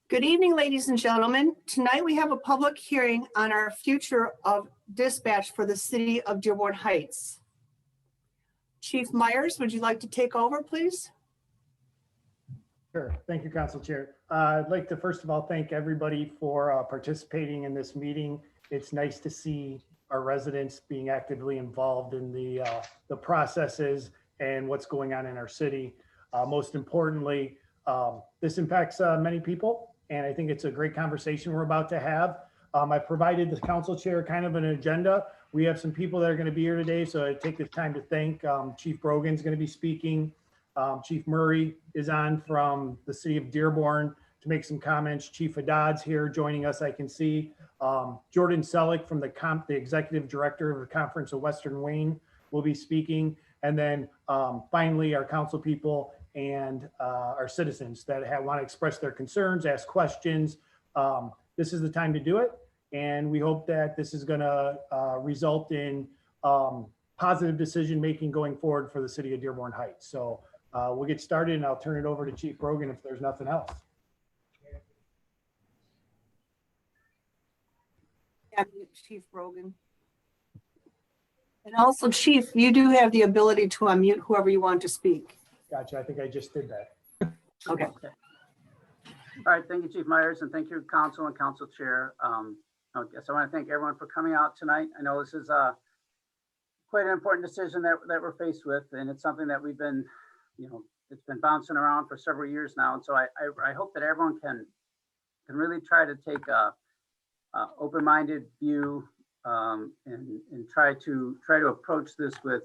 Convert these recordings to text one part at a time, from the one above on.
Good evening, ladies and gentlemen. Tonight we have a public hearing on our future of dispatch for the city of Dearborn Heights. Chief Myers, would you like to take over, please? Sure. Thank you, Council Chair. I'd like to first of all thank everybody for participating in this meeting. It's nice to see our residents being actively involved in the processes and what's going on in our city. Most importantly, this impacts many people, and I think it's a great conversation we're about to have. I provided the Council Chair kind of an agenda. We have some people that are going to be here today, so I take this time to thank Chief Brogan's going to be speaking. Chief Murray is on from the city of Dearborn to make some comments. Chief Haddad's here joining us, I can see. Jordan Selleck from the Executive Director of the Conference of Western Wayne will be speaking. And then finally, our council people and our citizens that want to express their concerns, ask questions. This is the time to do it. And we hope that this is going to result in positive decision-making going forward for the city of Dearborn Heights. So we'll get started, and I'll turn it over to Chief Brogan if there's nothing else. Chief Brogan. And also, Chief, you do have the ability to unmute whoever you want to speak. Gotcha. I think I just did that. Okay. All right. Thank you, Chief Myers, and thank you, Council and Council Chair. I guess I want to thank everyone for coming out tonight. I know this is quite an important decision that we're faced with, and it's something that we've been, it's been bouncing around for several years now. And so I hope that everyone can really try to take a open-minded view and try to approach this with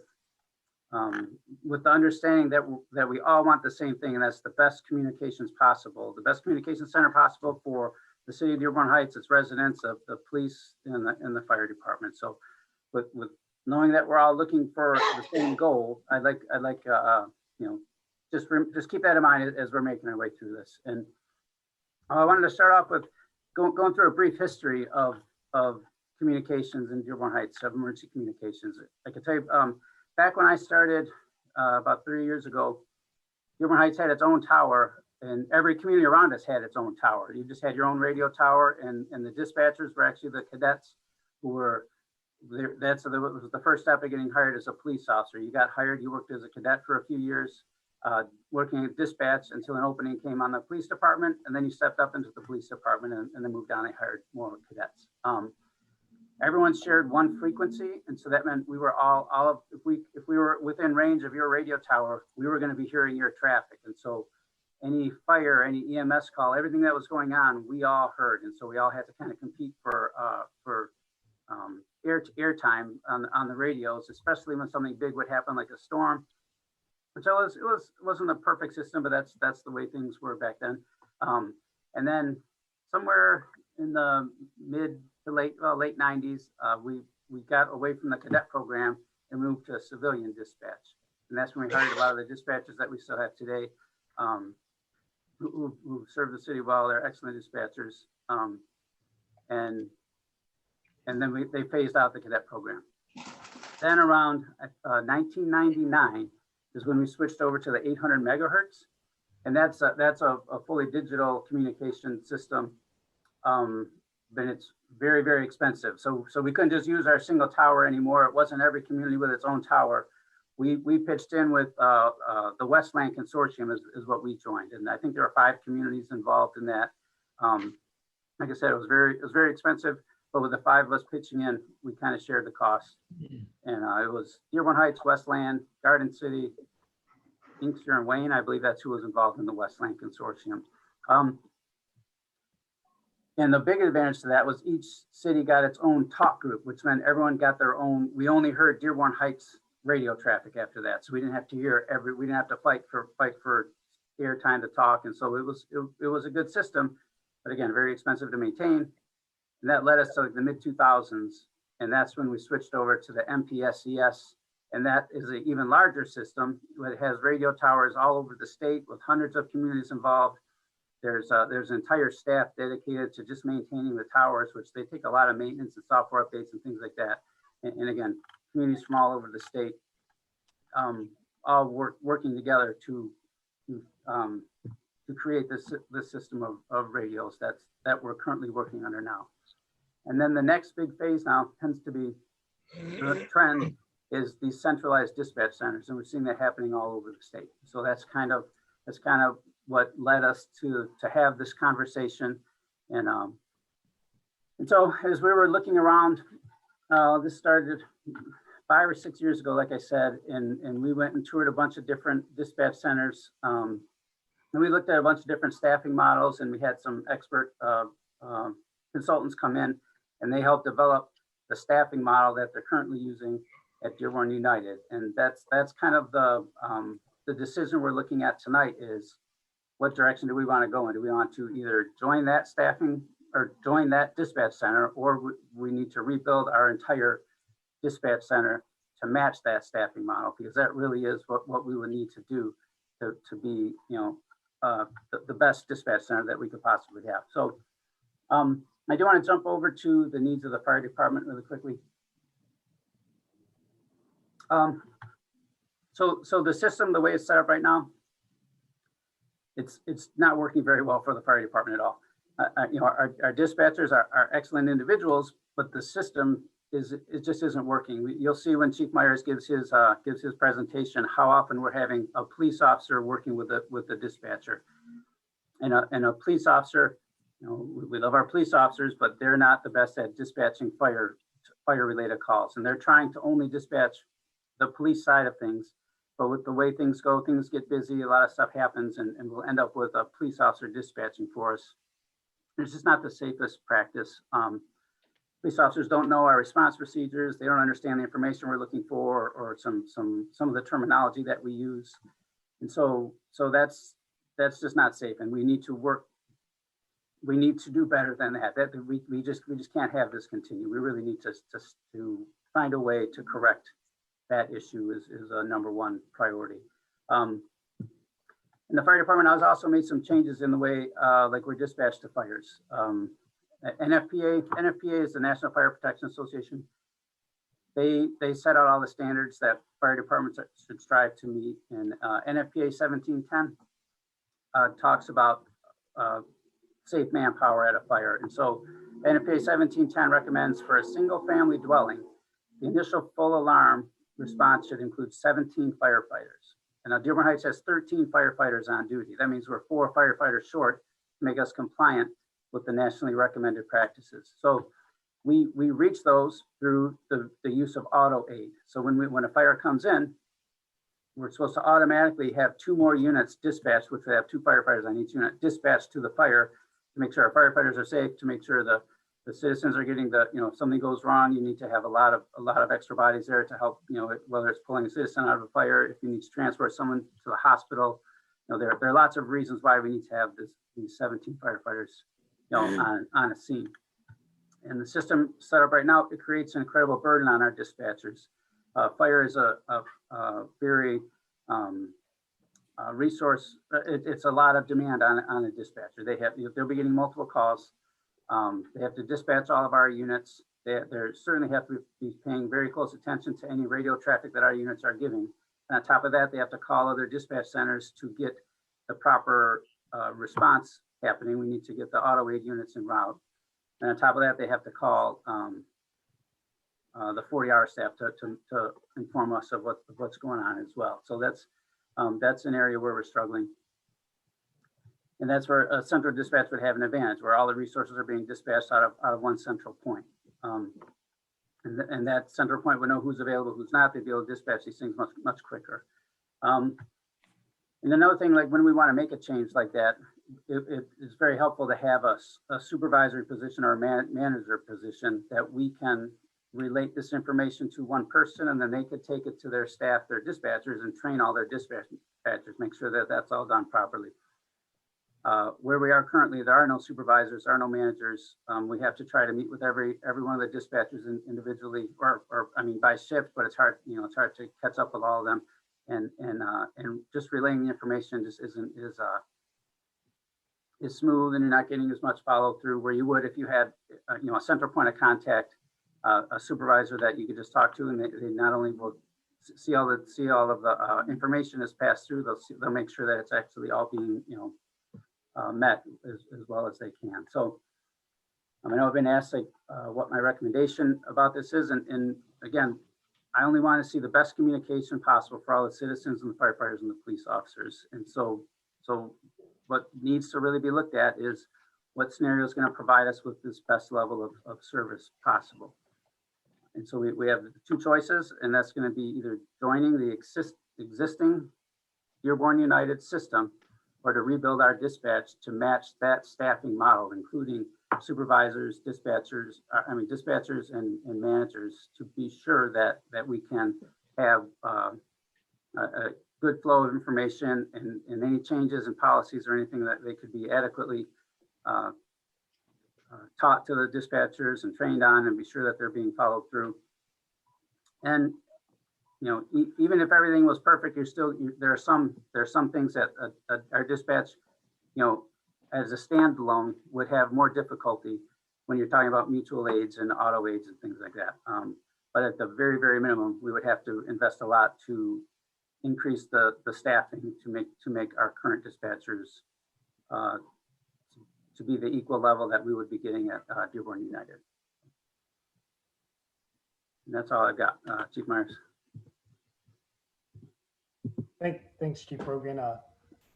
the understanding that we all want the same thing, and that's the best communications possible, the best communication center possible for the city of Dearborn Heights, its residents, of the police and the fire department. So with knowing that we're all looking for the same goal, I'd like just keep that in mind as we're making our way through this. And I wanted to start off with going through a brief history of communications in Dearborn Heights, of emergency communications. I can tell you, back when I started about 3 years ago, Dearborn Heights had its own tower, and every community around us had its own tower. You just had your own radio tower, and the dispatchers were actually the cadets who were there. That was the first step of getting hired as a police officer. You got hired, you worked as a cadet for a few years, working at dispatch until an opening came on the police department, and then you stepped up into the police department and then moved on and hired more cadets. Everyone shared one frequency, and so that meant we were if we were within range of your radio tower, we were going to be hearing your traffic. And so any fire, any EMS call, everything that was going on, we all heard. And so we all had to kind of compete for airtime on the radios, especially when something big would happen like a storm. Which wasn't a perfect system, but that's the way things were back then. And then somewhere in the mid to late 90s, we got away from the cadet program and moved to civilian dispatch. And that's when we hired a lot of the dispatchers that we still have today, who serve the city well. They're excellent dispatchers. And then they phased out the cadet program. Then around 1999 is when we switched over to the 800 megahertz. And that's a fully digital communication system. But it's very, very expensive. So we couldn't just use our single tower anymore. It wasn't every community with its own tower. We pitched in with the Westland Consortium is what we joined. And I think there are 5 communities involved in that. Like I said, it was very expensive, but with the 5 of us pitching in, we kind of shared the cost. And it was Dearborn Heights, Westland, Garden City, Inkster, and Wayne. I believe that's who was involved in the Westland Consortium. And the big advantage to that was each city got its own talk group, which meant everyone got their own. We only heard Dearborn Heights radio traffic after that, so we didn't have to hear we didn't have to fight for airtime to talk. And so it was a good system, but again, very expensive to maintain. And that led us to like the mid 2000s, and that's when we switched over to the MPSCS, and that is an even larger system. It has radio towers all over the state with hundreds of communities involved. There's an entire staff dedicated to just maintaining the towers, which they take a lot of maintenance and software updates and things like that. And again, communities from all over the state, all working together to to create this system of radios that we're currently working under now. And then the next big phase now tends to be the trend is these centralized dispatch centers, and we're seeing that happening all over the state. So that's kind of what led us to have this conversation. And so as we were looking around, this started 5 or 6 years ago, like I said, and we went and toured a bunch of different dispatch centers. And we looked at a bunch of different staffing models, and we had some expert consultants come in, and they helped develop the staffing model that they're currently using at Dearborn United. And that's kind of the decision we're looking at tonight is what direction do we want to go in? Do we want to either join that staffing or join that dispatch center, or we need to rebuild our entire dispatch center to match that staffing model, because that really is what we would need to do to be, the best dispatch center that we could possibly have. So I do want to jump over to the needs of the fire department really quickly. So the system, the way it's set up right now, it's not working very well for the fire department at all. Our dispatchers are excellent individuals, but the system it just isn't working. You'll see when Chief Myers gives his presentation how often we're having a police officer working with the dispatcher, and a police officer. We love our police officers, but they're not the best at dispatching fire related calls, and they're trying to only dispatch the police side of things. But with the way things go, things get busy, a lot of stuff happens, and we'll end up with a police officer dispatching for us. It's just not the safest practice. Police officers don't know our response procedures. They don't understand the information we're looking for, or some of the terminology that we use. And so that's just not safe. And we need to work. We need to do better than that. We just can't have this continue. We really need to find a way to correct that issue is a number one priority. In the fire department, I was also made some changes in the way like we're dispatched to fires. NFPA is the National Fire Protection Association. They set out all the standards that fire departments should strive to meet. And NFPA 1710 talks about safe manpower at a fire. And so NFPA 1710 recommends for a single family dwelling, the initial full alarm response should include 17 firefighters. And now Dearborn Heights has 13 firefighters on duty. That means we're 4 firefighters short to make us compliant with the nationally recommended practices. So we reach those through the use of auto aid. So when a fire comes in, we're supposed to automatically have 2 more units dispatched, which we have 2 firefighters on each unit, dispatched to the fire to make sure our firefighters are safe, to make sure the citizens are getting if something goes wrong, you need to have a lot of extra bodies there to help, whether it's pulling a citizen out of a fire, if you need to transport someone to the hospital. There are lots of reasons why we need to have these 17 firefighters, on a scene. And the system set up right now, it creates an incredible burden on our dispatchers. Fire is a very resource. It's a lot of demand on a dispatcher. They'll be getting multiple calls. They have to dispatch all of our units. They certainly have to be paying very close attention to any radio traffic that our units are giving. And on top of that, they have to call other dispatch centers to get the proper response happening. We need to get the auto aid units en route. And on top of that, they have to call the 40-hour staff to inform us of what's going on as well. So that's an area where we're struggling. And that's where a central dispatch would have an advantage, where all the resources are being dispatched out of one central point. And that central point would know who's available, who's not. They'd be able to dispatch these things much quicker. And another thing, like when we want to make a change like that, it is very helpful to have a supervisory position or a manager position that we can relate this information to one person, and then they could take it to their staff, their dispatchers, and train all their dispatchers, make sure that that's all done properly. Where we are currently, there are no supervisors, there are no managers. We have to try to meet with every one of the dispatchers individually, or I mean by shift, but it's hard, it's hard to catch up with all of them, and just relaying the information just isn't is smooth, and you're not getting as much follow through where you would if you had a central point of contact, a supervisor that you could just talk to, and they not only will see all of the information is passed through, they'll make sure that it's actually all being met as well as they can. So I know I've been asked like what my recommendation about this is, and again, I only want to see the best communication possible for all the citizens and the firefighters and the police officers. And so what needs to really be looked at is what scenario is going to provide us with this best level of service possible. And so we have two choices, and that's going to be either joining the existing Dearborn United system or to rebuild our dispatch to match that staffing model, including supervisors, dispatchers and managers, to be sure that we can have a good flow of information and any changes in policies or anything that they could be adequately taught to the dispatchers and trained on, and be sure that they're being followed through. And even if everything was perfect, there are some things that our dispatch, as a standalone, would have more difficulty when you're talking about mutual aids and auto aids and things like that. But at the very, very minimum, we would have to invest a lot to increase the staffing to make our current dispatchers to be the equal level that we would be getting at Dearborn United. And that's all I've got, Chief Myers. Thanks, Chief Brogan.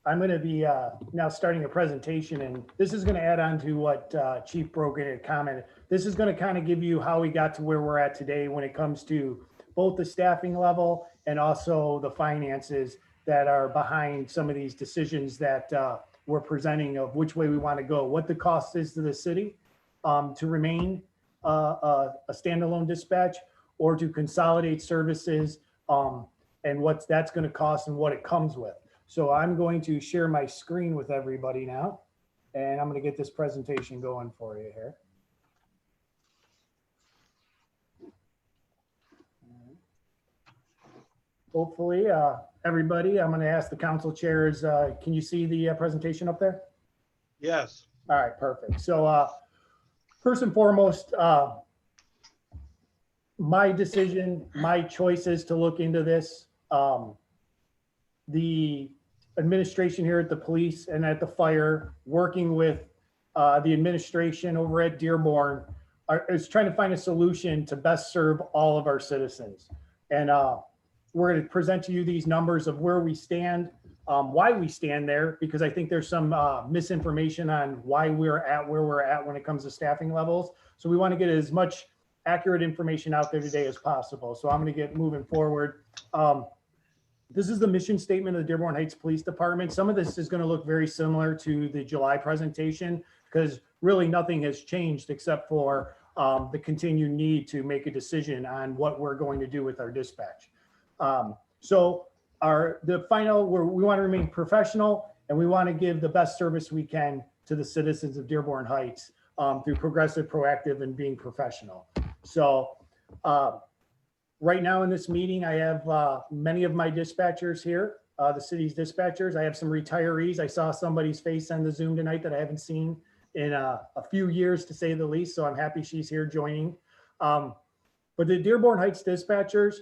I'm going to be now starting a presentation, and this is going to add on to what Chief Brogan had commented. This is going to kind of give you how we got to where we're at today when it comes to both the staffing level and also the finances that are behind some of these decisions that we're presenting of which way we want to go, what the cost is to the city to remain a standalone dispatch or to consolidate services, and what that's going to cost and what it comes with. So I'm going to share my screen with everybody now, and I'm going to get this presentation going for you here. Hopefully, everybody, I'm going to ask the council chairs, can you see the presentation up there? Yes. All right, perfect. So first and foremost, my decision, my choices to look into this, the administration here at the police and at the fire, working with the administration over at Dearborn, is trying to find a solution to best serve all of our citizens. And we're going to present to you these numbers of where we stand, why we stand there, because I think there's some misinformation on why we're at where we're at when it comes to staffing levels. So we want to get as much accurate information out there today as possible. So I'm going to get moving forward. This is the mission statement of the Dearborn Heights Police Department. Some of this is going to look very similar to the July presentation because really nothing has changed except for the continued need to make a decision on what we're going to do with our dispatch. So the final, we want to remain professional and we want to give the best service we can to the citizens of Dearborn Heights through progressive, proactive, and being professional. So right now in this meeting, I have many of my dispatchers here, the city's dispatchers. I have some retirees. I saw somebody's face on the Zoom tonight that I haven't seen in a few years, to say the least. So I'm happy she's here joining. But the Dearborn Heights dispatchers,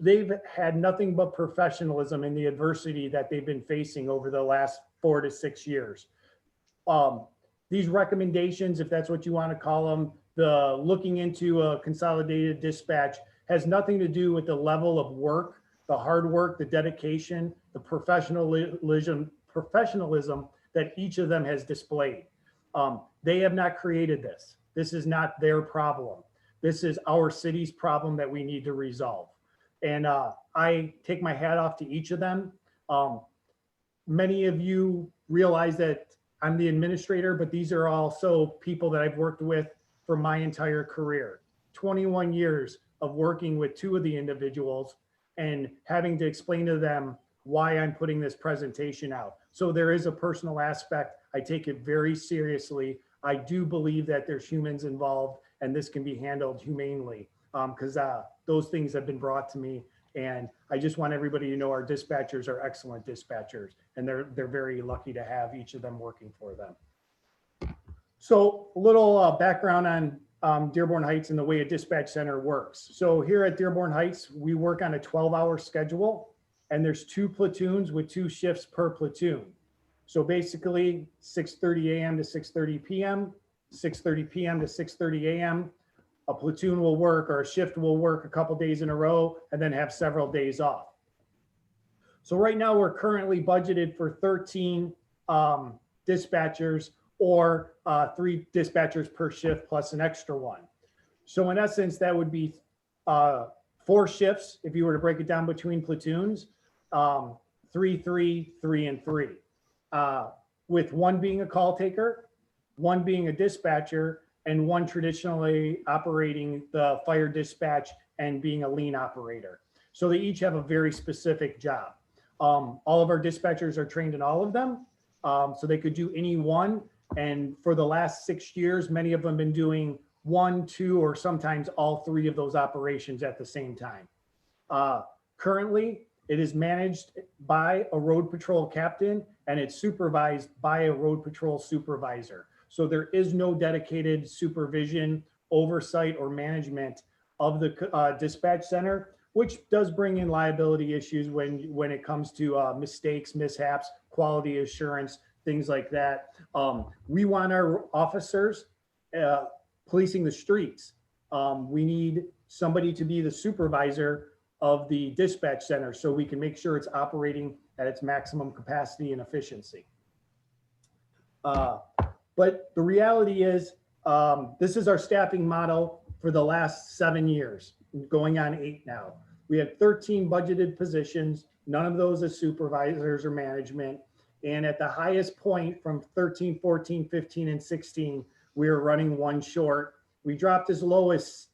they've had nothing but professionalism in the adversity that they've been facing over the last 4 to 6 years. These recommendations, if that's what you want to call them, the looking into a consolidated dispatch, has nothing to do with the level of work, the hard work, the dedication, the professionalism that each of them has displayed. They have not created this. This is not their problem. This is our city's problem that we need to resolve. And I take my hat off to each of them. Many of you realize that I'm the administrator, but these are also people that I've worked with for my entire career. 21 years of working with two of the individuals and having to explain to them why I'm putting this presentation out. So there is a personal aspect. I take it very seriously. I do believe that there's humans involved and this can be handled humanely because those things have been brought to me. And I just want everybody to know our dispatchers are excellent dispatchers and they're very lucky to have each of them working for them. So a little background on Dearborn Heights and the way a dispatch center works. So here at Dearborn Heights, we work on a 12-hour schedule and there's 2 platoons with 2 shifts per platoon. So basically 6:30 a.m. to 6:30 p.m., 6:30 p.m. to 6:30 a.m. A platoon will work or a shift will work a couple days in a row and then have several days off. So right now we're currently budgeted for 13 dispatchers or 3 dispatchers per shift plus an extra one. So in essence, that would be 4 shifts if you were to break it down between platoons, 3, 3, 3, and 3. With 1 being a call taker, 1 being a dispatcher, and 1 traditionally operating the fire dispatch and being a lean operator. So they each have a very specific job. All of our dispatchers are trained in all of them, so they could do any one. And for the last 6 years, many of them have been doing 1, 2, or sometimes all 3 of those operations at the same time. Currently, it is managed by a road patrol captain and it's supervised by a road patrol supervisor. So there is no dedicated supervision, oversight, or management of the dispatch center, which does bring in liability issues when it comes to mistakes, mishaps, quality assurance, things like that. We want our officers policing the streets. We need somebody to be the supervisor of the dispatch center so we can make sure it's operating at its maximum capacity and efficiency. But the reality is, this is our staffing model for the last 7 years, going on 8 now. We have 13 budgeted positions, none of those as supervisors or management. And at the highest point from 13, 14, 15, and 16, we were running 1 short. We dropped as low as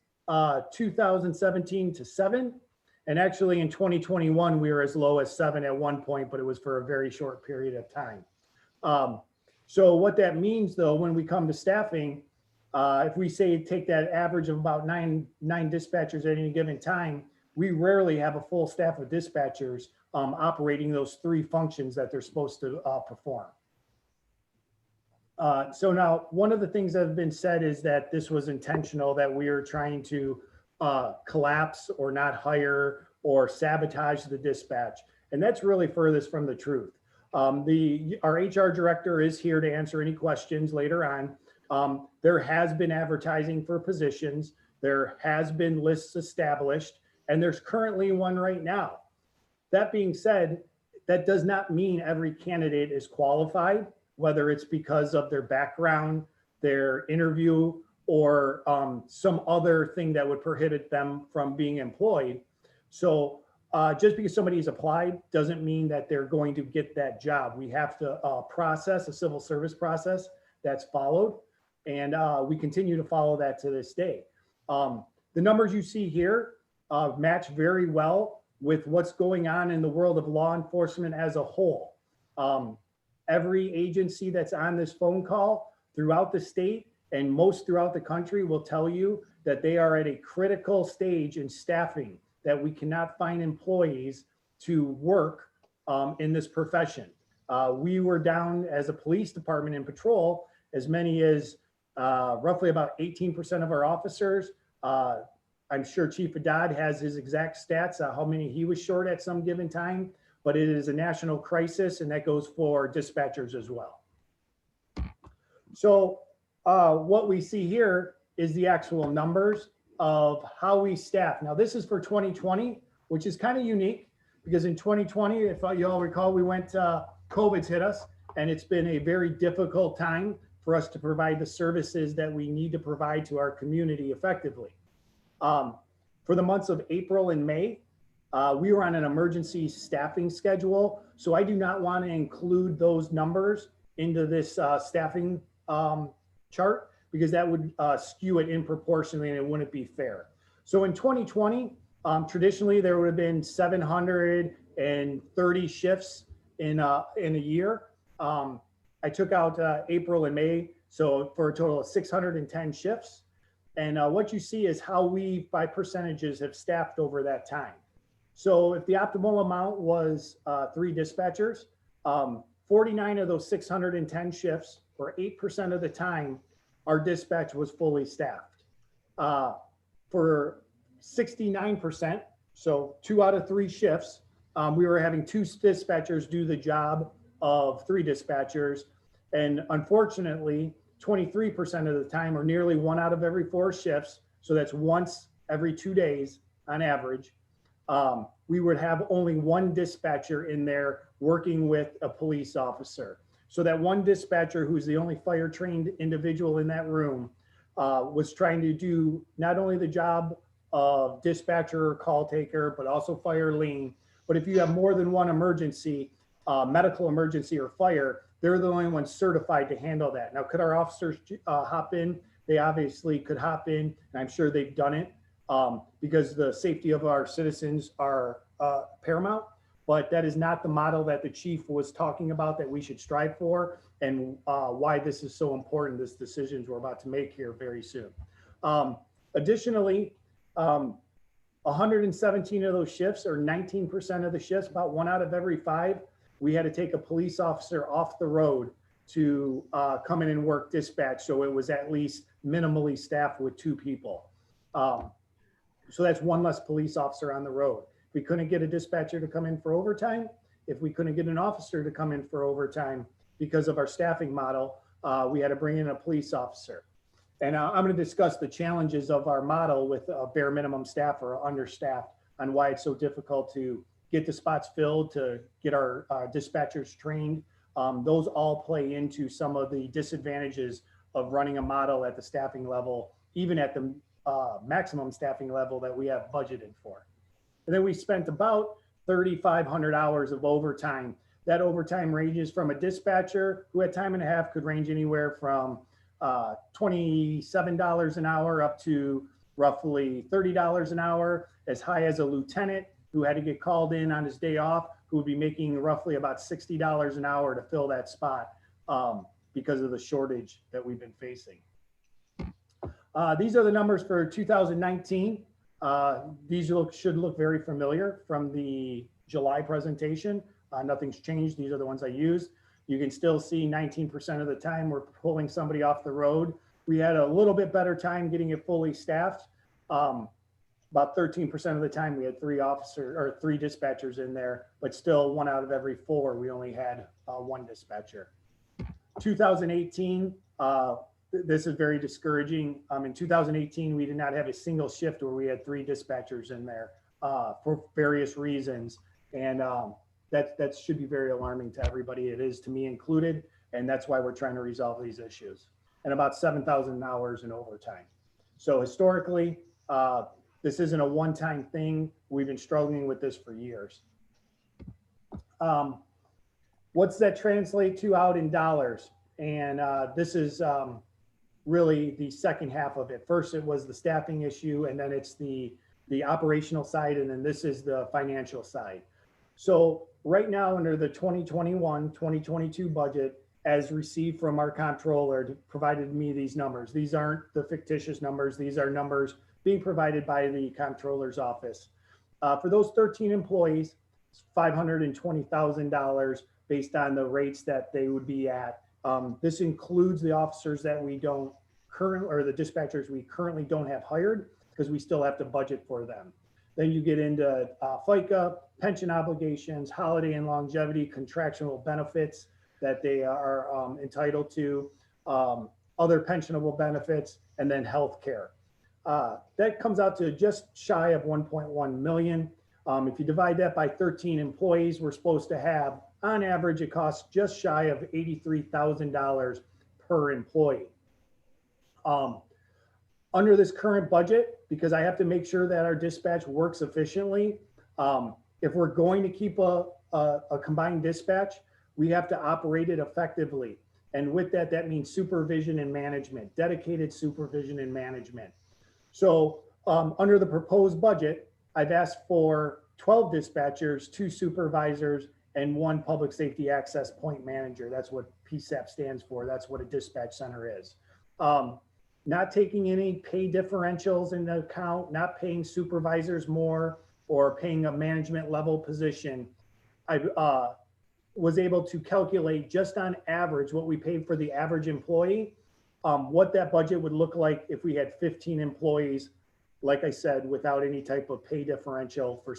2017 to 7. And actually in 2021, we were as low as 7 at one point, but it was for a very short period of time. So what that means though, when we come to staffing, if we say take that average of about nine dispatchers at any given time, we rarely have a full staff of dispatchers operating those 3 functions that they're supposed to perform. So now one of the things that have been said is that this was intentional, that we are trying to collapse or not hire or sabotage the dispatch. And that's really furthest from the truth. Our HR director is here to answer any questions later on. There has been advertising for positions. There has been lists established, and there's currently one right now. That being said, that does not mean every candidate is qualified, whether it's because of their background, their interview, or some other thing that would prohibit them from being employed. So just because somebody's applied doesn't mean that they're going to get that job. We have to process a civil service process that's followed, and we continue to follow that to this day. The numbers you see here match very well with what's going on in the world of law enforcement as a whole. Every agency that's on this phone call throughout the state and most throughout the country will tell you that they are at a critical stage in staffing, that we cannot find employees to work in this profession. We were down as a police department in patrol, as many as roughly about 18% of our officers. I'm sure Chief Haddad has his exact stats, how many he was short at some given time, but it is a national crisis, and that goes for dispatchers as well. So what we see here is the actual numbers of how we staff. Now this is for 2020, which is kind of unique because in 2020, if you all recall, we went, COVID's hit us, and it's been a very difficult time for us to provide the services that we need to provide to our community effectively. For the months of April and May, we were on an emergency staffing schedule. So I do not want to include those numbers into this staffing chart, because that would skew it disproportionately and it wouldn't be fair. So in 2020, traditionally there would have been 730 shifts in a year. I took out April and May, so for a total of 610 shifts. And what you see is how we, by percentages, have staffed over that time. So if the optimal amount was 3 dispatchers, 49 of those 610 shifts, or 8% of the time, our dispatch was fully staffed. For 69%, so 2 out of 3 shifts, we were having 2 dispatchers do the job of 3 dispatchers. And unfortunately, 23% of the time, or nearly 1 out of every 4 shifts, so that's once every 2 days on average, we would have only 1 dispatcher in there working with a police officer. So that 1 dispatcher, who's the only fire trained individual in that room, was trying to do not only the job of dispatcher or call taker, but also fire lien. But if you have more than 1 emergency, medical emergency or fire, they're the only ones certified to handle that. Now, could our officers hop in? They obviously could hop in, and I'm sure they've done it because the safety of our citizens are paramount. But that is not the model that the chief was talking about that we should strive for, and why this is so important, this decisions we're about to make here very soon. Additionally, 117 of those shifts, or 19% of the shifts, about 1 out of every 5, we had to take a police officer off the road to come in and work dispatch. So it was at least minimally staffed with 2 people. So that's 1 less police officer on the road. We couldn't get a dispatcher to come in for overtime. If we couldn't get an officer to come in for overtime because of our staffing model, we had to bring in a police officer. And I'm going to discuss the challenges of our model with a bare minimum staff or understaffed on why it's so difficult to get the spots filled, to get our dispatchers trained. Those all play into some of the disadvantages of running a model at the staffing level, even at the maximum staffing level that we have budgeted for. And then we spent about 3,500 hours of overtime. That overtime ranges from a dispatcher who at time and a half could range anywhere from $27 an hour up to roughly $30 an hour, as high as a lieutenant who had to get called in on his day off, who would be making roughly about $60 an hour to fill that spot because of the shortage that we've been facing. These are the numbers for 2019. These should look very familiar from the July presentation. Nothing's changed. These are the ones I used. You can still see 19% of the time we're pulling somebody off the road. We had a little bit better time getting it fully staffed. About 13% of the time we had 3 dispatchers in there, but still 1 out of every 4, we only had 1 dispatcher. 2018, this is very discouraging. In 2018, we did not have a single shift where we had 3 dispatchers in there for various reasons. And that should be very alarming to everybody. It is to me included. And that's why we're trying to resolve these issues. And about 7,000 hours in overtime. So historically, this isn't a one-time thing. We've been struggling with this for years. What's that translate to out in dollars? And this is really the second half of it. First, it was the staffing issue, and then it's the operational side, and then this is the financial side. So right now, under the 2021-2022 budget, as received from our comptroller, provided me these numbers. These aren't the fictitious numbers. These are numbers being provided by the comptroller's office. For those 13 employees, it's $520,000 based on the rates that they would be at. This includes the officers that we don't currently, or the dispatchers we currently don't have hired, because we still have to budget for them. Then you get into FICA, pension obligations, holiday and longevity, contractual benefits that they are entitled to, other pensionable benefits, and then health care. That comes out to just shy of 1.1 million. If you divide that by 13 employees, we're supposed to have, on average, it costs just shy of $83,000 per employee. Under this current budget, because I have to make sure that our dispatch works efficiently, if we're going to keep a combined dispatch, we have to operate it effectively. And with that, that means supervision and management, dedicated supervision and management. So under the proposed budget, I've asked for 12 dispatchers, 2 supervisors, and 1 public safety access point manager. That's what PSAP stands for. That's what a dispatch center is. Not taking any pay differentials into account, not paying supervisors more or paying a management level position. I was able to calculate just on average what we paid for the average employee, what that budget would look like if we had 15 employees, like I said, without any type of pay differential for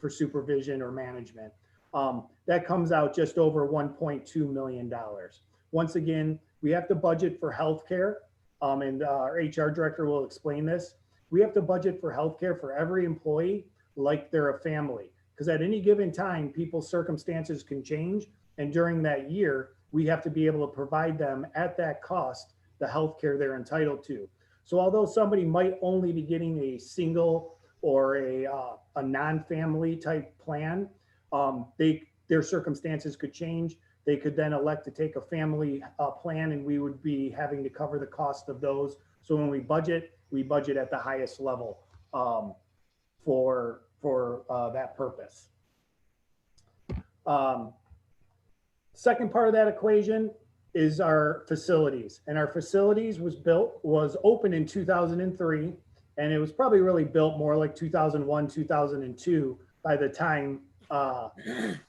supervision or management. That comes out just over $1.2 million. Once again, we have to budget for healthcare, and our HR director will explain this. We have to budget for healthcare for every employee like they're a family, because at any given time, people's circumstances can change. And during that year, we have to be able to provide them at that cost the healthcare they're entitled to. So although somebody might only be getting a single or a non-family type plan, their circumstances could change. They could then elect to take a family plan, and we would be having to cover the cost of those. So when we budget at the highest level for that purpose. Second part of that equation is our facilities, and our facilities was open in 2003, and it was probably really built more like 2001, 2002 by the time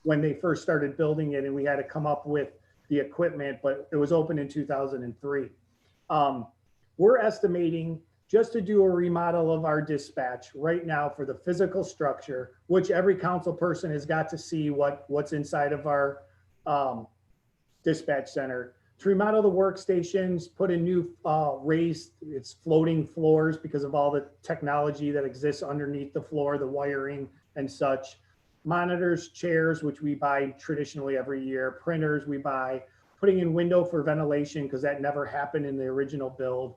when they first started building it, and we had to come up with the equipment, but it was open in 2003. We're estimating just to do a remodel of our dispatch right now for the physical structure, which every council person has got to see what's inside of our dispatch center, to remodel the workstations, put in new raised, it's floating floors because of all the technology that exists underneath the floor, the wiring and such. Monitors, chairs, which we buy traditionally every year, printers we buy, putting in window for ventilation because that never happened in the original build.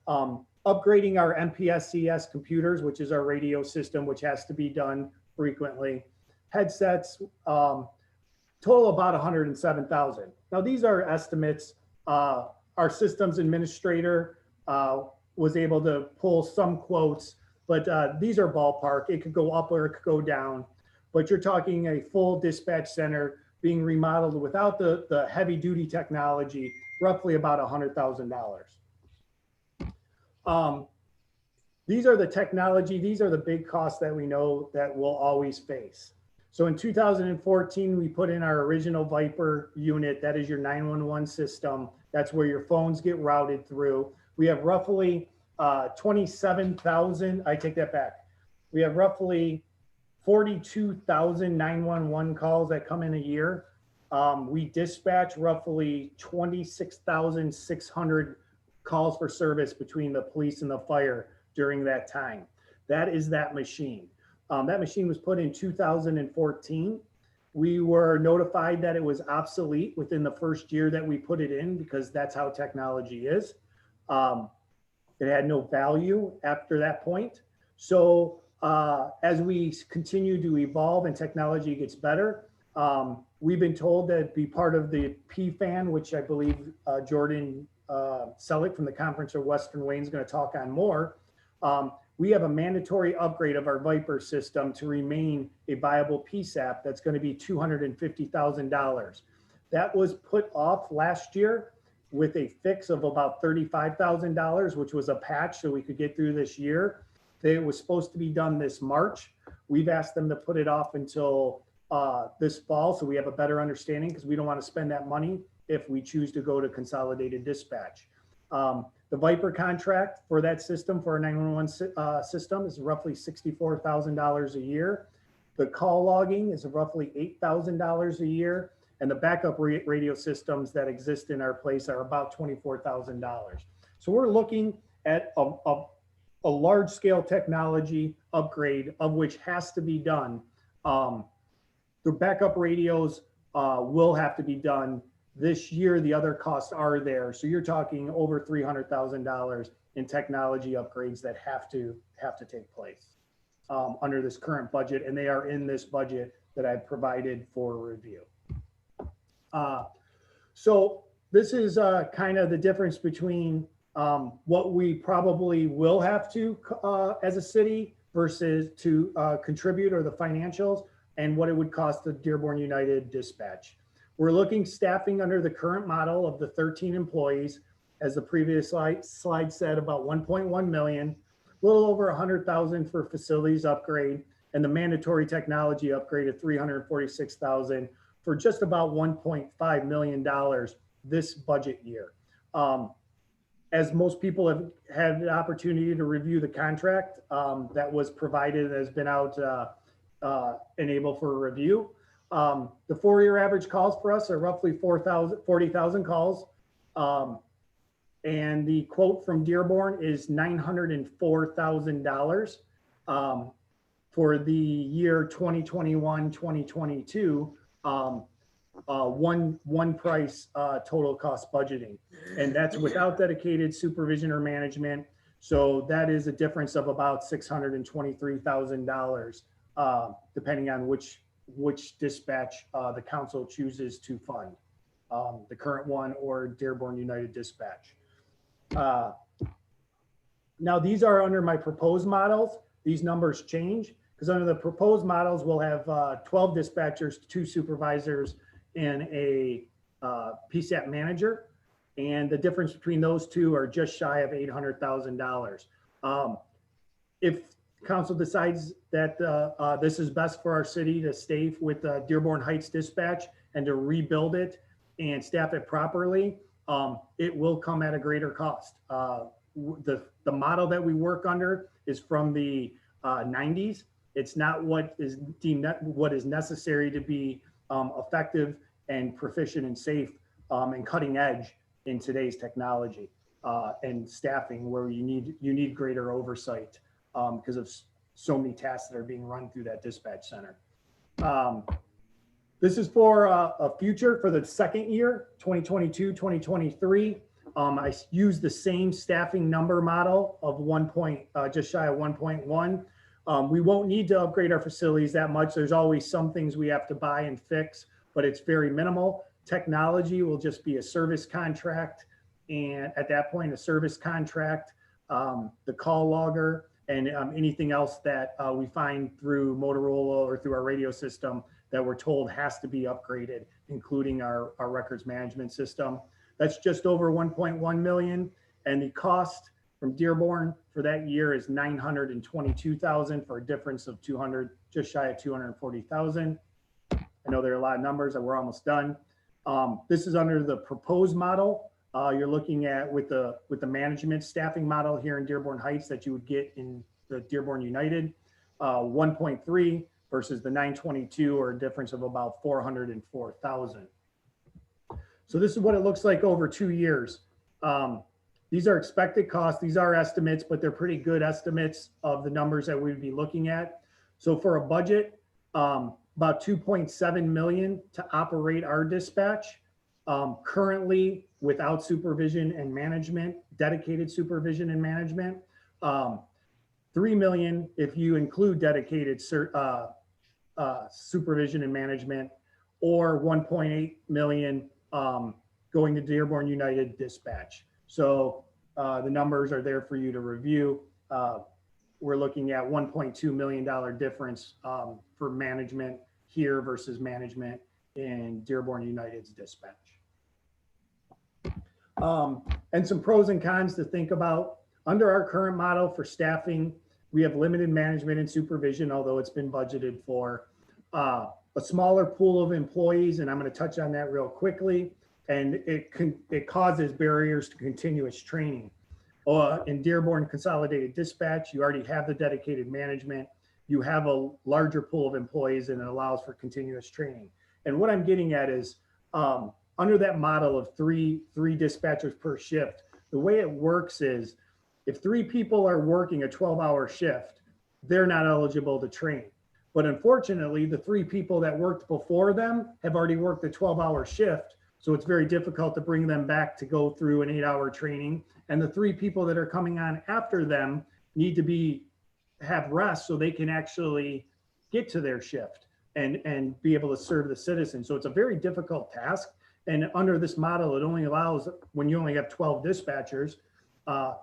Upgrading our MPSCS computers, which is our radio system, which has to be done frequently. Headsets, total about 107,000. Now these are estimates. Our systems administrator was able to pull some quotes, but these are ballpark. It could go up or it could go down, but you're talking a full dispatch center being remodeled without the heavy duty technology, roughly about $100,000. These are the technology, these are the big costs that we know that we'll always face. So in 2014, we put in our original Viper unit. That is your 911 system. That's where your phones get routed through. We have roughly 27,000, I take that back. We have roughly 42,000 911 calls that come in a year. We dispatch roughly 26,600 calls for service between the police and the fire during that time. That is that machine. That machine was put in 2014. We were notified that it was obsolete within the first year that we put it in because that's how technology is. It had no value after that point. So as we continue to evolve and technology gets better, we've been told that be part of the PFAN, which I believe Jordan Selleck from the Conference of Western Wayne is going to talk on more. We have a mandatory upgrade of our Viper system to remain a viable PSAP. That's going to be $250,000. That was put off last year with a fix of about $35,000, which was a patch so we could get through this year. It was supposed to be done this March. We've asked them to put it off until this fall so we have a better understanding because we don't want to spend that money if we choose to go to consolidated dispatch. The Viper contract for that system, for our 911 system, is roughly $64,000 a year. The call logging is roughly $8,000 a year. And the backup radio systems that exist in our place are about $24,000. So we're looking at a large scale technology upgrade of which has to be done. The backup radios will have to be done this year. The other costs are there. So you're talking over $300,000 in technology upgrades that have to take place under this current budget. And they are in this budget that I've provided for review. So this is kind of the difference between what we probably will have to as a city versus to contribute, or the financials, and what it would cost the Dearborn United dispatch. We're looking staffing under the current model of the 13 employees, as the previous slide said, about 1.1 million, a little over 100,000 for facilities upgrade, and the mandatory technology upgrade of 346,000 for just about $1.5 million this budget year. As most people have had the opportunity to review the contract that was provided, has been out and able for review. The 4-year average calls for us are roughly 40,000 calls. And the quote from Dearborn is $904,000 for the year 2021, 2022. One price total cost budgeting, and that's without dedicated supervision or management. So that is a difference of about $623,000, depending on which dispatch the council chooses to fund, the current one or Dearborn United Dispatch. Now these are under my proposed models. These numbers change because under the proposed models, we'll have 12 dispatchers, 2 supervisors, and a PSAP manager. And the difference between those two are just shy of $800,000. If council decides that this is best for our city to stay with Dearborn Heights Dispatch and to rebuild it and staff it properly, it will come at a greater cost. The model that we work under is from the 90s. It's not what is deemed what is necessary to be effective and proficient and safe and cutting edge in today's technology and staffing, where you need greater oversight because of so many tasks that are being run through that dispatch center. This is for a future for the second year, 2022, 2023. I use the same staffing number model of just shy of 1.1. We won't need to upgrade our facilities that much. There's always some things we have to buy and fix, but it's very minimal. Technology will just be a service contract. And at that point, a service contract, the call logger, and anything else that we find through Motorola or through our radio system that we're told has to be upgraded, including our records management system. That's just over 1.1 million. And the cost from Dearborn for that year is 922,000 for a difference of just shy of 240,000. I know there are a lot of numbers and we're almost done. This is under the proposed model. You're looking at with the management staffing model here in Dearborn Heights that you would get in the Dearborn United, 1.3 versus the 922, or a difference of about 404,000. So this is what it looks like over 2 years. These are expected costs. These are estimates, but they're pretty good estimates of the numbers that we'd be looking at. So for a budget, about 2.7 million to operate our dispatch. Currently, without supervision and management, dedicated supervision and management, 3 million if you include dedicated supervision and management, or 1.8 million going to Dearborn United Dispatch. So the numbers are there for you to review. We're looking at $1.2 million difference for management here versus management in Dearborn United's dispatch. And some pros and cons to think about. Under our current model for staffing, we have limited management and supervision, although it's been budgeted for. A smaller pool of employees, and I'm going to touch on that real quickly, and it causes barriers to continuous training. In Dearborn Consolidated Dispatch, you already have the dedicated management. You have a larger pool of employees, and it allows for continuous training. And what I'm getting at is, under that model of three dispatchers per shift, the way it works is if 3 people are working a 12-hour shift, they're not eligible to train. But unfortunately, the 3 people that worked before them have already worked a 12-hour shift. So it's very difficult to bring them back to go through an 8-hour training. And the 3 people that are coming on after them need to have rest so they can actually get to their shift and be able to serve the citizens. So it's a very difficult task. And under this model, it only allows, when you only have 12 dispatchers,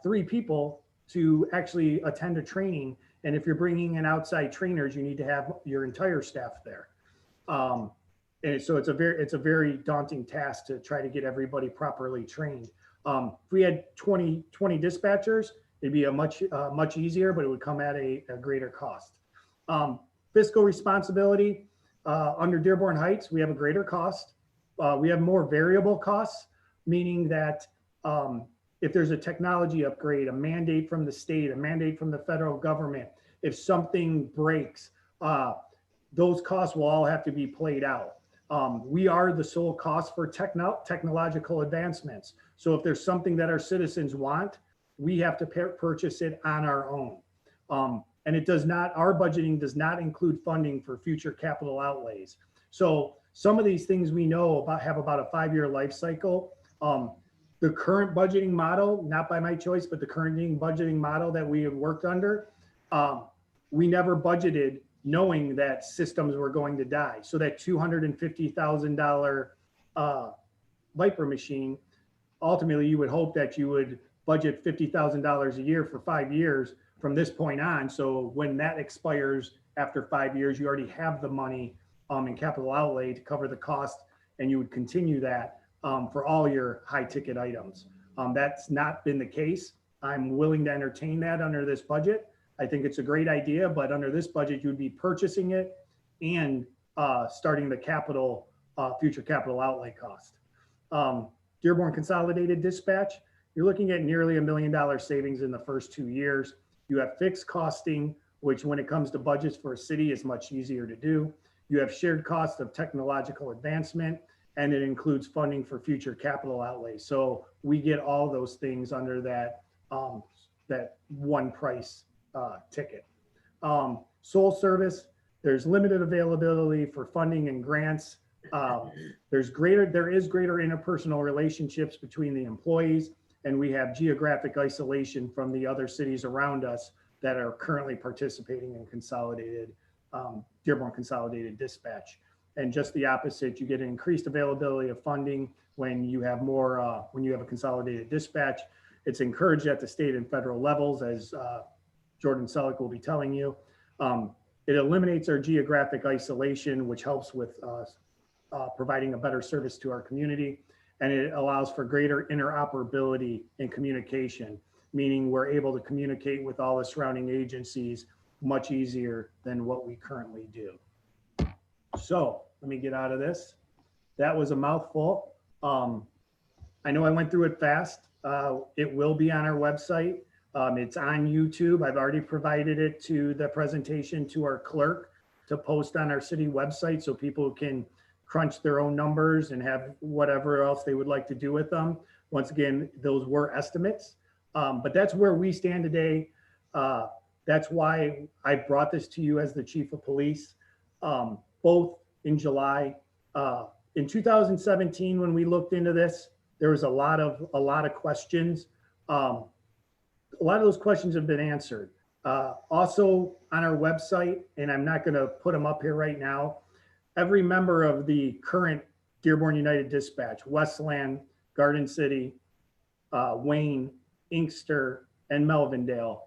3 people to actually attend a training. And if you're bringing in outside trainers, you need to have your entire staff there. And so it's a very daunting task to try to get everybody properly trained. If we had 20 dispatchers, it'd be a much easier, but it would come at a greater cost. Fiscal responsibility, under Dearborn Heights, we have a greater cost. We have more variable costs, meaning that if there's a technology upgrade, a mandate from the state, a mandate from the federal government, if something breaks, those costs will all have to be played out. We are the sole cost for technological advancements. So if there's something that our citizens want, we have to purchase it on our own. And it does not, our budgeting does not include funding for future capital outlays. So some of these things we know about have about a 5-year life cycle. The current budgeting model, not by my choice, but the current budgeting model that we have worked under, we never budgeted knowing that systems were going to die. So that $250,000 Viper machine, ultimately you would hope that you would budget $50,000 a year for 5 years from this point on. So when that expires after 5 years, you already have the money in capital outlay to cover the cost, and you would continue that for all your high ticket items. That's not been the case. I'm willing to entertain that under this budget. I think it's a great idea, but under this budget, you would be purchasing it and starting the capital, future capital outlay cost. Dearborn Consolidated Dispatch, you're looking at nearly $1 million savings in the first 2 years. You have fixed costing, which when it comes to budgets for a city is much easier to do. You have shared cost of technological advancement, and it includes funding for future capital outlays. So we get all those things under that, that one price ticket. Sole service, there's limited availability for funding and grants. There is greater interpersonal relationships between the employees, and we have geographic isolation from the other cities around us that are currently participating in consolidated, Dearborn Consolidated Dispatch. And just the opposite, you get an increased availability of funding when you have more, when you have a consolidated dispatch. It's encouraged at the state and federal levels, as Jordan Selleck will be telling you. It eliminates our geographic isolation, which helps with providing a better service to our community. And it allows for greater interoperability and communication, meaning we're able to communicate with all the surrounding agencies much easier than what we currently do. So let me get out of this. That was a mouthful. I know I went through it fast. It will be on our website. It's on YouTube. I've already provided it to the presentation to our clerk to post on our city website so people can crunch their own numbers and have whatever else they would like to do with them. Once again, those were estimates, but that's where we stand today. That's why I brought this to you as the chief of police, both in July. In 2017, when we looked into this, there was a lot of questions. A lot of those questions have been answered. Also on our website, and I'm not going to put them up here right now, every member of the current Dearborn United Dispatch, Westland, Garden City, Wayne, Inkster, and Melvindale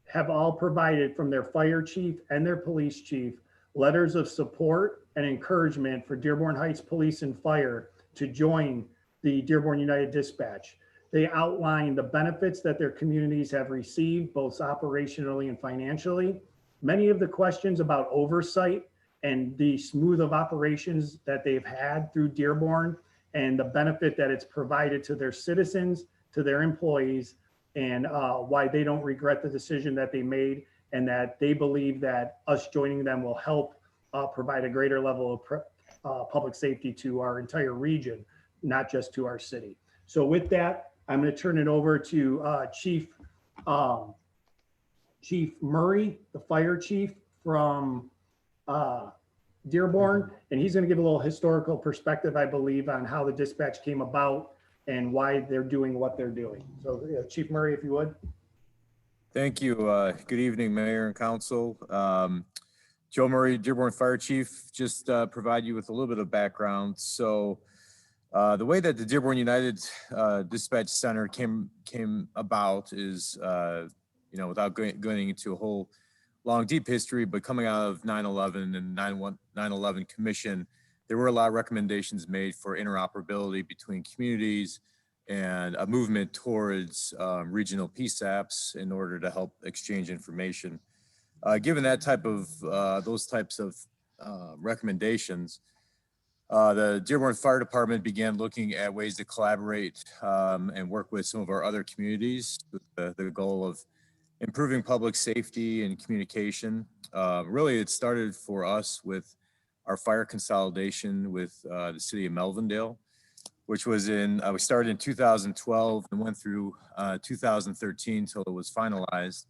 have all provided from their fire chief and their police chief letters of support and encouragement for Dearborn Heights Police and Fire to join the Dearborn United Dispatch. They outline the benefits that their communities have received, both operationally and financially. Many of the questions about oversight and the smooth of operations that they've had through Dearborn and the benefit that it's provided to their citizens, to their employees, and why they don't regret the decision that they made, and that they believe that us joining them will help provide a greater level of public safety to our entire region, not just to our city. So with that, I'm going to turn it over to Chief Murray, the fire chief from Dearborn, and he's going to give a little historical perspective, I believe, on how the dispatch came about and why they're doing what they're doing. So Chief Murray, if you would. Thank you. Good evening, Mayor and Council. Joe Murray, Dearborn Fire Chief, just provide you with a little bit of background. So the way that the Dearborn United Dispatch Center came about is, without going into a whole long, deep history, but coming out of 9/11 and 9/11 Commission, there were a lot of recommendations made for interoperability between communities and a movement towards regional PSAPs in order to help exchange information. Given that type of, those types of recommendations, the Dearborn Fire Department began looking at ways to collaborate and work with some of our other communities with the goal of improving public safety and communication. Really, it started for us with our fire consolidation with the city of Melvindale, which was we started in 2012 and went through 2013 till it was finalized.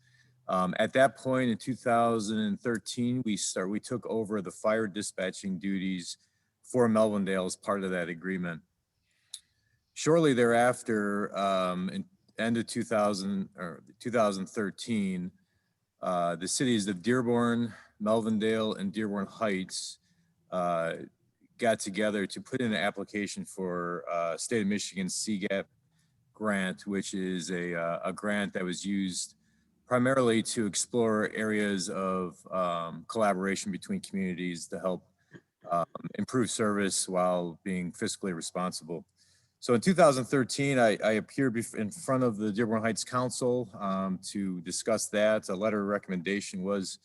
At that point in 2013, we took over the fire dispatching duties for Melvindale as part of that agreement. Shortly thereafter, in end of 2013, the cities of Dearborn, Melvindale, and Dearborn Heights got together to put in an application for state of Michigan CGAP grant, which is a grant that was used primarily to explore areas of collaboration between communities to help improve service while being fiscally responsible. So in 2013, I appeared in front of the Dearborn Heights Council to discuss that. A letter of recommendation was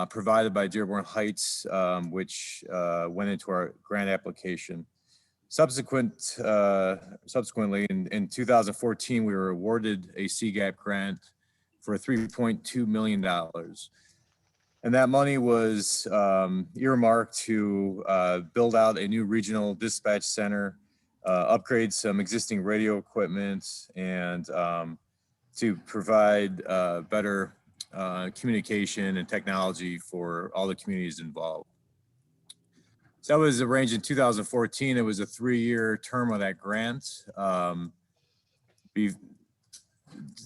provided by Dearborn Heights, which went into our grant application. Subsequently, in 2014, we were awarded a CGAP grant for $3.2 million. And that money was earmarked to build out a new regional dispatch center, upgrade some existing radio equipment, and to provide better communication and technology for all the communities involved. So that was arranged in 2014. It was a 3-year term of that grant.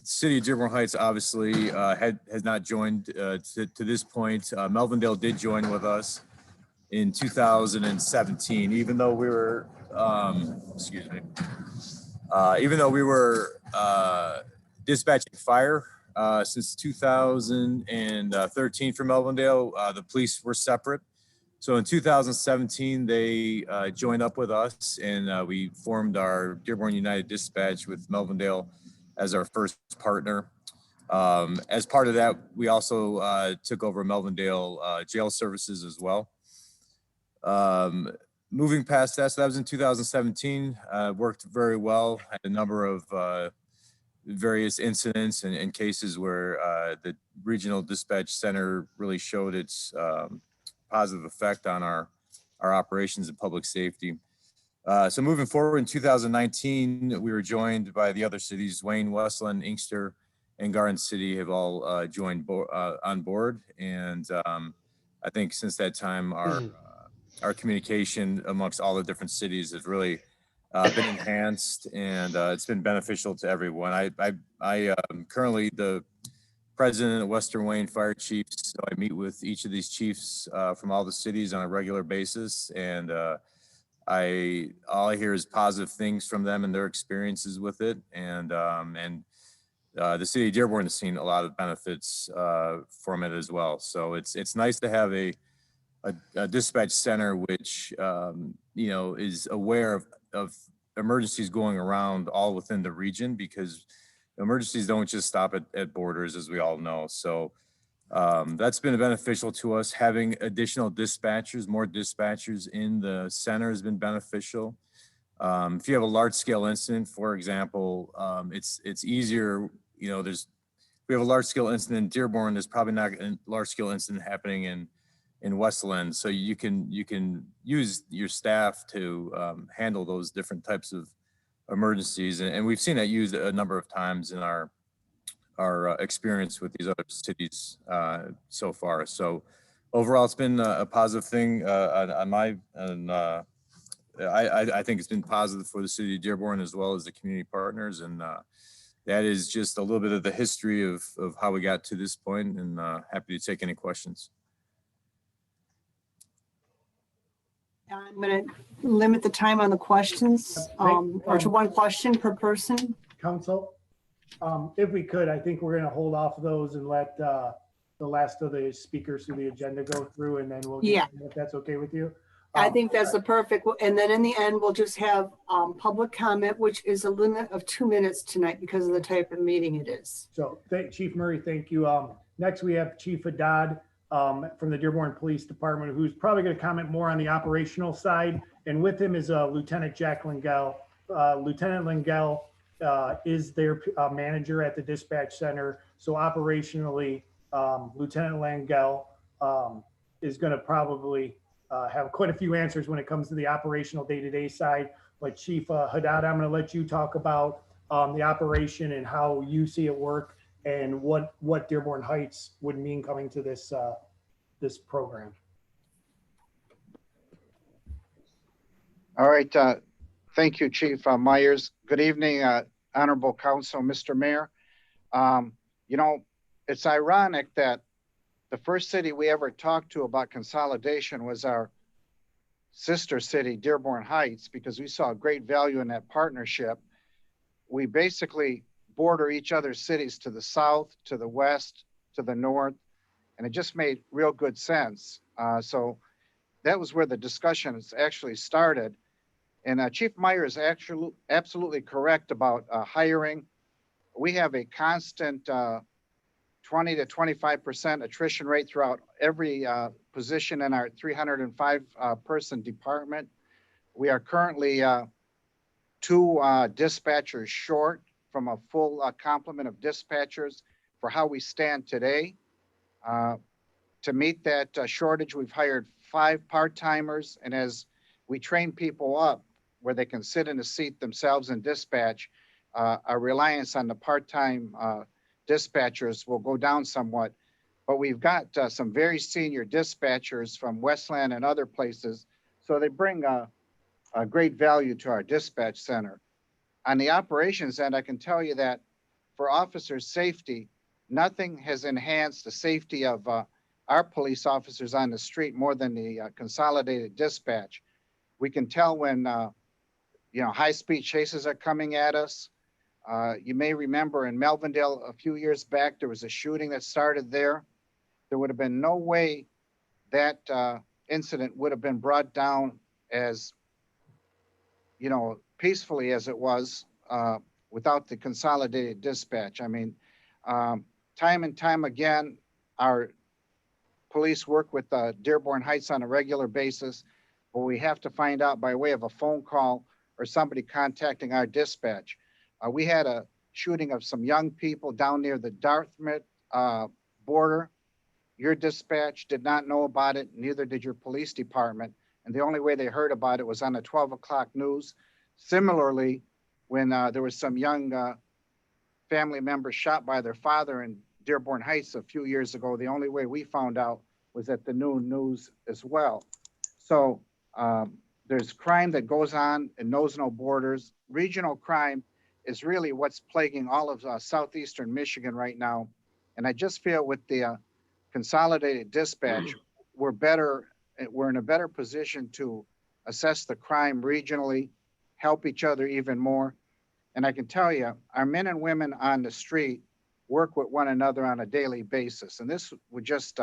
City of Dearborn Heights obviously has not joined to this point. Melvindale did join with us in 2017, even though we were, dispatching fire since 2013 for Melvindale. The police were separate. So in 2017, they joined up with us, and we formed our Dearborn United Dispatch with Melvindale as our first partner. As part of that, we also took over Melvindale jail services as well. Moving past that, so that was in 2017, worked very well. Had a number of various incidents and cases where the regional dispatch center really showed its positive effect on our operations and public safety. So moving forward in 2019, we were joined by the other cities. Wayne, Westland, Inkster, and Garden City have all joined on board. And I think since that time, our communication amongst all the different cities has really been enhanced, and it's been beneficial to everyone. I am currently the president of Western Wayne Fire Chiefs, so I meet with each of these chiefs from all the cities on a regular basis, and all I hear is positive things from them and their experiences with it, and the city of Dearborn has seen a lot of benefits from it as well. So it's nice to have a dispatch center which is aware of emergencies going around all within the region, because emergencies don't just stop at borders, as we all know. So that's been beneficial to us. Having additional dispatchers, more dispatchers in the center has been beneficial. If you have a large scale incident, for example, it's easier, we have a large scale incident in Dearborn, there's probably not a large scale incident happening in Westland. So you can use your staff to handle those different types of emergencies. And we've seen that used a number of times in our experience with these other cities so far. So overall, it's been a positive thing I think it's been positive for the city of Dearborn as well as the community partners. And that is just a little bit of the history of how we got to this point, and happy to take any questions. I'm going to limit the time on the questions or to one question per person. Council, if we could, I think we're going to hold off those and let the last of the speakers through the agenda go through, and then we'll get if that's okay with you. I think that's the perfect. And then in the end, we'll just have public comment, which is a limit of 2 minutes tonight because of the type of meeting it is. So Chief Murray, thank you. Next, we have Chief Haddad from the Dearborn Police Department, who's probably going to comment more on the operational side. And with him is Lieutenant Jack Lingell. Lieutenant Lingell is their manager at the dispatch center. So operationally, Lieutenant Lingell is going to probably have quite a few answers when it comes to the operational day-to-day side. But Chief Haddad, I'm going to let you talk about the operation and how you see it work and what Dearborn Heights would mean coming to this this program. All right. Thank you, Chief Myers. Good evening, Honorable Council, Mr. Mayor. You know, it's ironic that the first city we ever talked to about consolidation was our sister city, Dearborn Heights, because we saw great value in that partnership. We basically border each other's cities to the south, to the west, to the north, and it just made real good sense. So that was where the discussions actually started. And Chief Meyer is actually absolutely correct about hiring. We have a constant 20 to 25% attrition rate throughout every position in our 305 person department. We are currently 2 dispatchers short from a full complement of dispatchers for how we stand today. To meet that shortage, we've hired 5 part-timers, and as we train people up where they can sit in a seat themselves and dispatch, our reliance on the part-time dispatchers will go down somewhat. But we've got some very senior dispatchers from Westland and other places, so they bring a great value to our dispatch center. On the operations end, I can tell you that for officer safety, nothing has enhanced the safety of our police officers on the street more than the consolidated dispatch. We can tell when you know, high-speed chases are coming at us. You may remember in Melvindale a few years back, there was a shooting that started there. There would have been no way that incident would have been brought down as, you know, peacefully as it was without the consolidated dispatch. I mean, time and time again, our police work with Dearborn Heights on a regular basis, but we have to find out by way of a phone call or somebody contacting our dispatch. We had a shooting of some young people down near the Dartmouth border. Your dispatch did not know about it, neither did your police department. And the only way they heard about it was on the 12 o'clock news. Similarly, when there was some young family members shot by their father in Dearborn Heights a few years ago, the only way we found out was at the noon news as well. So there's crime that goes on and knows no borders. Regional crime is really what's plaguing all of southeastern Michigan right now. And I just feel with the consolidated dispatch, we're in a better position to assess the crime regionally, help each other even more. And I can tell you, our men and women on the street work with one another on a daily basis. And this would just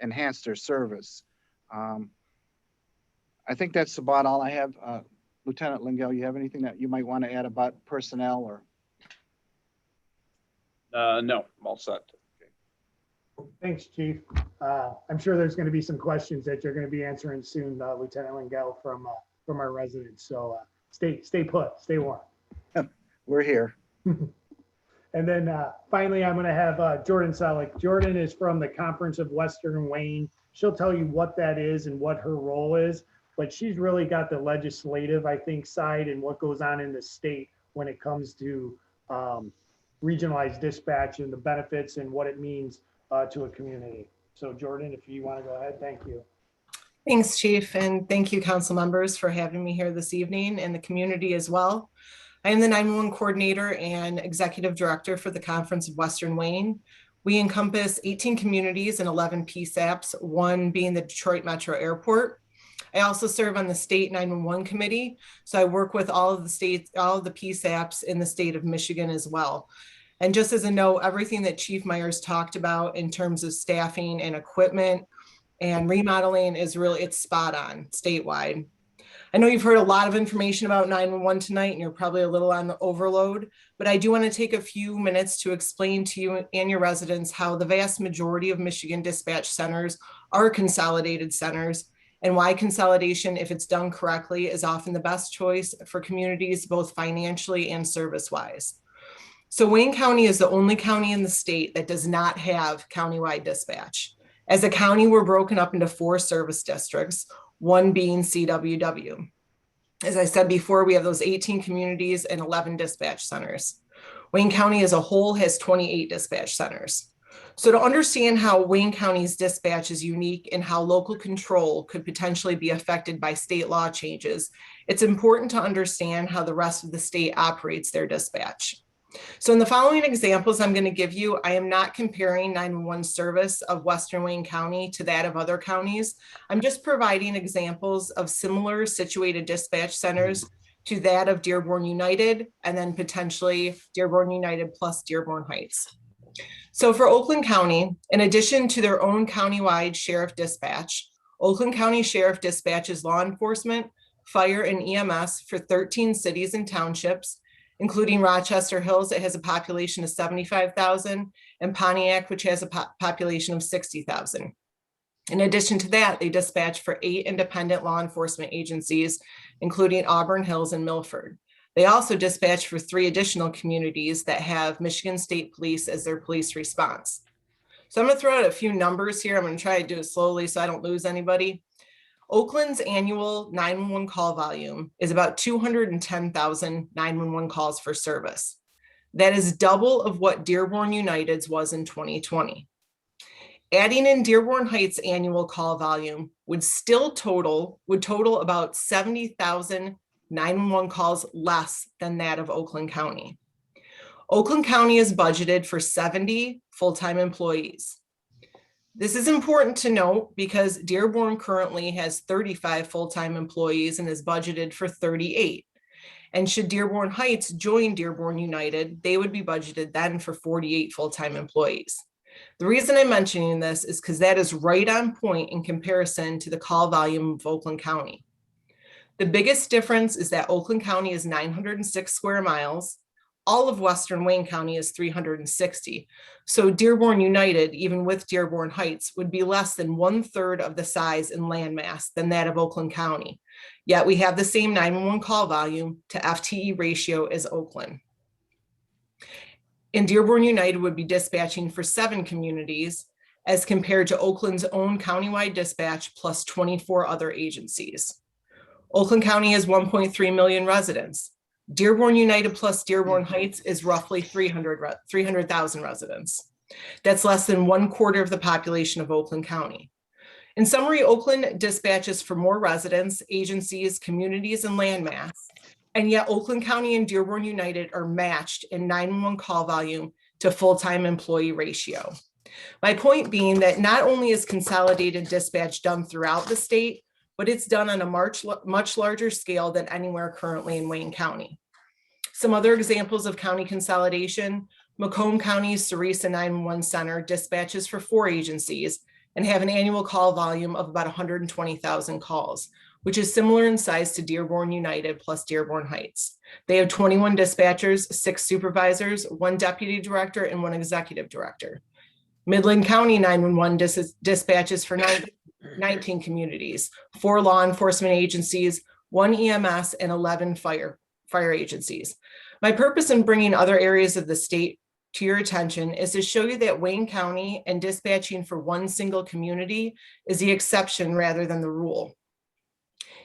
enhance their service. I think that's about all I have. Lieutenant Lingell, you have anything that you might want to add about personnel or? No, I'm all set. Thanks, Chief. I'm sure there's going to be some questions that you're going to be answering soon, Lieutenant Lingell, from our residents. So stay put, stay warm. We're here. And then finally, I'm going to have Jordan Selleck. Jordan is from the Conference of Western Wayne. She'll tell you what that is and what her role is, but she's really got the legislative, I think, side and what goes on in the state when it comes to regionalized dispatch and the benefits and what it means to a community. So Jordan, if you want to go ahead, thank you. Thanks, Chief, and thank you, council members, for having me here this evening and the community as well. I am the 911 coordinator and executive director for the Conference of Western Wayne. We encompass 18 communities and 11 PSAPs, one being the Detroit Metro Airport. I also serve on the state 911 committee, so I work with all of the states, all of the PSAPs in the state of Michigan as well. And just as a note, everything that Chief Myers talked about in terms of staffing and equipment and remodeling is really, it's spot on statewide. I know you've heard a lot of information about 911 tonight and you're probably a little on the overload, but I do want to take a few minutes to explain to you and your residents how the vast majority of Michigan dispatch centers are consolidated centers and why consolidation, if it's done correctly, is often the best choice for communities, both financially and service-wise. So Wayne County is the only county in the state that does not have countywide dispatch. As a county, we're broken up into 4 service districts, one being CWW. As I said before, we have those 18 communities and 11 dispatch centers. Wayne County as a whole has 28 dispatch centers. So to understand how Wayne County's dispatch is unique and how local control could potentially be affected by state law changes, it's important to understand how the rest of the state operates their dispatch. So in the following examples I'm going to give you, I am not comparing 911 service of Western Wayne County to that of other counties. I'm just providing examples of similar situated dispatch centers to that of Dearborn United, and then potentially Dearborn United plus Dearborn Heights. So for Oakland County, in addition to their own countywide sheriff dispatch, Oakland County Sheriff dispatches law enforcement, fire, and EMS for 13 cities and townships, including Rochester Hills, that has a population of 75,000, and Pontiac, which has a population of 60,000. In addition to that, they dispatch for 8 independent law enforcement agencies, including Auburn Hills and Milford. They also dispatch for 3 additional communities that have Michigan State Police as their police response. So I'm going to throw out a few numbers here. I'm going to try to do it slowly so I don't lose anybody. Oakland's annual 911 call volume is about 210,000 911 calls for service. That is double of what Dearborn United's was in 2020. Adding in Dearborn Heights' annual call volume would total about 70,000 911 calls less than that of Oakland County. Oakland County is budgeted for 70 full-time employees. This is important to note because Dearborn currently has 35 full-time employees and is budgeted for 38. And should Dearborn Heights join Dearborn United, they would be budgeted then for 48 full-time employees. The reason I'm mentioning this is because that is right on point in comparison to the call volume of Oakland County. The biggest difference is that Oakland County is 906 square miles. All of Western Wayne County is 360. So Dearborn United, even with Dearborn Heights, would be less than 1/3 of the size and landmass than that of Oakland County. Yet we have the same 911 call volume to FTE ratio as Oakland. And Dearborn United would be dispatching for 7 communities as compared to Oakland's own countywide dispatch plus 24 other agencies. Oakland County has 1.3 million residents. Dearborn United plus Dearborn Heights is roughly 300,000 residents. That's less than 1/4 of the population of Oakland County. In summary, Oakland dispatches for more residents, agencies, communities, and landmass. And yet Oakland County and Dearborn United are matched in 911 call volume to full-time employee ratio. My point being that not only is consolidated dispatch done throughout the state, but it's done on a much larger scale than anywhere currently in Wayne County. Some other examples of county consolidation: Macomb County's Sarisa 911 Center dispatches for 4 agencies and have an annual call volume of about 120,000 calls, which is similar in size to Dearborn United plus Dearborn Heights. They have 21 dispatchers, 6 supervisors, 1 deputy director, and 1 executive director. Midland County 911 dispatches for 19 communities, 4 law enforcement agencies, 1 EMS, and 11 fire agencies. My purpose in bringing other areas of the state to your attention is to show you that Wayne County and dispatching for 1 single community is the exception rather than the rule.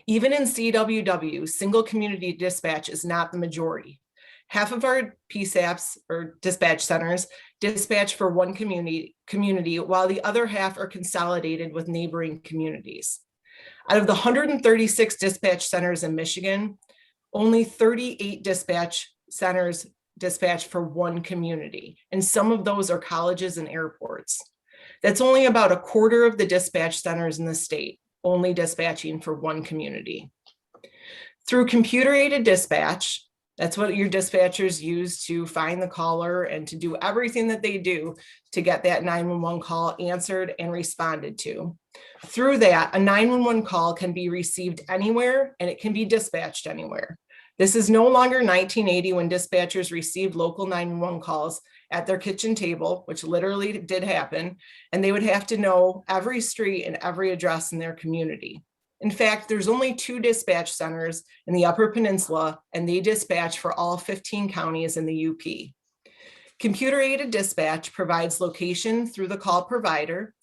Even in CWW, single community dispatch is not the majority. Half of our PSAPs, or dispatch centers, dispatch for 1 community, while the other half are consolidated with neighboring communities. Out of the 136 dispatch centers in Michigan, only 38 dispatch centers dispatch for 1 community, and some of those are colleges and airports. That's only about 1/4 of the dispatch centers in the state, only dispatching for 1 community. Through computer-aided dispatch, that's what your dispatchers use to find the caller and to do everything that they do to get that 911 call answered and responded to. Through that, a 911 call can be received anywhere and it can be dispatched anywhere. This is no longer 1980 when dispatchers received local 911 calls at their kitchen table, which literally did happen, and they would have to know every street and every address in their community. In fact, there's only 2 dispatch centers in the Upper Peninsula, and they dispatch for all 15 counties in the UP. Computer-aided dispatch provides location through the call provider,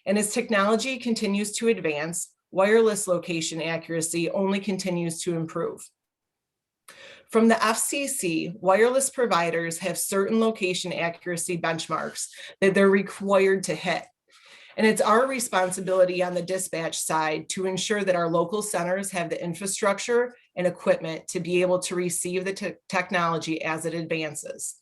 And as technology continues to advance, wireless location accuracy only continues to improve. From the FCC, wireless providers have certain location accuracy benchmarks that they're required to hit. And it's our responsibility on the dispatch side to ensure that our local centers have the infrastructure and equipment to be able to receive the technology as it advances.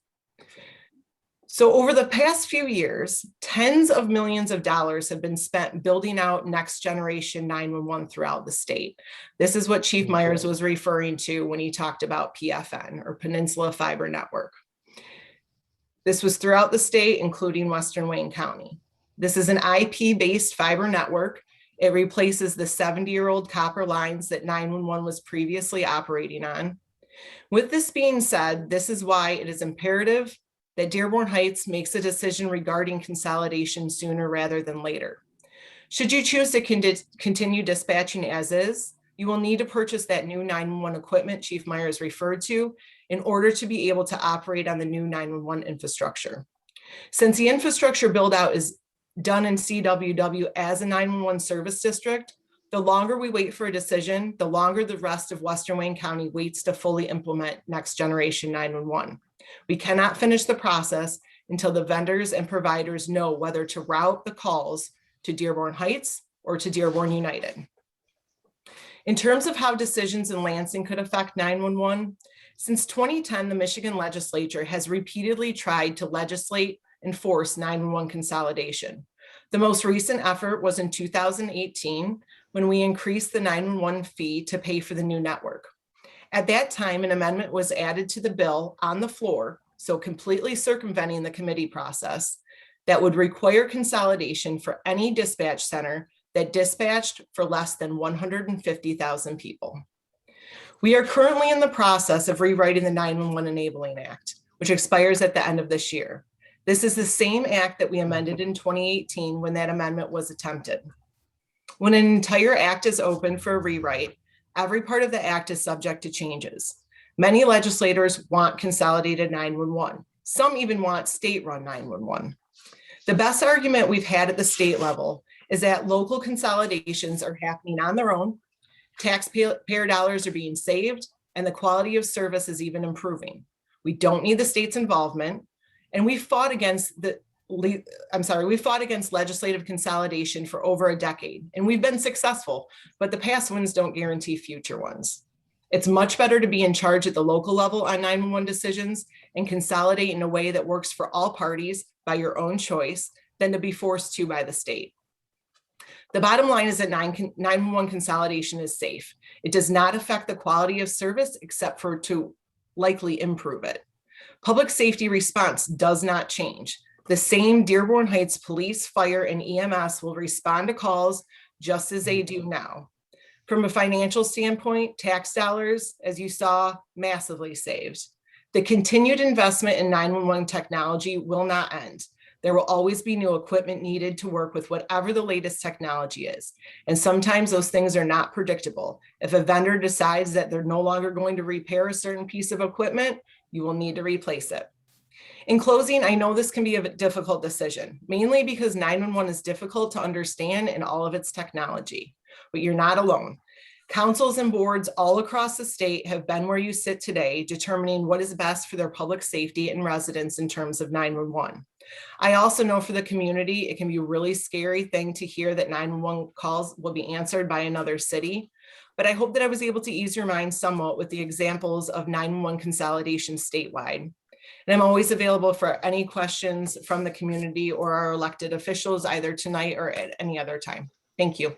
So over the past few years, tens of millions of dollars have been spent building out next generation 911 throughout the state. This is what Chief Myers was referring to when he talked about PFN, or Peninsula Fiber Network. This was throughout the state, including Western Wayne County. This is an IP-based fiber network. It replaces the 70-year-old copper lines that 911 was previously operating on. With this being said, this is why it is imperative that Dearborn Heights makes a decision regarding consolidation sooner rather than later. Should you choose to continue dispatching as is, you will need to purchase that new 911 equipment Chief Myers referred to in order to be able to operate on the new 911 infrastructure. Since the infrastructure build out is done in CWW as a 911 service district, the longer we wait for a decision, the longer the rest of Western Wayne County waits to fully implement next generation 911. We cannot finish the process until the vendors and providers know whether to route the calls to Dearborn Heights or to Dearborn United. In terms of how decisions in Lansing could affect 911, since 2010, the Michigan legislature has repeatedly tried to legislate and force 911 consolidation. The most recent effort was in 2018, when we increased the 911 fee to pay for the new network. At that time, an amendment was added to the bill on the floor, so completely circumventing the committee process, that would require consolidation for any dispatch center that dispatched for less than 150,000 people. We are currently in the process of rewriting the 911 Enabling Act, which expires at the end of this year. This is the same act that we amended in 2018 when that amendment was attempted. When an entire act is open for a rewrite, every part of the act is subject to changes. Many legislators want consolidated 911. Some even want state-run 911. The best argument we've had at the state level is that local consolidations are happening on their own, taxpayer dollars are being saved, and the quality of service is even improving. We don't need the state's involvement, and we fought against legislative consolidation for over a decade, and we've been successful, but the past ones don't guarantee future ones. It's much better to be in charge at the local level on 911 decisions and consolidate in a way that works for all parties by your own choice than to be forced to by the state. The bottom line is that 911 consolidation is safe. It does not affect the quality of service except for to likely improve it. Public safety response does not change. The same Dearborn Heights police, fire, and EMS will respond to calls just as they do now. From a financial standpoint, tax dollars, as you saw, massively saved. The continued investment in 911 technology will not end. There will always be new equipment needed to work with whatever the latest technology is. And sometimes those things are not predictable. If a vendor decides that they're no longer going to repair a certain piece of equipment, you will need to replace it. In closing, I know this can be a difficult decision, mainly because 911 is difficult to understand in all of its technology, but you're not alone. Councils and boards all across the state have been where you sit today, determining what is best for their public safety and residents in terms of 911. I also know for the community, it can be a really scary thing to hear that 911 calls will be answered by another city, but I hope that I was able to ease your mind somewhat with the examples of 911 consolidation statewide. And I'm always available for any questions from the community or our elected officials, either tonight or at any other time. Thank you.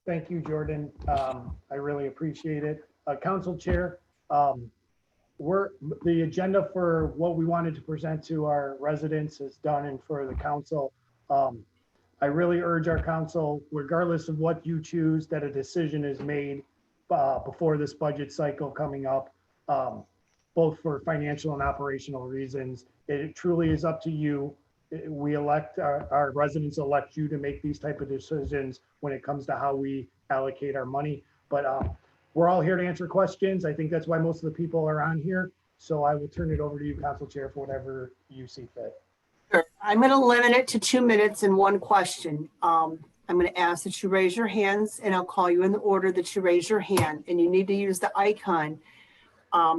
Thank you, Jordan. I really appreciate it. Council Chair, the agenda for what we wanted to present to our residents is done and for the council. I really urge our council, regardless of what you choose, that a decision is made before this budget cycle coming up, both for financial and operational reasons. It truly is up to you. We elect, our residents elect you to make these type of decisions when it comes to how we allocate our money. But we're all here to answer questions. I think that's why most of the people are on here. So I will turn it over to you, Council Chair, for whatever you see fit. Sure. I'm going to limit it to 2 minutes and one question. I'm going to ask that you raise your hands and I'll call you in the order that you raise your hand, and you need to use the icon.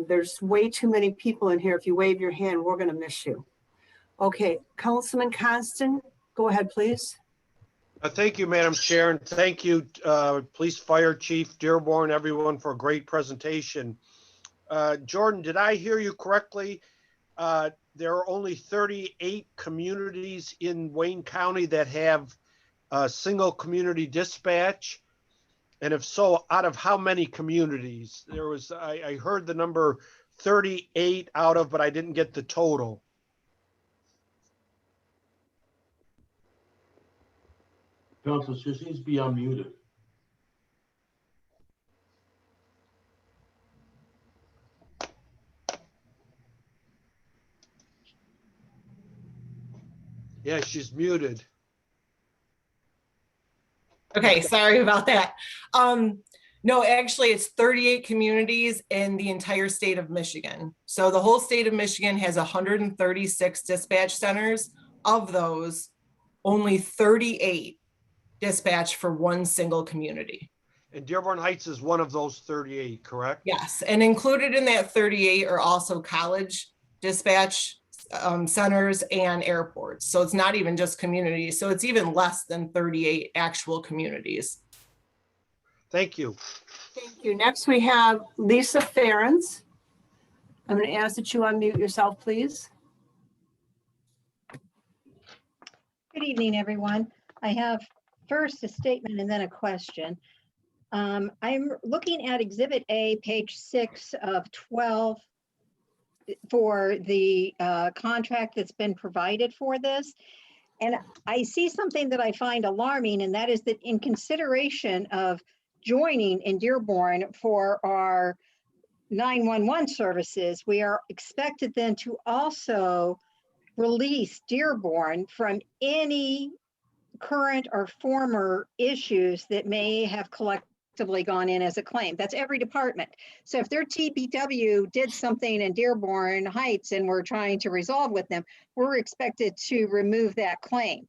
There's way too many people in here. If you wave your hand, we're going to miss you. Okay, Councilman Constant, go ahead, please. Thank you, Madam Chair, and thank you, Police Fire Chief Dearborn, everyone, for a great presentation. Jordan, did I hear you correctly? There are only 38 communities in Wayne County that have a single community dispatch. And if so, out of how many communities? I heard the number 38 out of, but I didn't get the total. Council, she seems to be unmuted. Yeah, she's muted. Okay, sorry about that. No, actually it's 38 communities in the entire state of Michigan. So the whole state of Michigan has 136 dispatch centers. Of those, only 38 dispatch for one single community. And Dearborn Heights is one of those 38, correct? Yes, and included in that 38 are also college dispatch centers and airports. So it's not even just communities. So it's even less than 38 actual communities. Thank you. Thank you. Next, we have Lisa Ferens. I'm going to ask that you unmute yourself, please. Good evening, everyone. I have first a statement and then a question. I'm looking at Exhibit A, page 6 of 12 for the contract that's been provided for this. And I see something that I find alarming, and that is that in consideration of joining in Dearborn for our 911 services, we are expected then to also release Dearborn from any current or former issues that may have collectively gone in as a claim. That's every department. So if their TPW did something in Dearborn Heights and we're trying to resolve with them, we're expected to remove that claim.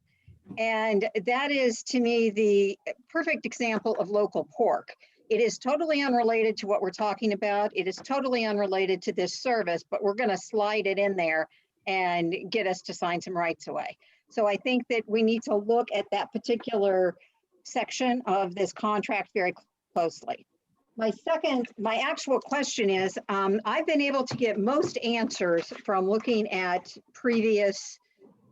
And that is, to me, the perfect example of local pork. It is totally unrelated to what we're talking about. It is totally unrelated to this service, but we're going to slide it in there and get us to sign some rights away. So I think that we need to look at that particular section of this contract very closely. My actual question is, I've been able to get most answers from looking at previous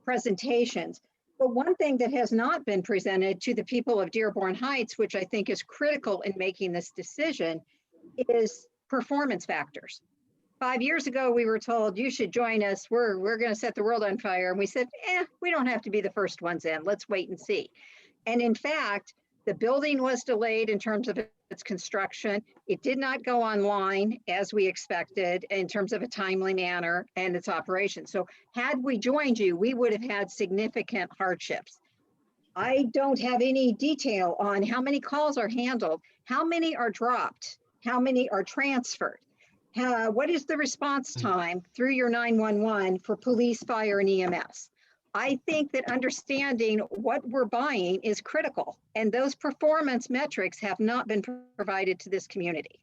presentations. But one thing that has not been presented to the people of Dearborn Heights, which I think is critical in making this decision, is performance factors. 5 years ago, we were told, you should join us. We're going to set the world on fire. And we said, we don't have to be the first ones in. Let's wait and see. And in fact, the building was delayed in terms of its construction. It did not go online as we expected in terms of a timely manner and its operation. So had we joined you, we would have had significant hardships. I don't have any detail on how many calls are handled, how many are dropped, how many are transferred. What is the response time through your 911 for police, fire, and EMS? I think that understanding what we're buying is critical, and those performance metrics have not been provided to this community.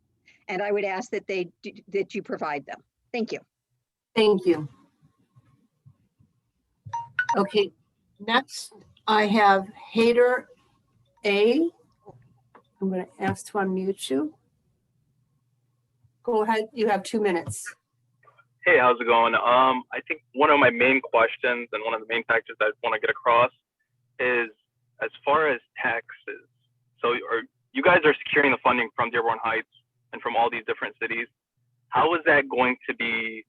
And I would ask that that you provide them. Thank you. Thank you. Okay, next I have Hader A. I'm going to ask to unmute you. Go ahead, you have 2 minutes. Hey, how's it going? I think one of my main questions and one of the main factors I want to get across is as far as taxes. So you guys are securing the funding from Dearborn Heights and from all these different cities. How is that going to be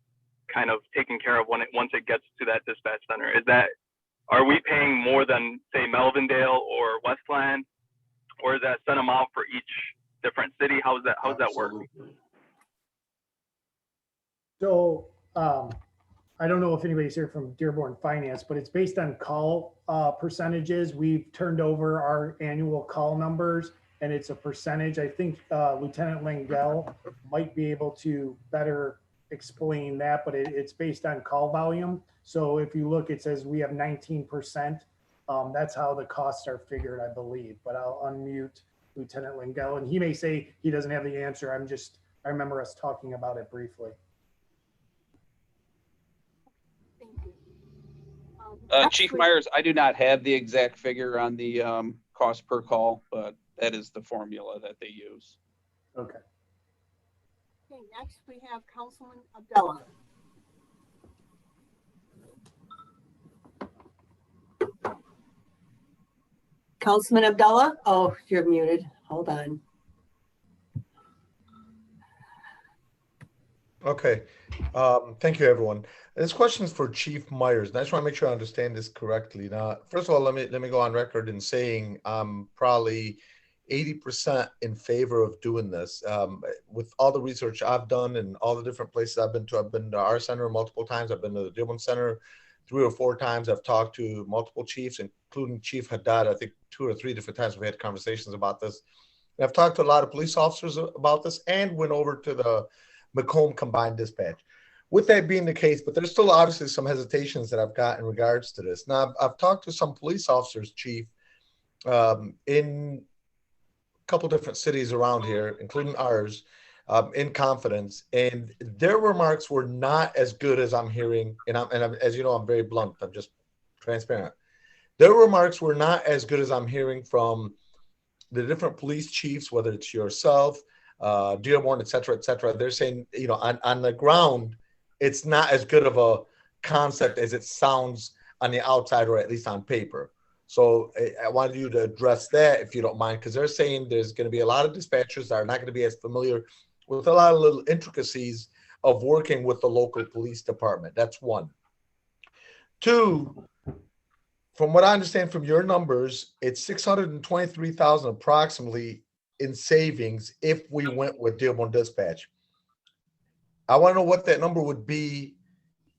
kind of taken care of once it gets to that dispatch center? Are we paying more than, say, Melvindale or Westland, or is that set amount for each different city? How does that work? So I don't know if anybody's here from Dearborn Finance, but it's based on call percentages. We've turned over our annual call numbers, and it's a percentage. I think Lieutenant Langell might be able to better explain that, but it's based on call volume. So if you look, it says we have 19%. That's how the costs are figured, I believe, but I'll unmute Lieutenant Lingell, and he may say he doesn't have the answer. I remember us talking about it briefly. Thank you. Chief Myers, I do not have the exact figure on the cost per call, but that is the formula that they use. Okay. Okay, next we have Councilman Abdullah. Councilman Abdullah? Oh, you're muted. Hold on. Okay. Thank you, everyone. This question is for Chief Myers, and I just want to make sure I understand this correctly. Now, first of all, let me go on record in saying I'm probably 80% in favor of doing this. With all the research I've done and all the different places I've been to our center multiple times. I've been to the Dearborn Center 3 or 4 times. I've talked to multiple chiefs, including Chief Haddad. I think 2 or 3 different times we've had conversations about this. And I've talked to a lot of police officers about this and went over to the Macomb Combined Dispatch. With that being the case, but there's still obviously some hesitations that I've got in regards to this. Now, I've talked to some police officers, Chief, in a couple different cities around here, including ours, in confidence, and their remarks were not as good as I'm hearing. And as you know, I'm very blunt. I'm just transparent. Their remarks were not as good as I'm hearing from the different police chiefs, whether it's yourself, Dearborn, et cetera, et cetera. They're saying, you know, on the ground, it's not as good of a concept as it sounds on the outside, or at least on paper. So I wanted you to address that, if you don't mind, because they're saying there's going to be a lot of dispatchers that are not going to be as familiar with a lot of little intricacies of working with the local police department. That's one. 2, from what I understand from your numbers, it's $623,000 approximately in savings if we went with Dearborn Dispatch. I want to know what that number would be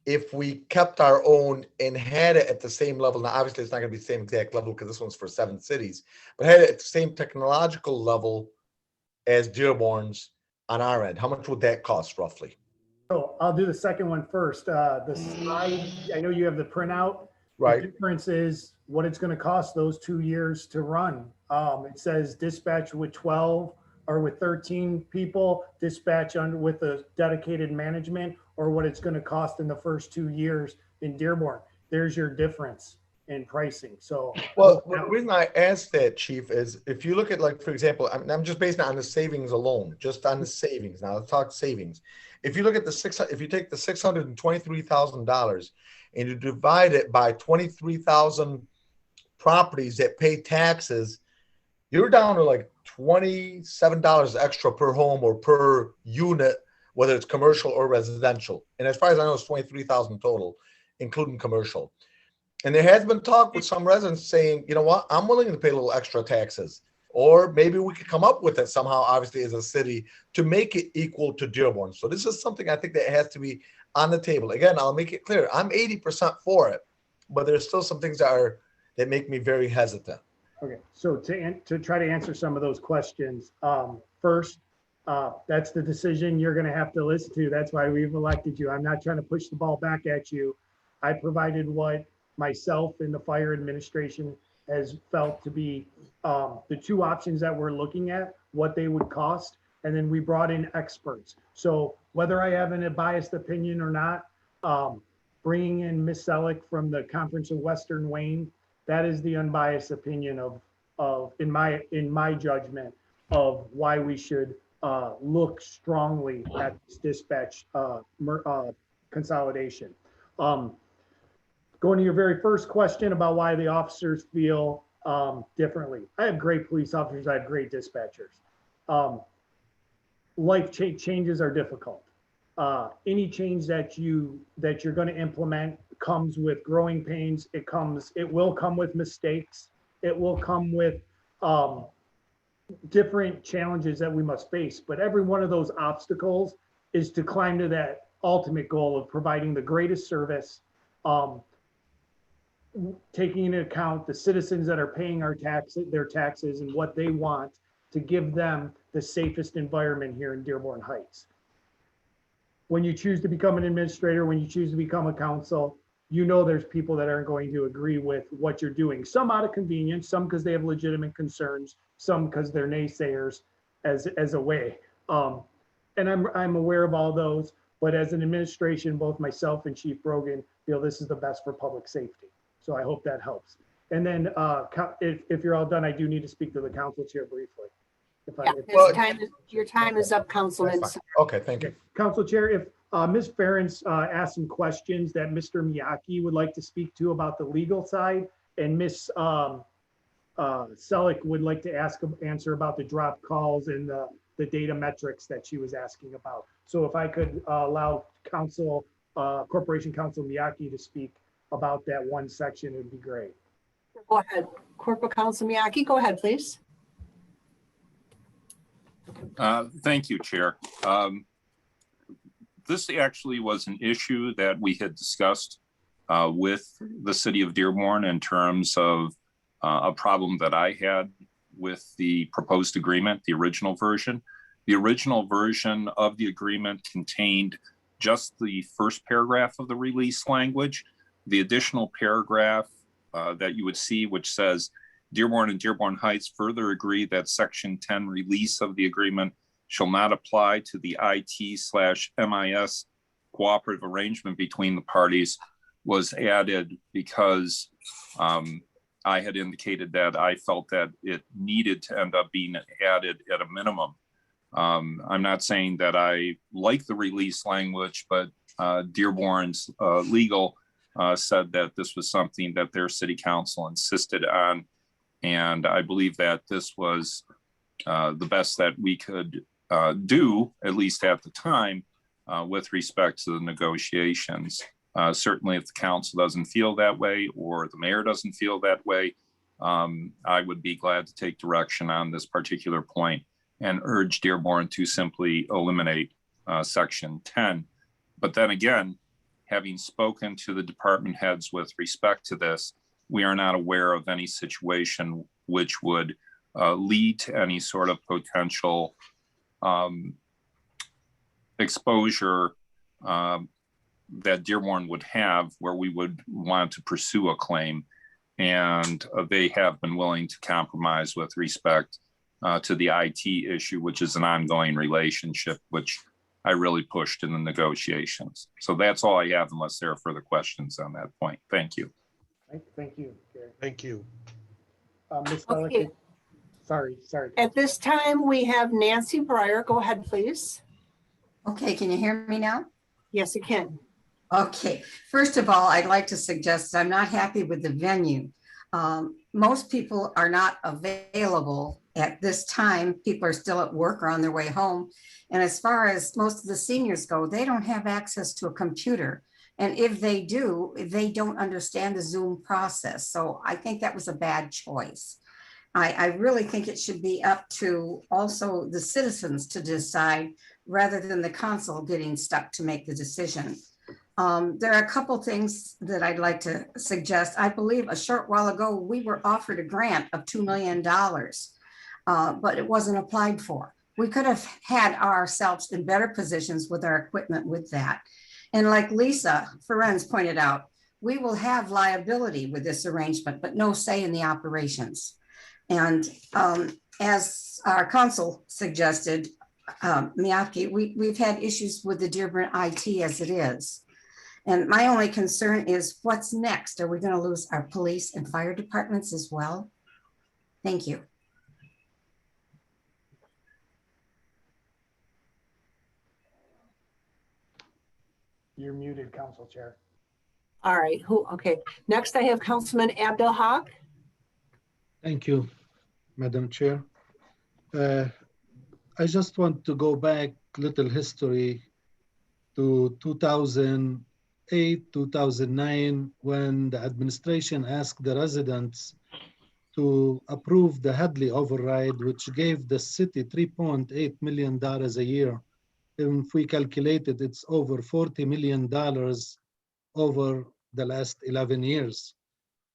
if we kept our own and had it at the same level. Now, obviously, it's not going to be the same exact level because this one's for 7 cities, but had it at the same technological level as Dearborn's on our end. How much would that cost roughly? So I'll do the second one first. The slide, I know you have the printout. Right. The difference is what it's going to cost those 2 years to run. It says dispatch with 12 or with 13 people, dispatch with a dedicated management, or what it's going to cost in the first 2 years in Dearborn. There's your difference in pricing. So, well, the reason I asked that, Chief, is if you look at, like, for example, I'm just basing it on the savings alone, just on the savings. Now let's talk savings. If you look at if you take the $623,000 and you divide it by 23,000 properties that pay taxes, you're down to like $27 extra per home or per unit, whether it's commercial or residential. And as far as I know, it's 23,000 total, including commercial. And there has been talk with some residents saying, you know what, I'm willing to pay a little extra taxes, or maybe we could come up with it somehow, obviously, as a city to make it equal to Dearborn. So this is something I think that has to be on the table. Again, I'll make it clear, I'm 80% for it, but there's still some things that make me very hesitant. Okay, so to try to answer some of those questions, first, that's the decision you're going to have to listen to. That's why we've elected you. I'm not trying to push the ball back at you. I provided what myself and the fire administration has felt to be the 2 options that we're looking at, what they would cost, and then we brought in experts. So whether I have a biased opinion or not, bringing in Ms. Selleck from the Conference of Western Wayne, that is the unbiased opinion of in my judgment of why we should look strongly at this dispatch consolidation. Going to your very first question about why the officers feel differently. I have great police officers. I have great dispatchers. Life changes are difficult. Any change that you're going to implement comes with growing pains. It will come with mistakes. It will come with different challenges that we must face. But every one of those obstacles is to climb to that ultimate goal of providing the greatest service, taking into account the citizens that are paying their taxes and what they want to give them the safest environment here in Dearborn Heights. when you choose to become an administrator, when you choose to become a council, you know there's people that aren't going to agree with what you're doing. Some out of convenience, some because they have legitimate concerns, some because they're naysayers as a way. And I'm aware of all those, but as an administration, both myself and Chief Brogan feel this is the best for public safety. So I hope that helps. And then if you're all done, I do need to speak to the council chair briefly. Your time is up, Councilman. Okay, thank you. Council Chair, if Ms. Ferentz asked some questions that Mr. Miyake would like to speak to about the legal side, and Ms. Selleck would like to answer about the drop calls and the data metrics that she was asking about. So if I could allow Corporation Counsel Miyake to speak about that one section, it would be great. Go ahead, Corporal Counsel Miyake, go ahead, please. Thank you, Chair. This actually was an issue that we had discussed with the city of Dearborn in terms of a problem that I had with the proposed agreement, the original version. The original version of the agreement contained just the first paragraph of the release language. The additional paragraph that you would see, which says, Dearborn and Dearborn Heights further agree that Section 10 release of the agreement shall not apply to the IT/MIS cooperative arrangement between the parties, was added because I had indicated that I felt that it needed to end up being added at a minimum. I'm not saying that I like the release language, but Dearborn's legal said that this was something that their city council insisted on. And I believe that this was the best that we could do, at least at the time, with respect to the negotiations. Certainly, if the council doesn't feel that way or the mayor doesn't feel that way, I would be glad to take direction on this particular point and urge Dearborn to simply eliminate Section 10. But then again, having spoken to the department heads with respect to this, we are not aware of any situation which would lead to any sort of potential exposure that Dearborn would have where we would want to pursue a claim. And they have been willing to compromise with respect to the IT issue, which is an ongoing relationship, which I really pushed in the negotiations. So that's all I have, unless there are further questions on that point. Thank you. Thank you, Gary. Thank you. Ms. Okay. Sorry. At this time, we have Nancy Breyer. Go ahead, please. Okay, can you hear me now? Yes, you can. Okay, first of all, I'd like to suggest I'm not happy with the venue. Most people are not available at this time. People are still at work or on their way home. And as far as most of the seniors go, they don't have access to a computer. And if they do, they don't understand the Zoom process. So I think that was a bad choice. I really think it should be up to also the citizens to decide rather than the council getting stuck to make the decision. There are a couple things that I'd like to suggest. I believe a short while ago, we were offered a grant of $2 million, but it wasn't applied for. We could have had ourselves in better positions with our equipment with that. And like Lisa Ferenz pointed out, we will have liability with this arrangement, but no say in the operations. And as our council suggested, Miyake, we've had issues with the Dearborn IT as it is. And my only concern is what's next? Are we going to lose our police and fire departments as well? Thank you. You're muted, Council Chair. All right. Okay. Next, I have Councilman Abdel Haq. Thank you, Madam Chair. I just want to go back little history to 2008, 2009, when the administration asked the residents to approve the Hadley override, which gave the city $3.8 million a year. If we calculate it, it's over $40 million over the last 11 years.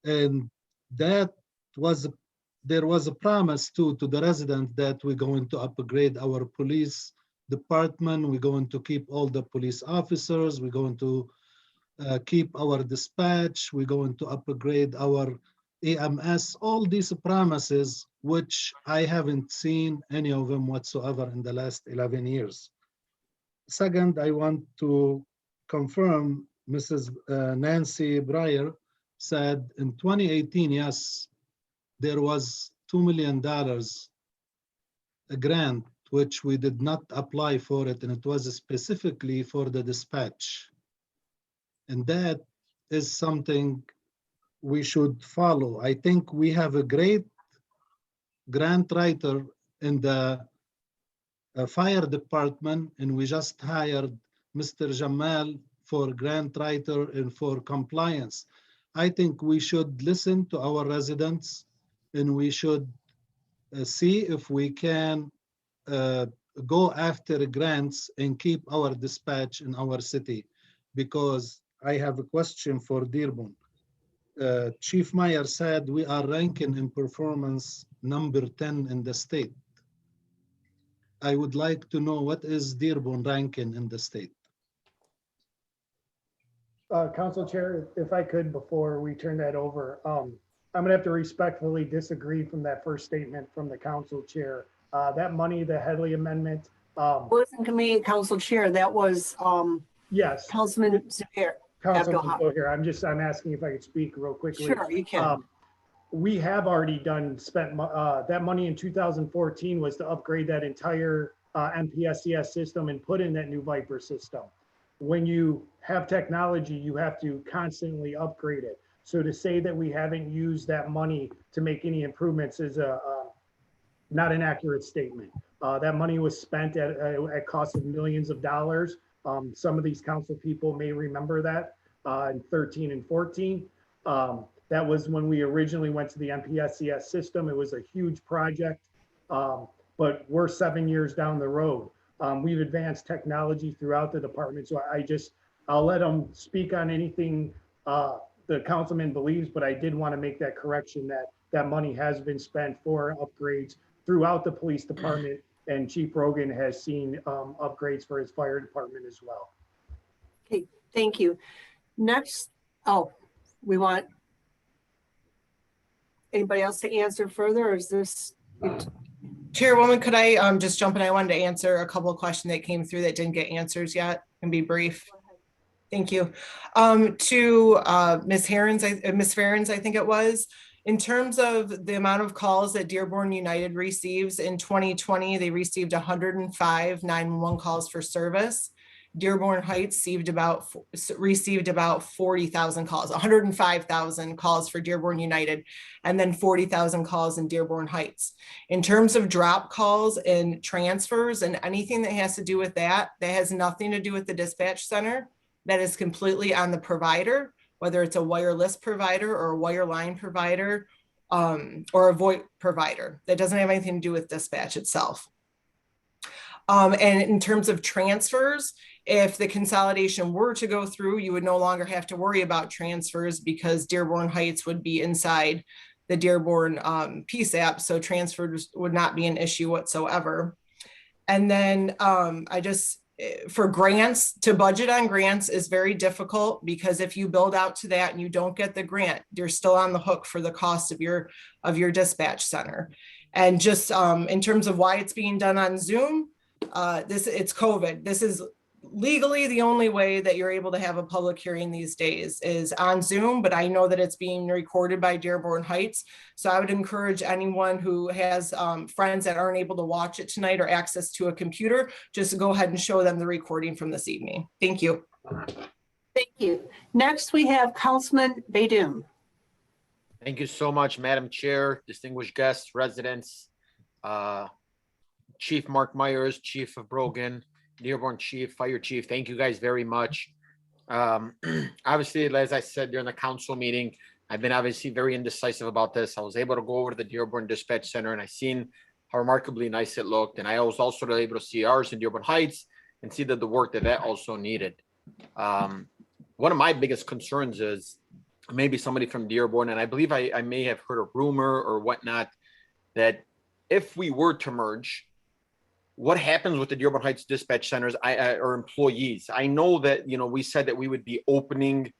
And that was, there was a promise to the resident that we're going to upgrade our police department. We're going to keep all the police officers. We're going to keep our dispatch. We're going to upgrade our EMS. All these promises, which I haven't seen any of them whatsoever in the last 11 years. Second, I want to confirm Mrs. Nancy Breyer said in 2018, yes, there was $2 million a grant, which we did not apply for it, and it was specifically for the dispatch. And that is something we should follow. I think we have a great grant writer in the fire department, and we just hired Mr. Jamal for grant writer and for compliance. I think we should listen to our residents, and we should see if we can go after grants and keep our dispatch in our city. Because I have a question for Dearborn. Chief Meyer said we are ranking in performance number 10 in the state. I would like to know what is Dearborn ranking in the state. Council Chair, if I could, before we turn that over, I'm gonna have to respectfully disagree from that first statement from the Council Chair. That money, the Headley Amendment. Wasn't to me, Council Chair, that was Yes. Councilman Zuhair. Councilman Zuhair, I'm asking if I could speak real quickly. Sure, you can. We have already spent that money in 2014 was to upgrade that entire MPSCS system and put in that new Viper system. When you have technology, you have to constantly upgrade it. So to say that we haven't used that money to make any improvements is not an accurate statement. That money was spent at cost of millions of dollars. Some of these council people may remember that in 13 and 14. That was when we originally went to the MPSCS system. It was a huge project, but we're 7 years down the road. We've advanced technology throughout the department. So I'll let them speak on anything the councilman believes, but I did want to make that correction that that money has been spent for upgrades throughout the police department, and Chief Rogan has seen upgrades for his fire department as well. Okay, thank you. Next, we want anybody else to answer further, or is this? Chairwoman, could I just jump in? I wanted to answer a couple of questions that came through that didn't get answers yet and be brief. Thank you. To Ms. Ferens, I think it was, in terms of the amount of calls that Dearborn United receives in 2020, they received 105 911 calls for service. Dearborn Heights received about 40,000 calls, 105,000 calls for Dearborn United, and then 40,000 calls in Dearborn Heights. In terms of drop calls and transfers and anything that has to do with that has nothing to do with the dispatch center. That is completely on the provider, whether it's a wireless provider or a wireline provider or a VoIP provider. That doesn't have anything to do with dispatch itself. And in terms of transfers, if the consolidation were to go through, you would no longer have to worry about transfers because Dearborn Heights would be inside the Dearborn PSAP, so transfers would not be an issue whatsoever. And then for grants, to budget on grants is very difficult because if you build out to that and you don't get the grant, you're still on the hook for the cost of your dispatch center. And just in terms of why it's being done on Zoom, it's COVID. This is legally the only way that you're able to have a public hearing these days is on Zoom, but I know that it's being recorded by Dearborn Heights. So I would encourage anyone who has friends that aren't able to watch it tonight or access to a computer, just go ahead and show them the recording from this evening. Thank you. Thank you. Next, we have Councilman Baydun. Thank you so much, Madam Chair, distinguished guests, residents, Chief Mark Myers, Chief of Brogan, Dearborn Chief, Fire Chief. Thank you guys very much. Obviously, as I said during the council meeting, I've been obviously very indecisive about this. I was able to go over to the Dearborn Dispatch Center and I seen how remarkably nice it looked. And I was also able to see ours in Dearborn Heights and see that the work that also needed. One of my biggest concerns is maybe somebody from Dearborn, and I believe I may have heard a rumor or whatnot, that if we were to merge, what happens with the Dearborn Heights dispatch centers or employees? I know that, we said that we would be opening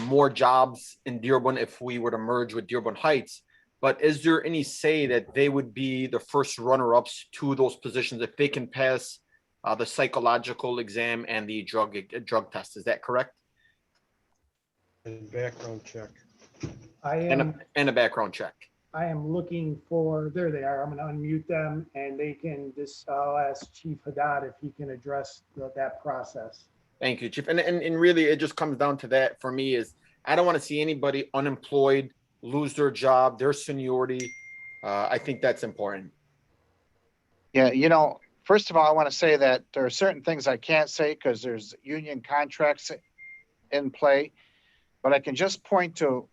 more jobs in Dearborn if we were to merge with Dearborn Heights. But is there any say that they would be the first runner-ups to those positions if they can pass the psychological exam and the drug test? Is that correct? And background check. And a background check. I am looking for, there they are. I'm going to unmute them and they can I'll ask Chief Haddad if he can address that process. Thank you, Chief. And really, it just comes down to that for me is I don't want to see anybody unemployed lose their job, their seniority. I think that's important. Yeah, first of all, I want to say that there are certain things I can't say because there's union contracts in play, but I can just point to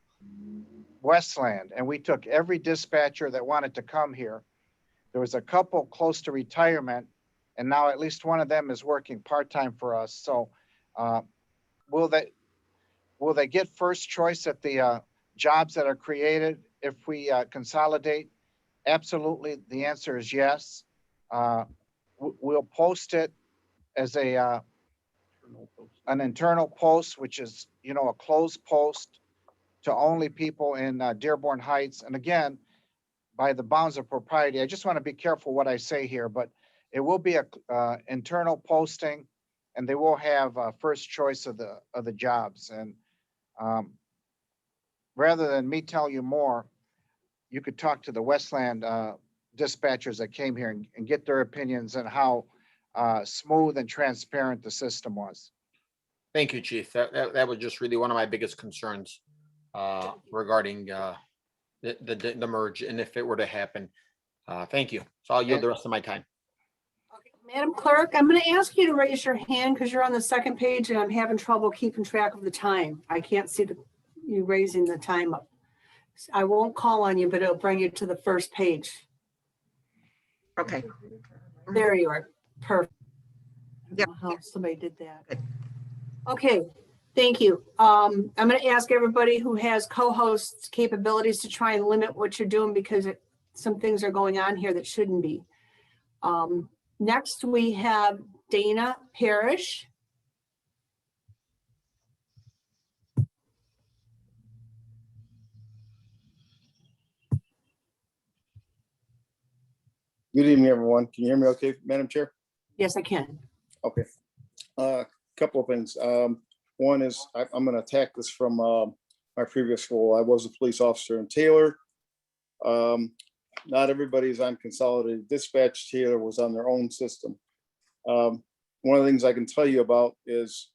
Westland, and we took every dispatcher that wanted to come here. There was a couple close to retirement, and now at least one of them is working part-time for us. So will they get first choice at the jobs that are created if we consolidate? Absolutely. The answer is yes. We'll post it as an internal post, which is, a closed post to only people in Dearborn Heights. And again, by the bounds of propriety, I just want to be careful what I say here, but it will be a internal posting, and they will have first choice of the jobs. And rather than me tell you more, you could talk to the Westland dispatchers that came here and get their opinions on how smooth and transparent the system was. Thank you, Chief. That was just really one of my biggest concerns regarding the merge and if it were to happen. Thank you. So I'll yield the rest of my time. Madam Clerk, I'm going to ask you to raise your hand because you're on the second page and I'm having trouble keeping track of the time. I can't see you raising the time up. I won't call on you, but it'll bring you to the first page. Okay. There you are. Perfect. Yep. How somebody did that. Okay. Thank you. I'm going to ask everybody who has co-host capabilities to try and limit what you're doing because some things are going on here that shouldn't be. Next, we have Dana Parrish. Good evening, everyone. Can you hear me okay, Madam Chair? Yes, I can. Okay. Couple of things. One is I'm going to attack this from my previous role. I was a police officer in Taylor. Not everybody's on consolidated dispatch. Taylor was on their own system. One of the things I can tell you about is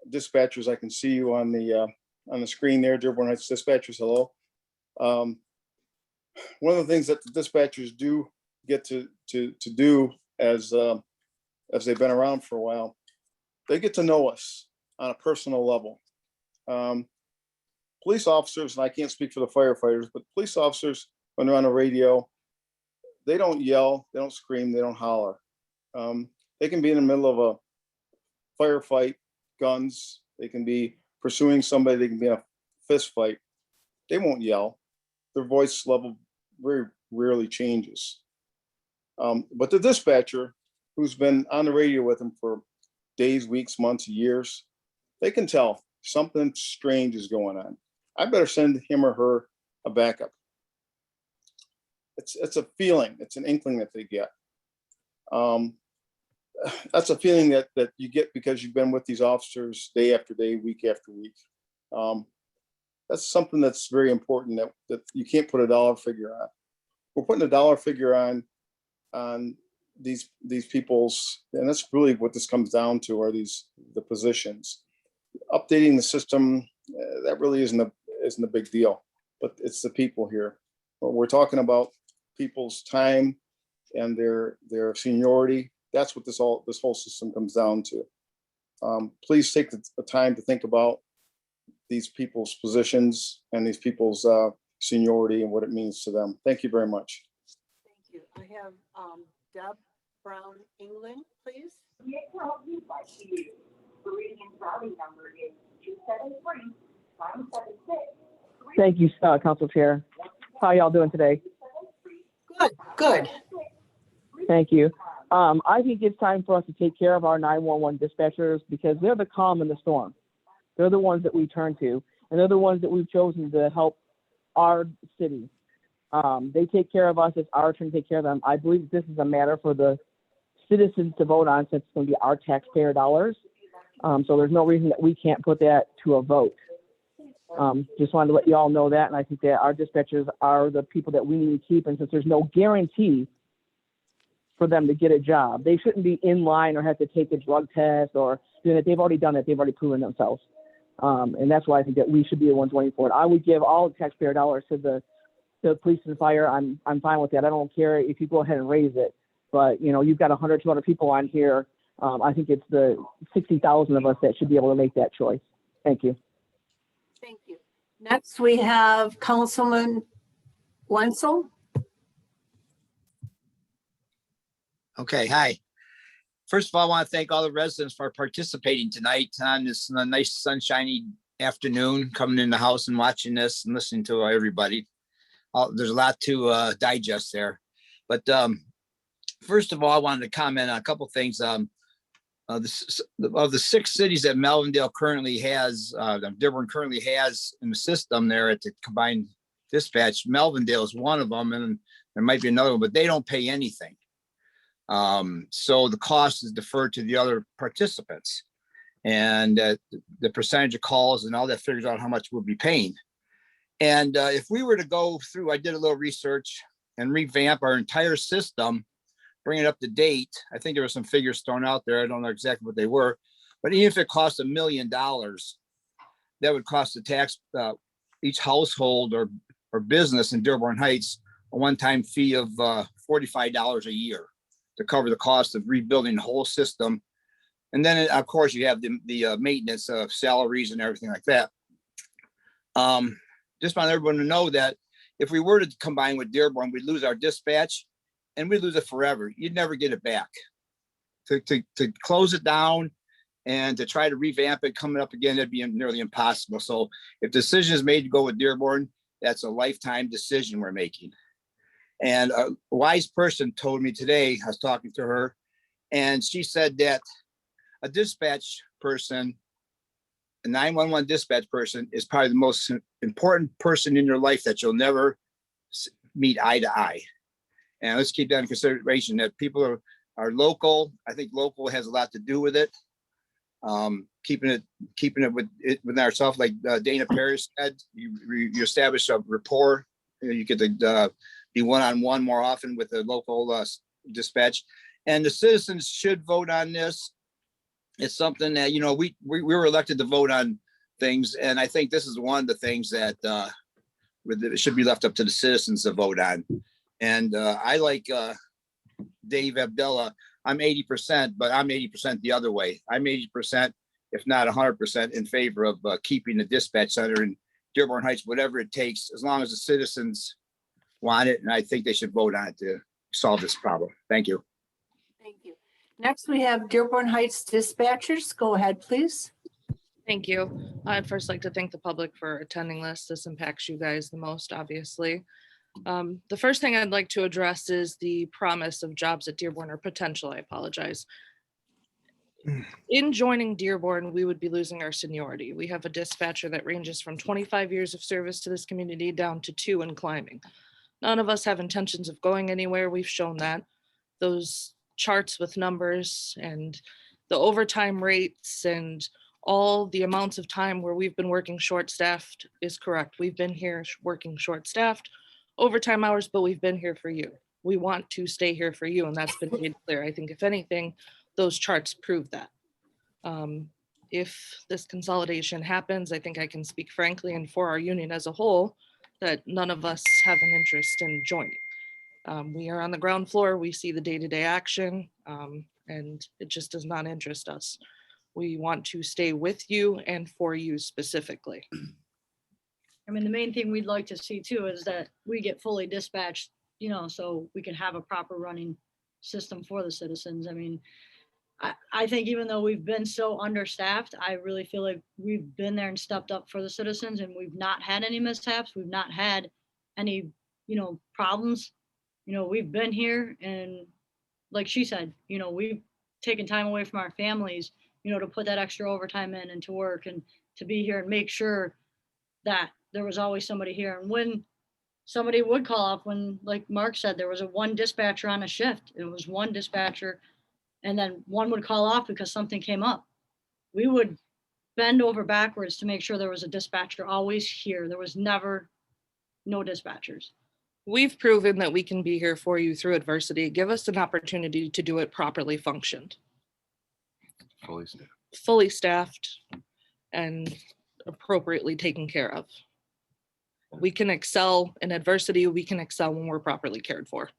dispatchers. I can see you on the screen there, Dearborn Heights dispatchers. Hello. One of the things that the dispatchers do get to do as they've been around for a while, they get to know us on a personal level. Police officers, and I can't speak for the firefighters, but police officers, when they're on the radio, they don't yell, they don't scream, they don't holler. They can be in the middle of a firefight, guns, they can be pursuing somebody, they can be in a fist fight. They won't yell. Their voice level very rarely changes. But the dispatcher who's been on the radio with them for days, weeks, months, years, they can tell something strange is going on. I better send him or her a backup. It's a feeling, it's an inkling that they get. That's a feeling that you get because you've been with these officers day after day, week after week. That's something that's very important that you can't put a dollar figure on. We're putting a dollar figure on these people's, and that's really what this comes down to, are the positions. Updating the system, that really isn't a big deal, but it's the people here. We're talking about people's time and their seniority. That's what this whole system comes down to. Please take the time to think about these people's positions and these people's seniority and what it means to them. Thank you very much. Thank you. I have Deb Brown England, please. Thank you, Council Chair. How y'all doing today? Good, good. Thank you. I think it's time for us to take care of our 911 dispatchers because they're the calm in the storm. They're the ones that we turn to, and they're the ones that we've chosen to help our city. They take care of us. It's our turn to take care of them. I believe this is a matter for the citizens to vote on since it's going to be our taxpayer dollars. So there's no reason that we can't put that to a vote. Just wanted to let you all know that. And I think that our dispatchers are the people that we need to keep. And since there's no guarantee for them to get a job, they shouldn't be in line or have to take a drug test or doing it. They've already done it. They've already proven themselves. And that's why I think that we should be the ones waiting for it. I would give all the taxpayer dollars to the police and fire. I'm fine with that. I don't care if you go ahead and raise it, but you know, you've got 100, 200 people on here. I think it's the 60,000 of us that should be able to make that choice. Thank you. Thank you. Next, we have Councilman Wenzel. Okay, hi. First of all, I want to thank all the residents for participating tonight on this nice sunshiny afternoon, coming in the house and watching this and listening to everybody. There's a lot to digest there. But first of all, I wanted to comment on a couple things. Of the 6 cities that Melvindale currently has, Dearborn currently has in the system there at the combined dispatch, Melvindale is one of them, and there might be another one, but they don't pay anything. So the cost is deferred to the other participants, and the percentage of calls and all that figures out how much we'll be paying. And if we were to go through, I did a little research and revamp our entire system, bring it up to date. I think there were some figures thrown out there. I don't know exactly what they were, but even if it cost $1 million, that would cost the tax, each household or business in Dearborn Heights, a one-time fee of $45 a year to cover the cost of rebuilding the whole system. And then of course you have the maintenance of salaries and everything like that. Just want everyone to know that if we were to combine with Dearborn, we'd lose our dispatch and we'd lose it forever. You'd never get it back. To close it down and to try to revamp it coming up again, that'd be nearly impossible. So if the decision is made to go with Dearborn, that's a lifetime decision we're making. And a wise person told me today, I was talking to her, and she said that a dispatch person, a 911 dispatch person, is probably the most important person in your life that you'll never meet eye to eye. And let's keep that in consideration, that people are local. I think local has a lot to do with it. Keeping it with ourselves, like Dana Parrish said, you establish a rapport. You get to be one-on-one more often with the local dispatch, and the citizens should vote on this. It's something that, you know, we were elected to vote on things, and I think this is one of the things that it should be left up to the citizens to vote on. And I like Dave Abdullah. I'm 80%, but I'm 80% the other way. I'm 80%, if not 100%, in favor of keeping the dispatch center in Dearborn Heights, whatever it takes, as long as the citizens want it. And I think they should vote on it to solve this problem. Thank you. Thank you. Next, we have Dearborn Heights dispatchers. Go ahead, please. Thank you. I'd first like to thank the public for attending this. This impacts you guys the most, obviously. The first thing I'd like to address is the promise of jobs at Dearborn, or potential, I apologize. In joining Dearborn, we would be losing our seniority. We have a dispatcher that ranges from 25 years of service to this community down to 2 and climbing. None of us have intentions of going anywhere. We've shown that. Those charts with numbers and the overtime rates and all the amounts of time where we've been working short-staffed is correct. We've been here working short-staffed, overtime hours, but we've been here for you. We want to stay here for you, and that's been made clear. I think if anything, those charts prove that. If this consolidation happens, I think I can speak frankly and for our union as a whole that none of us have an interest in joining. We are on the ground floor, we see the day-to-day action, and it just does not interest us. We want to stay with you and for you specifically. I mean, the main thing we'd like to see too is that we get fully dispatched, you know, so we can have a proper running system for the citizens. I mean, I think even though we've been so understaffed, I really feel like we've been there and stepped up for the citizens, and we've not had any mishaps. We've not had any, you know, problems. You know, we've been here and like she said, you know, we've taken time away from our families, you know, to put that extra overtime in and to work and to be here and make sure that there was always somebody here. And when somebody would call off, when, like Mark said, there was a one dispatcher on a shift, it was one dispatcher, and then one would call off because something came up. We would bend over backwards to make sure there was a dispatcher always here. There was never no dispatchers. We've proven that we can be here for you through adversity. Give us an opportunity to do it properly functioned. Fully staffed and appropriately taken care of. We can excel in adversity. We can excel when we're properly cared for.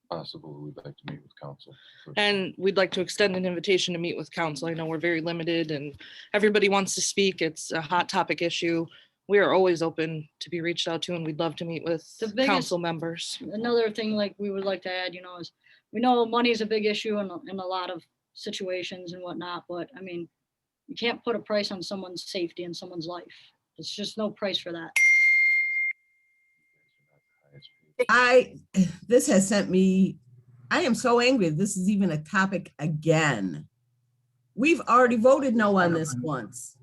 Possible, we'd like to meet with council. And we'd like to extend an invitation to meet with council. I know we're very limited and everybody wants to speak. It's a hot topic issue. We are always open to be reached out to, and we'd love to meet with council members. Another thing like we would like to add, you know, is we know money is a big issue in a lot of situations and whatnot, but I mean, you can't put a price on someone's safety and someone's life. There's just no price for that. This has sent me, I am so angry this is even a topic again. We've already voted no on this once.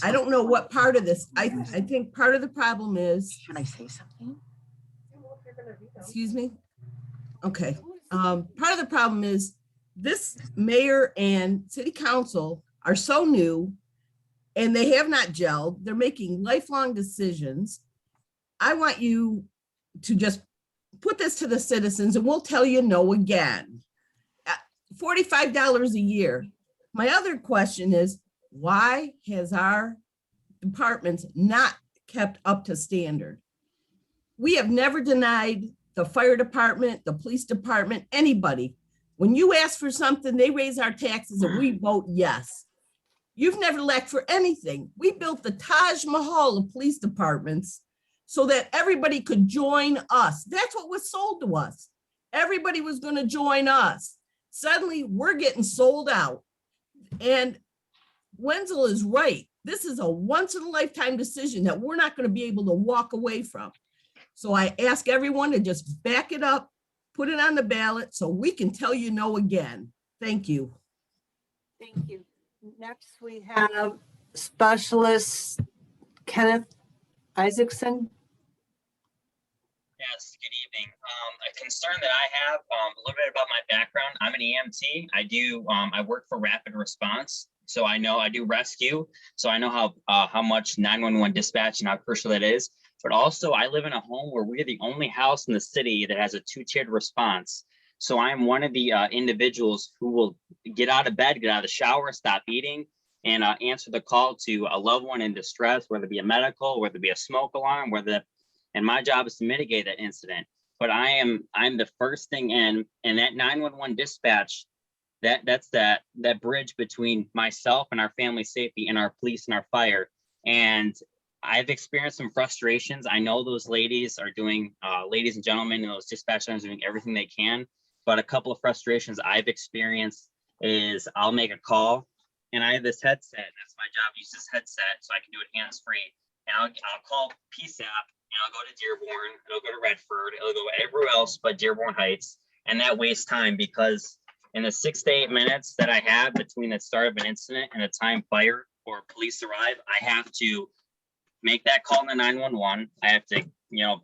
I don't know what part of this, I think part of the problem is. Should I say something? Excuse me? Okay, part of the problem is this mayor and city council are so new and they have not gelled. They're making lifelong decisions. I want you to just put this to the citizens and we'll tell you no again. $45 a year. My other question is, why has our departments not kept up to standard? We have never denied the fire department, the police department, anybody. When you ask for something, they raise our taxes and we vote yes. You've never lacked for anything. We built the Taj Mahal of police departments so that everybody could join us. That's what was sold to us. Everybody was going to join us. Suddenly we're getting sold out. And Wenzel is right. This is a once in a lifetime decision that we're not going to be able to walk away from. So I ask everyone to just back it up, put it on the ballot so we can tell you no again. Thank you. Thank you. Next, we have Specialist Kenneth Isaacson. Yes, good evening. A concern that I have, a little bit about my background. I'm an EMT. I work for rapid response. So I know I do rescue. So I know how much 911 dispatch and how crucial that is. But also I live in a home where we're the only house in the city that has a two-tiered response. So I'm one of the individuals who will get out of bed, get out of the shower, stop eating, and answer the call to a loved one in distress, whether it be a medical, whether it be a smoke alarm, and my job is to mitigate that incident. But I'm the first thing in, and that 911 dispatch, that's that bridge between myself and our family safety and our police and our fire. And I've experienced some frustrations. I know those ladies are doing, ladies and gentlemen, and those dispatchers are doing everything they can. But a couple of frustrations I've experienced is I'll make a call and I have this headset. That's my job. Use this headset so I can do it hands-free. And I'll call PSAP and I'll go to Dearborn. It'll go to Redford. It'll go everywhere else but Dearborn Heights. And that wastes time because in the 6 to 8 minutes that I have between the start of an incident and the time fire or police arrive, I have to make that call to 911. I have to,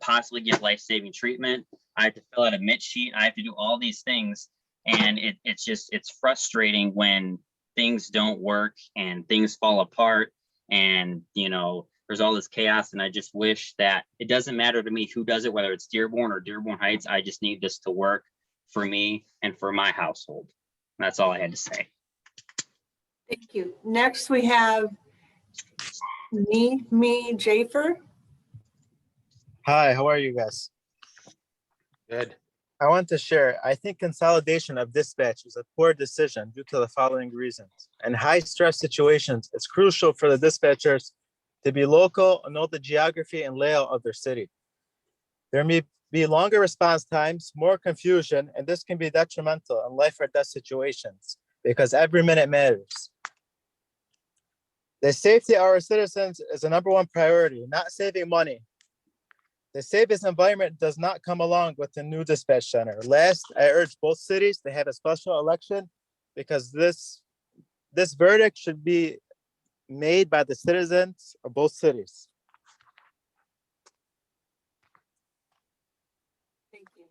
possibly give life-saving treatment. I have to fill out a MIT sheet. I have to do all these things. And it's frustrating when things don't work and things fall apart and, there's all this chaos. And I just wish that it doesn't matter to me who does it, whether it's Dearborn or Dearborn Heights. I just need this to work for me and for my household. And that's all I had to say. Thank you. Next, we have me, Jafer. Hi, how are you guys? Good. I want to share, I think consolidation of dispatch is a poor decision due to the following reasons. In high stress situations, it's crucial for the dispatchers to be local and know the geography and layout of their city. There may be longer response times, more confusion, and this can be detrimental in life or death situations because every minute matters. The safety of our citizens is the #1 priority, not saving money. The safest environment does not come along with the new dispatch center. Last, I urge both cities to have a special election because this verdict should be made by the citizens of both cities. Thank you.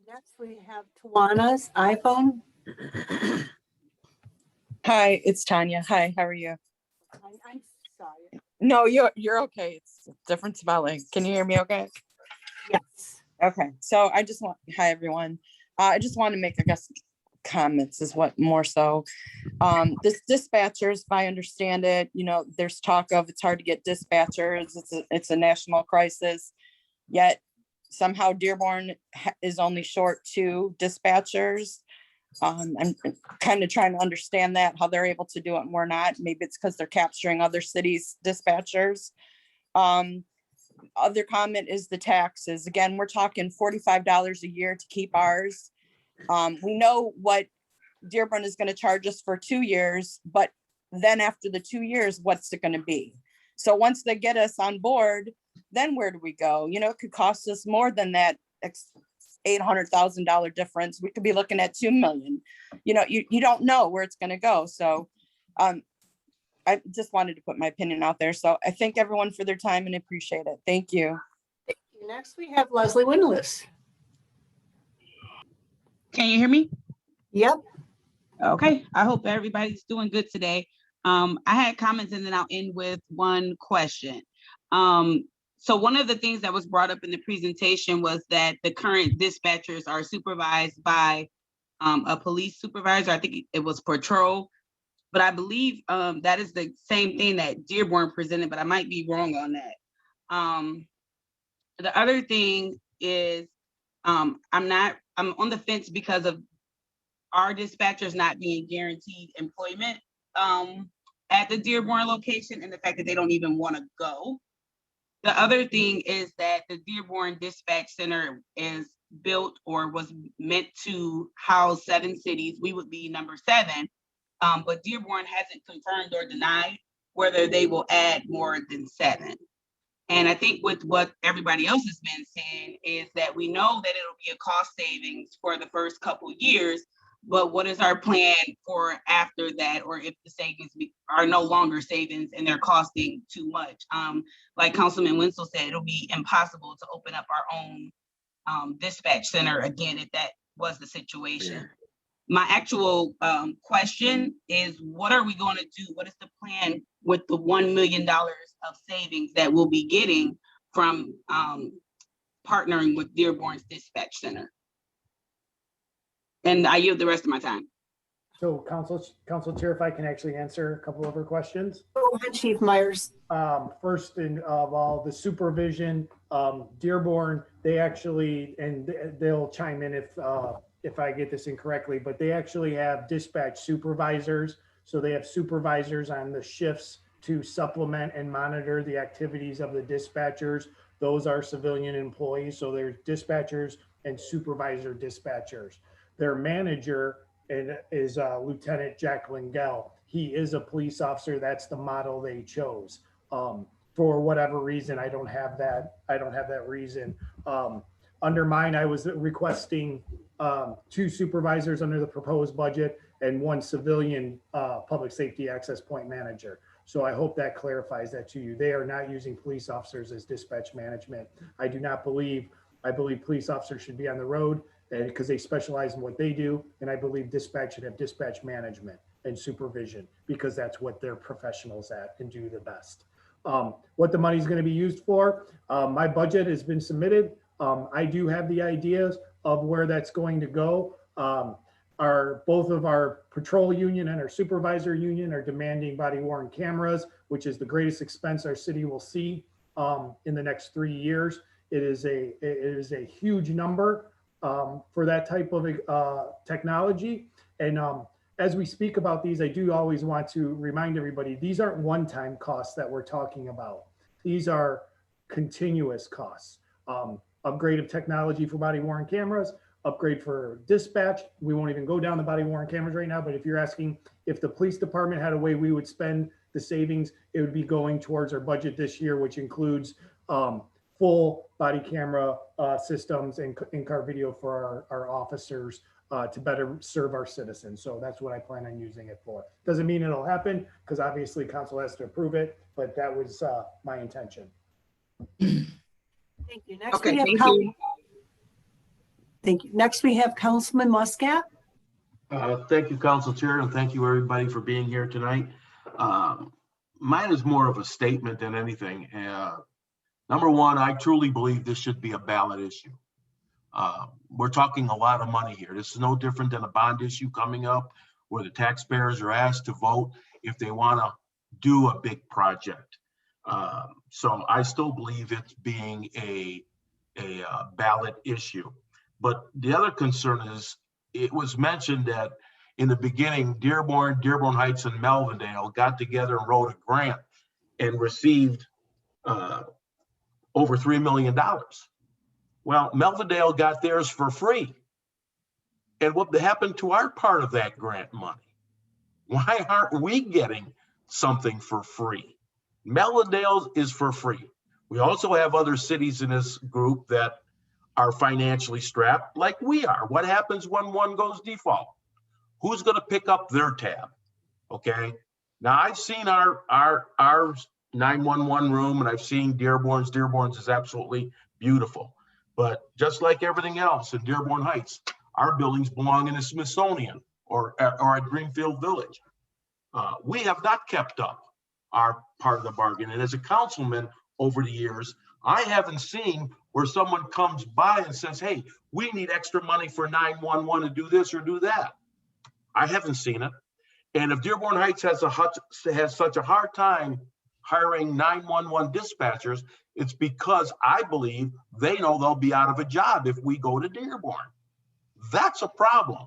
Next, we have Tawana's iPhone. Hi, it's Tanya. Hi, how are you? I'm sorry. No, you're okay. It's different spelling. Can you hear me okay? Yes. Okay. So hi everyone. I just want to make, I guess, comments is what more so. This dispatchers, if I understand it, there's talk of it's hard to get dispatchers. It's a national crisis. Yet somehow Dearborn is only short 2 dispatchers. I'm kind of trying to understand that, how they're able to do it and we're not. Maybe it's because they're capturing other cities' dispatchers. Other comment is the taxes. Again, we're talking $45 a year to keep ours. We know what Dearborn is going to charge us for 2 years, but then after the 2 years, what's it going to be? So once they get us on board, then where do we go? It could cost us more than that $800,000 difference. We could be looking at 2 million. You don't know where it's going to go. So I just wanted to put my opinion out there. So I thank everyone for their time and appreciate it. Thank you. Thank you. Next, we have Leslie Windlass. Can you hear me? Yep. Okay. I hope everybody's doing good today. I had comments and then I'll end with one question. So one of the things that was brought up in the presentation was that the current dispatchers are supervised by a police supervisor. I think it was patrol, but I believe that is the same thing that Dearborn presented, but I might be wrong on that. The other thing is I'm on the fence because of our dispatchers not being guaranteed employment at the Dearborn location and the fact that they don't even want to go. The other thing is that the Dearborn Dispatch Center is built or was meant to house 7 cities. We would be number 7, but Dearborn hasn't confirmed or denied whether they will add more than 7. And I think with what everybody else has been saying is that we know that it'll be a cost savings for the first couple years, but what is our plan for after that, or if the savings are no longer savings and they're costing too much? Like Councilman Winslow said, it'll be impossible to open up our own dispatch center again if that was the situation. My actual question is, what are we going to do? What is the plan with the $1 million of savings that we'll be getting from partnering with Dearborn's dispatch center? And I yield the rest of my time. So Council Chair, if I can actually answer a couple of her questions. Go ahead, Chief Myers. First of all, the supervision, Dearborn, they actually, and they'll chime in if I get this incorrectly, but they actually have dispatch supervisors. So they have supervisors on the shifts to supplement and monitor the activities of the dispatchers. Those are civilian employees. So there's dispatchers and supervisor dispatchers. Their manager is Lieutenant Jacqueline Gell. He is a police officer. That's the model they chose. For whatever reason, I don't have that reason. Under mine, I was requesting 2 supervisors under the proposed budget and 1 civilian public safety access point manager. So I hope that clarifies that to you. They are not using police officers as dispatch management. I believe police officers should be on the road because they specialize in what they do. And I believe dispatch should have dispatch management and supervision because that's what they're professionals at and do the best. What the money is going to be used for, my budget has been submitted. I do have the ideas of where that's going to go. Both of our patrol union and our supervisor union are demanding body worn cameras, which is the greatest expense our city will see in the next 3 years. It is a huge number for that type of technology. And as we speak about these, I do always want to remind everybody, these aren't one-time costs that we're talking about. These are continuous costs. Upgrade of technology for body worn cameras, upgrade for dispatch. We won't even go down the body worn cameras right now, but if you're asking if the police department had a way we would spend the savings, it would be going towards our budget this year, which includes full body camera systems and in-car video for our officers to better serve our citizens. So that's what I plan on using it for. Doesn't mean it'll happen because obviously council has to approve it, but that was my intention. Thank you. Next Okay, we have thank you. Thank you. Next we have Councilman Muscat. Thank you, Council Chair, and thank you everybody for being here tonight. Mine is more of a statement than anything. Number one, I truly believe this should be a ballot issue. We're talking a lot of money here. This is no different than a bond issue coming up where the taxpayers are asked to vote if they want to do a big project. So I still believe it's being a ballot issue. But the other concern is, it was mentioned that in the beginning, Dearborn Heights, and Melvindale got together and wrote a grant and received over $3 million. Well, Melvindale got theirs for free. And what happened to our part of that grant money? Why aren't we getting something for free? Melvindale is for free. We also have other cities in this group that are financially strapped like we are. What happens when one goes default? Who's going to pick up their tab? Okay. Now I've seen our 911 room, and I've seen Dearborn's. Dearborn's is absolutely beautiful. But just like everything else in Dearborn Heights, our buildings belong in the Smithsonian or at Greenfield Village. We have not kept up our part of the bargain. And as a councilman over the years, I haven't seen where someone comes by and says, hey, we need extra money for 911 to do this or do that. I haven't seen it. And if Dearborn Heights has such a hard time hiring 911 dispatchers, it's because I believe they know they'll be out of a job if we go to Dearborn. That's a problem.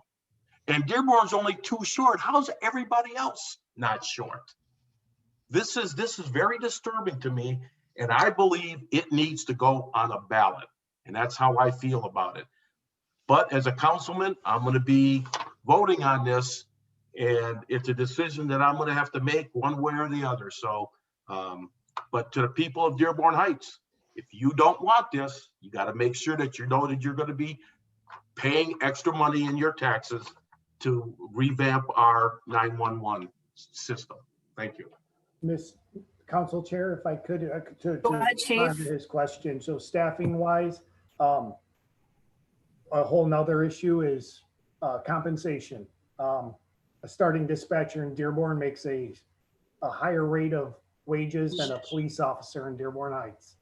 And Dearborn's only 2 short. How's everybody else not short? This is very disturbing to me. And I believe it needs to go on a ballot. And that's how I feel about it. But as a councilman, I'm going to be voting on this. And it's a decision that I'm going to have to make one way or the other. So, but to the people of Dearborn Heights, if you don't want this, you got to make sure that you know that you're going to be paying extra money in your taxes to revamp our 911 system. Thank you. Miss Council Chair, if I could, to respond to his question. So staffing wise, a whole nother issue is compensation. A starting dispatcher in Dearborn makes a higher rate of wages than a police officer in Dearborn Heights.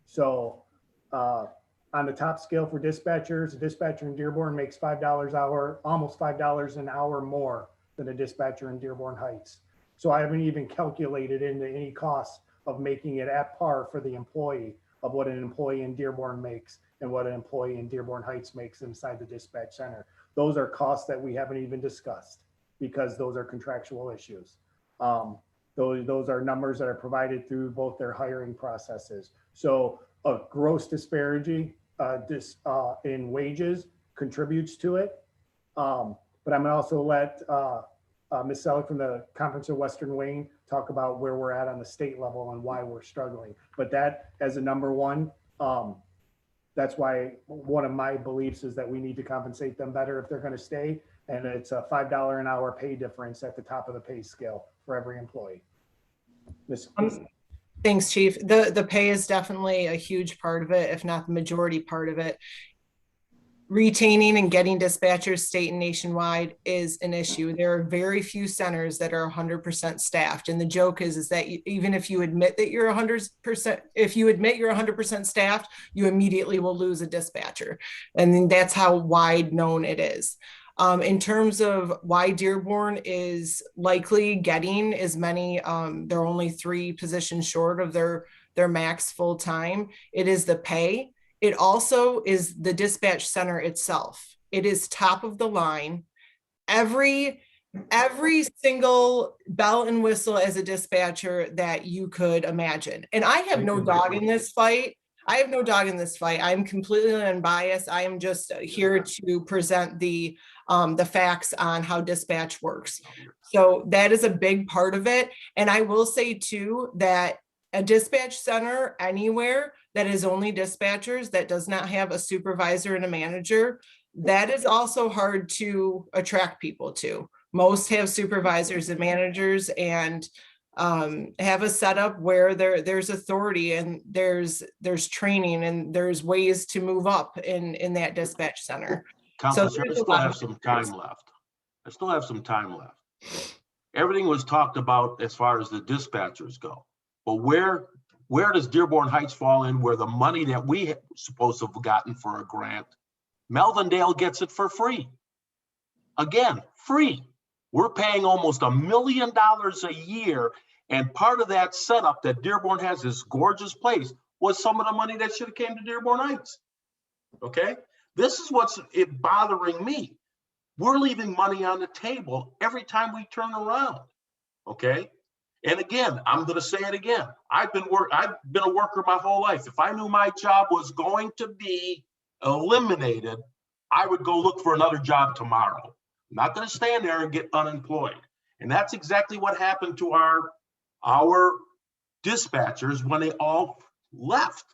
So on the top scale for dispatchers, a dispatcher in Dearborn makes $5 an hour, almost $5 an hour more than a dispatcher in Dearborn Heights. So I haven't even calculated into any costs of making it at par for the employee of what an employee in Dearborn makes and what an employee in Dearborn Heights makes inside the dispatch center. Those are costs that we haven't even discussed because those are contractual issues. Those are numbers that are provided through both their hiring processes. So a gross disparity in wages contributes to it. But I'm gonna also let Ms. Selleck from the Conference of Western Wayne talk about where we're at on the state level and why we're struggling. But that as a number one, that's why one of my beliefs is that we need to compensate them better if they're going to stay. And it's a $5 an hour pay difference at the top of the pay scale for every employee. Thanks, Chief. The pay is definitely a huge part of it, if not the majority part of it. Retaining and getting dispatchers state and nationwide is an issue. There are very few centers that are 100% staffed. And the joke is that even if you admit that you're 100%, if you admit you're 100% staffed, you immediately will lose a dispatcher. And then that's how wide known it is. In terms of why Dearborn is likely getting as many, they're only 3 positions short of their max full time. It is the pay. It also is the dispatch center itself. It is top of the line. Every single bell and whistle as a dispatcher that you could imagine. And I have no dog in this fight. I have no dog in this fight. I'm completely unbiased. I am just here to present the facts on how dispatch works. So that is a big part of it. And I will say too, that a dispatch center anywhere that is only dispatchers, that does not have a supervisor and a manager, that is also hard to attract people to. Most have supervisors and managers, and have a setup where there's authority and there's training and there's ways to move up in that dispatch center. Councilor, So I still have some time left. Everything was talked about as far as the dispatchers go, but where does Dearborn Heights fall in, where the money that we supposed to have gotten for a grant, Melvindale gets it for free? Again, free. We're paying almost $1 million a year, and part of that setup that Dearborn has, this gorgeous place, was some of the money that should have came to Dearborn Heights. Okay, this is what's bothering me. We're leaving money on the table every time we turn around. Okay, and again, I'm going to say it again. I've been a worker my whole life. If I knew my job was going to be eliminated, I would go look for another job tomorrow. I'm not going to stand there and get unemployed. And that's exactly what happened to our dispatchers when they all left.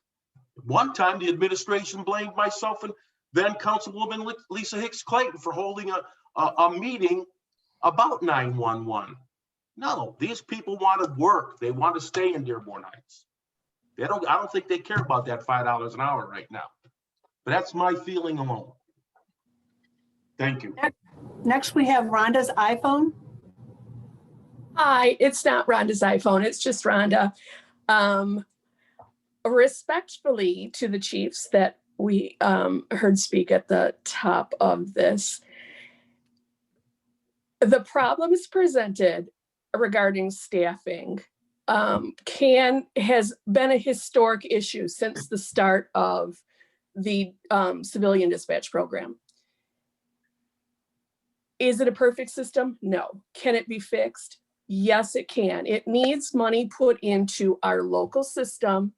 One time, the administration blamed myself and then Councilwoman Lisa Hicks Clayton for holding a meeting about 911. No, these people want to work. They want to stay in Dearborn Heights. I don't think they care about that $5 an hour right now. But that's my feeling alone. Thank you. Next, we have Rhonda's iPhone. Hi, it's not Rhonda's iPhone, it's just Rhonda. Respectfully to the chiefs that we heard speak at the top of this, the problems presented regarding staffing has been a historic issue since the start of the civilian dispatch program. Is it a perfect system? No. Can it be fixed? Yes, it can. It needs money put into our local system.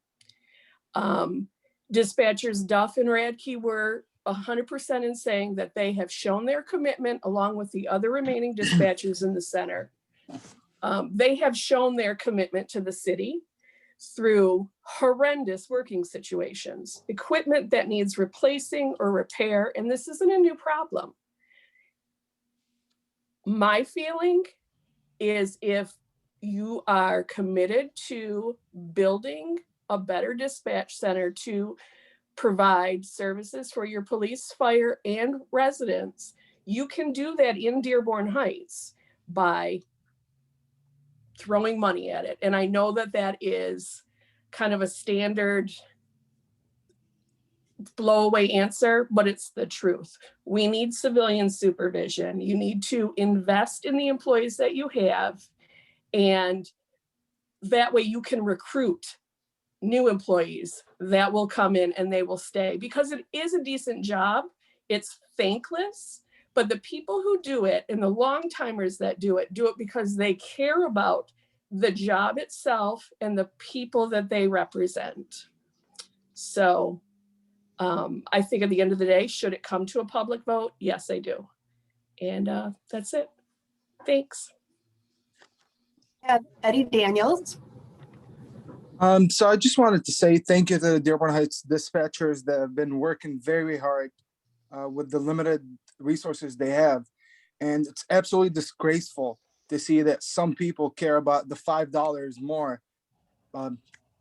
Dispatchers Duff and Radke were 100% in saying that they have shown their commitment along with the other remaining dispatchers in the center. They have shown their commitment to the city through horrendous working situations, equipment that needs replacing or repair, and this isn't a new problem. My feeling is if you are committed to building a better dispatch center to provide services for your police, fire, and residents, you can do that in Dearborn Heights by throwing money at it. And I know that that is kind of a standard blow away answer, but it's the truth. We need civilian supervision. You need to invest in the employees that you have, and that way you can recruit new employees that will come in and they will stay, because it is a decent job. It's thankless, but the people who do it and the long timers that do it because they care about the job itself and the people that they represent. So I think at the end of the day, should it come to a public vote? Yes, I do. And that's it. Thanks. Eddie Daniels. So I just wanted to say thank you to the Dearborn Heights dispatchers that have been working very hard with the limited resources they have. And it's absolutely disgraceful to see that some people care about the $5 more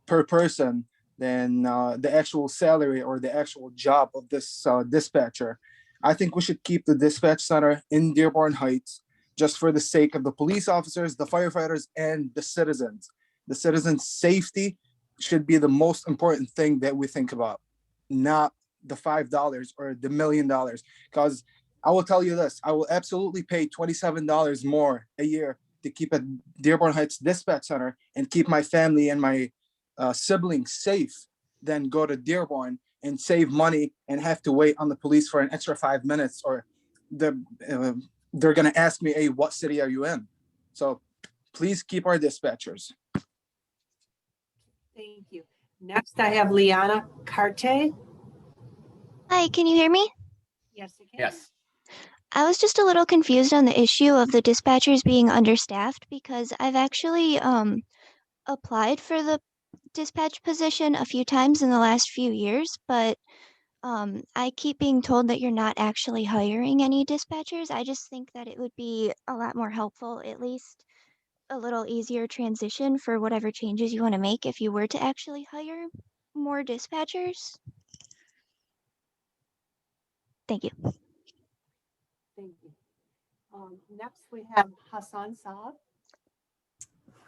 per person than the actual salary or the actual job of this dispatcher. I think we should keep the dispatch center in Dearborn Heights just for the sake of the police officers, the firefighters, and the citizens. The citizens' safety should be the most important thing that we think about, not the $5 or the $1 million. Because I will tell you this, I will absolutely pay $27 more a year to keep a Dearborn Heights dispatch center and keep my family and my siblings safe than go to Dearborn and save money and have to wait on the police for an extra 5 minutes, or they're going to ask me, hey, what city are you in? So please keep our dispatchers. Thank you. Next, I have Liana Carte. Hi, can you hear me? Yes, I can. Yes. I was just a little confused on the issue of the dispatchers being understaffed because I've actually applied for the dispatch position a few times in the last few years, but I keep being told that you're not actually hiring any dispatchers. I just think that it would be a lot more helpful, at least a little easier transition for whatever changes you want to make if you were to actually hire more dispatchers. Thank you. Thank you. Next, we have Hassan Saab.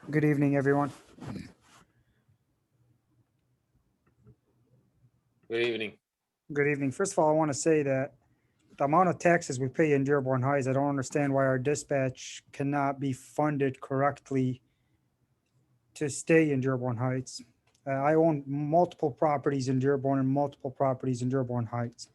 Good evening, everyone. Good evening. Good evening. First of all, I want to say that the amount of taxes we pay in Dearborn Heights, I don't understand why our dispatch cannot be funded correctly to stay in Dearborn Heights. I own multiple properties in Dearborn and multiple properties in Dearborn Heights.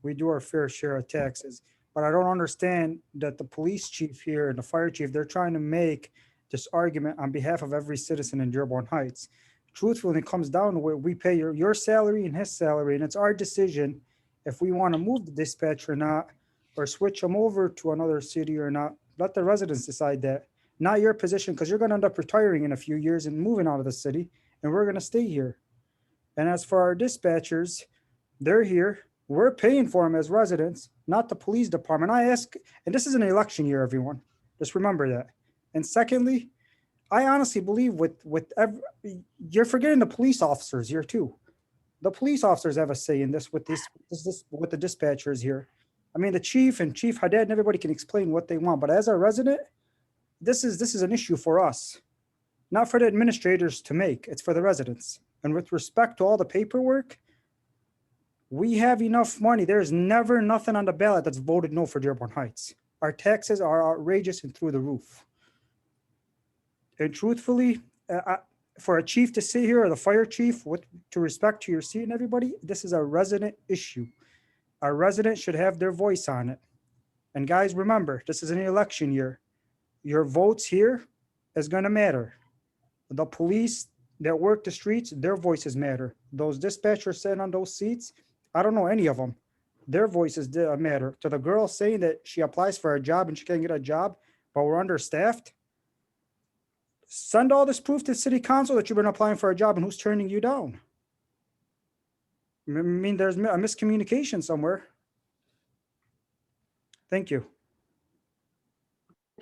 We do our fair share of taxes, but I don't understand that the police chief here and the fire chief, they're trying to make this argument on behalf of every citizen in Dearborn Heights. Truthfully, it comes down to where we pay your salary and his salary, and it's our decision if we want to move the dispatch or not, or switch them over to another city or not. Let the residents decide that. Not your position, because you're going to end up retiring in a few years and moving out of the city, and we're going to stay here. And as for our dispatchers, they're here. We're paying for them as residents, not the police department. I ask, and this is an election year, everyone. Just remember that. And secondly, I honestly believe you're forgetting the police officers here too. The police officers have a say in this with the dispatchers here. I mean, the chief and Chief Haddad and everybody can explain what they want, but as a resident, this is an issue for us, not for the administrators to make. It's for the residents. And with respect to all the paperwork, we have enough money. There's never nothing on the ballot that's voted no for Dearborn Heights. Our taxes are outrageous and through the roof. And truthfully, for a chief to sit here or the fire chief to respect to your seat and everybody, this is a resident issue. Our residents should have their voice on it. And guys, remember, this is an election year. Your votes here is going to matter. The police that work the streets, their voices matter. Those dispatchers sitting on those seats, I don't know any of them. Their voices matter. To the girl saying that she applies for a job and she can't get a job, but we're understaffed, send all this proof to city council that you've been applying for a job and who's turning you down. I mean, there's a miscommunication somewhere. Thank you.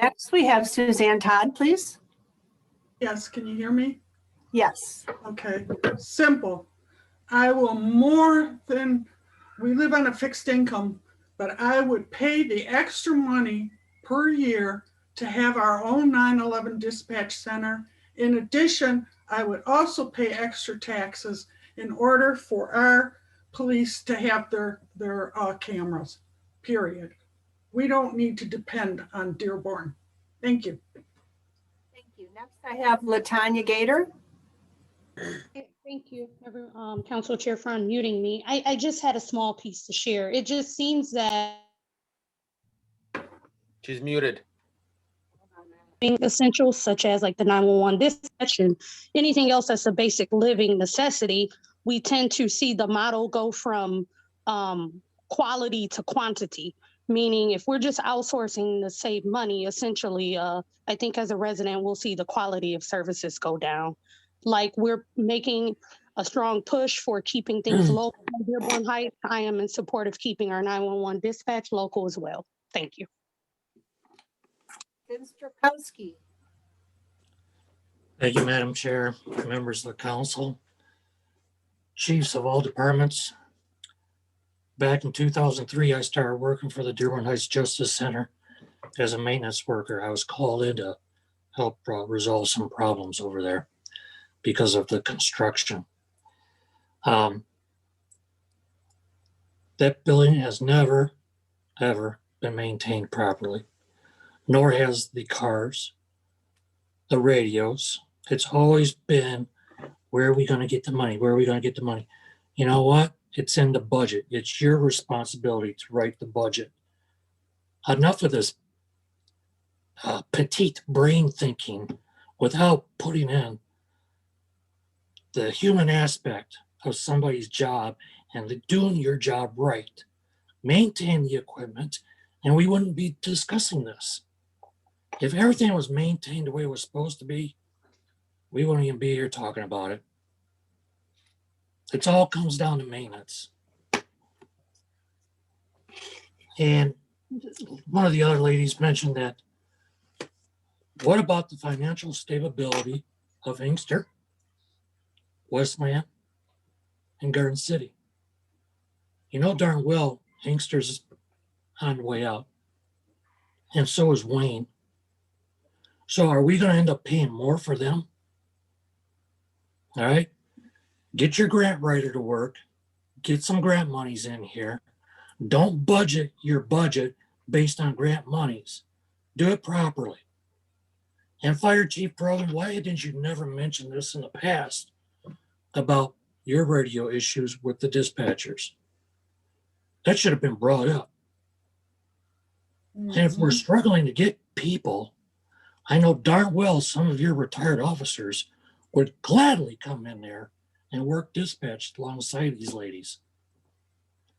Next, we have Suzanne Todd, please. Yes, can you hear me? Yes. Okay, simple. I will we live on a fixed income, but I would pay the extra money per year to have our own 911 dispatch center. In addition, I would also pay extra taxes in order for our police to have their cameras, period. We don't need to depend on Dearborn. Thank you. Thank you. Next, I have Latonya Gator. Thank you, Council Chair, for unmuting me. I just had a small piece to share. It just seems that She's muted. essentials such as like the 911 dispatch and anything else that's a basic living necessity, we tend to see the model go from quality to quantity. Meaning if we're just outsourcing to save money, essentially, I think as a resident, we'll see the quality of services go down. Like we're making a strong push for keeping things local in Dearborn Heights. I am in support of keeping our 911 dispatch local as well. Thank you. Vince Strakowski. Thank you, Madam Chair, members of the council, chiefs of all departments. Back in 2003, I started working for the Dearborn Heights Justice Center as a maintenance worker. I was called in to help resolve some problems over there because of the construction. That building has never, ever been maintained properly, nor has the cars, the radios. It's always been, where are we going to get the money? Where are we going to get the money? You know what? It's in the budget. It's your responsibility to write the budget. Enough of this petite brain thinking without putting in the human aspect of somebody's job and doing your job right, maintain the equipment, and we wouldn't be discussing this. If everything was maintained the way it was supposed to be, we wouldn't even be here talking about it. It all comes down to maintenance. And one of the other ladies mentioned that, what about the financial stability of Inkster, Westland, and Garden City? You know darn well Inkster's on the way out, and so is Wayne. So are we going to end up paying more for them? All right, get your grant writer to work, get some grant monies in here. Don't budget your budget based on grant monies. Do it properly. And Fire Chief Brogan, why didn't you never mention this in the past about your radio issues with the dispatchers? That should have been brought up. And if we're struggling to get people, I know darn well some of your retired officers would gladly come in there and work dispatch alongside these ladies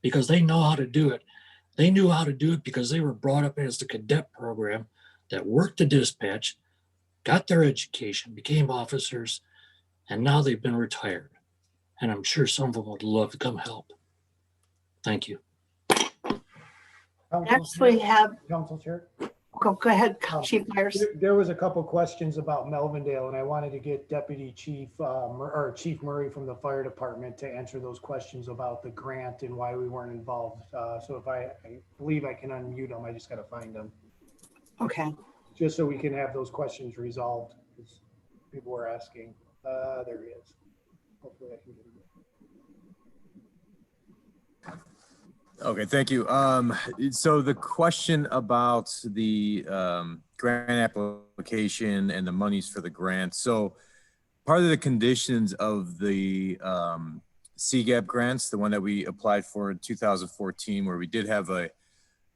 because they know how to do it. They knew how to do it because they were brought up as the cadet program that worked the dispatch, got their education, became officers, and now they've been retired. And I'm sure some of them would love to come help. Thank you. Next we have, Council Chair. go ahead, Chief Myers. There was a couple questions about Melvindale, and I wanted to get Deputy Chief or Chief Murray from the fire department to answer those questions about the grant and why we weren't involved. So if I believe I can unmute them, I just got to find them. Okay. Just so we can have those questions resolved, because people were asking. There he is. Hopefully I can get him. Okay, thank you. So the question about the grant application and the monies for the grant. So part of the conditions of the CGAP grants, the one that we applied for in 2014, where we did have a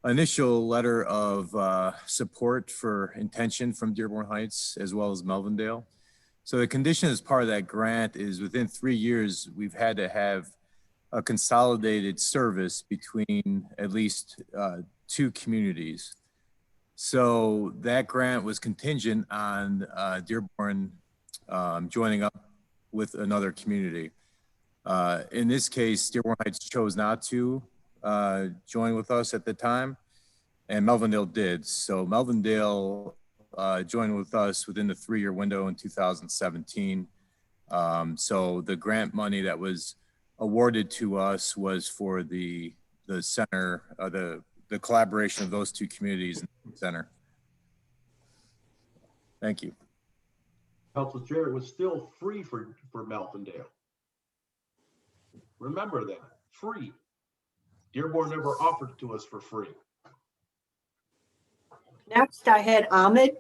initial letter of support for intention from Dearborn Heights as well as Melvindale. So the condition as part of that grant is within 3 years, we've had to have a consolidated service between at least 2 communities. So that grant was contingent on Dearborn joining up with another community. In this case, Dearborn Heights chose not to join with us at the time, and Melvindale did. So Melvindale joined with us within the 3-year window in 2017. So the grant money that was awarded to us was for the center, the collaboration of those 2 communities in the center. Thank you. Council Chair, it was still free for Melvindale. Remember that, free. Dearborn never offered it to us for free. Next, I had Ahmed.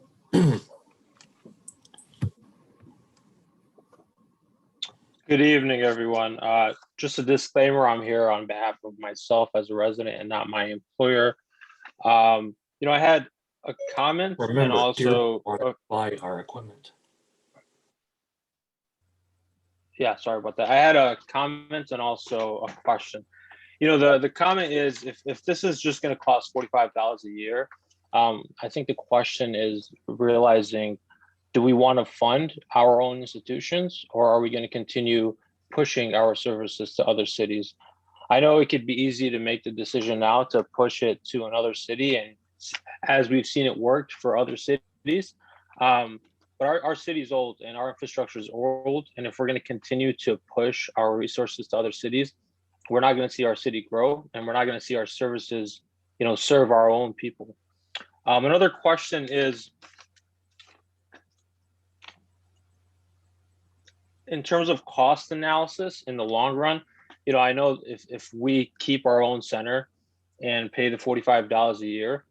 Good evening, everyone. Just a disclaimer, I'm here on behalf of myself as a resident and not my employer. I had a comment and Remember, also buy our equipment. Yeah, sorry about that. I had a comment and also a question. The comment is if this is just going to cost $45 a year, I think the question is realizing, do we want to fund our own institutions, or are we going to continue pushing our services to other cities? I know it could be easy to make the decision now to push it to another city, and as we've seen it worked for other cities, but our city's old and our infrastructure is old, and if we're going to continue to push our resources to other cities, we're not going to see our city grow, and we're not going to see our services, serve our own people. Another question is, in terms of cost analysis in the long run, I know if we keep our own center and pay the $45 a year,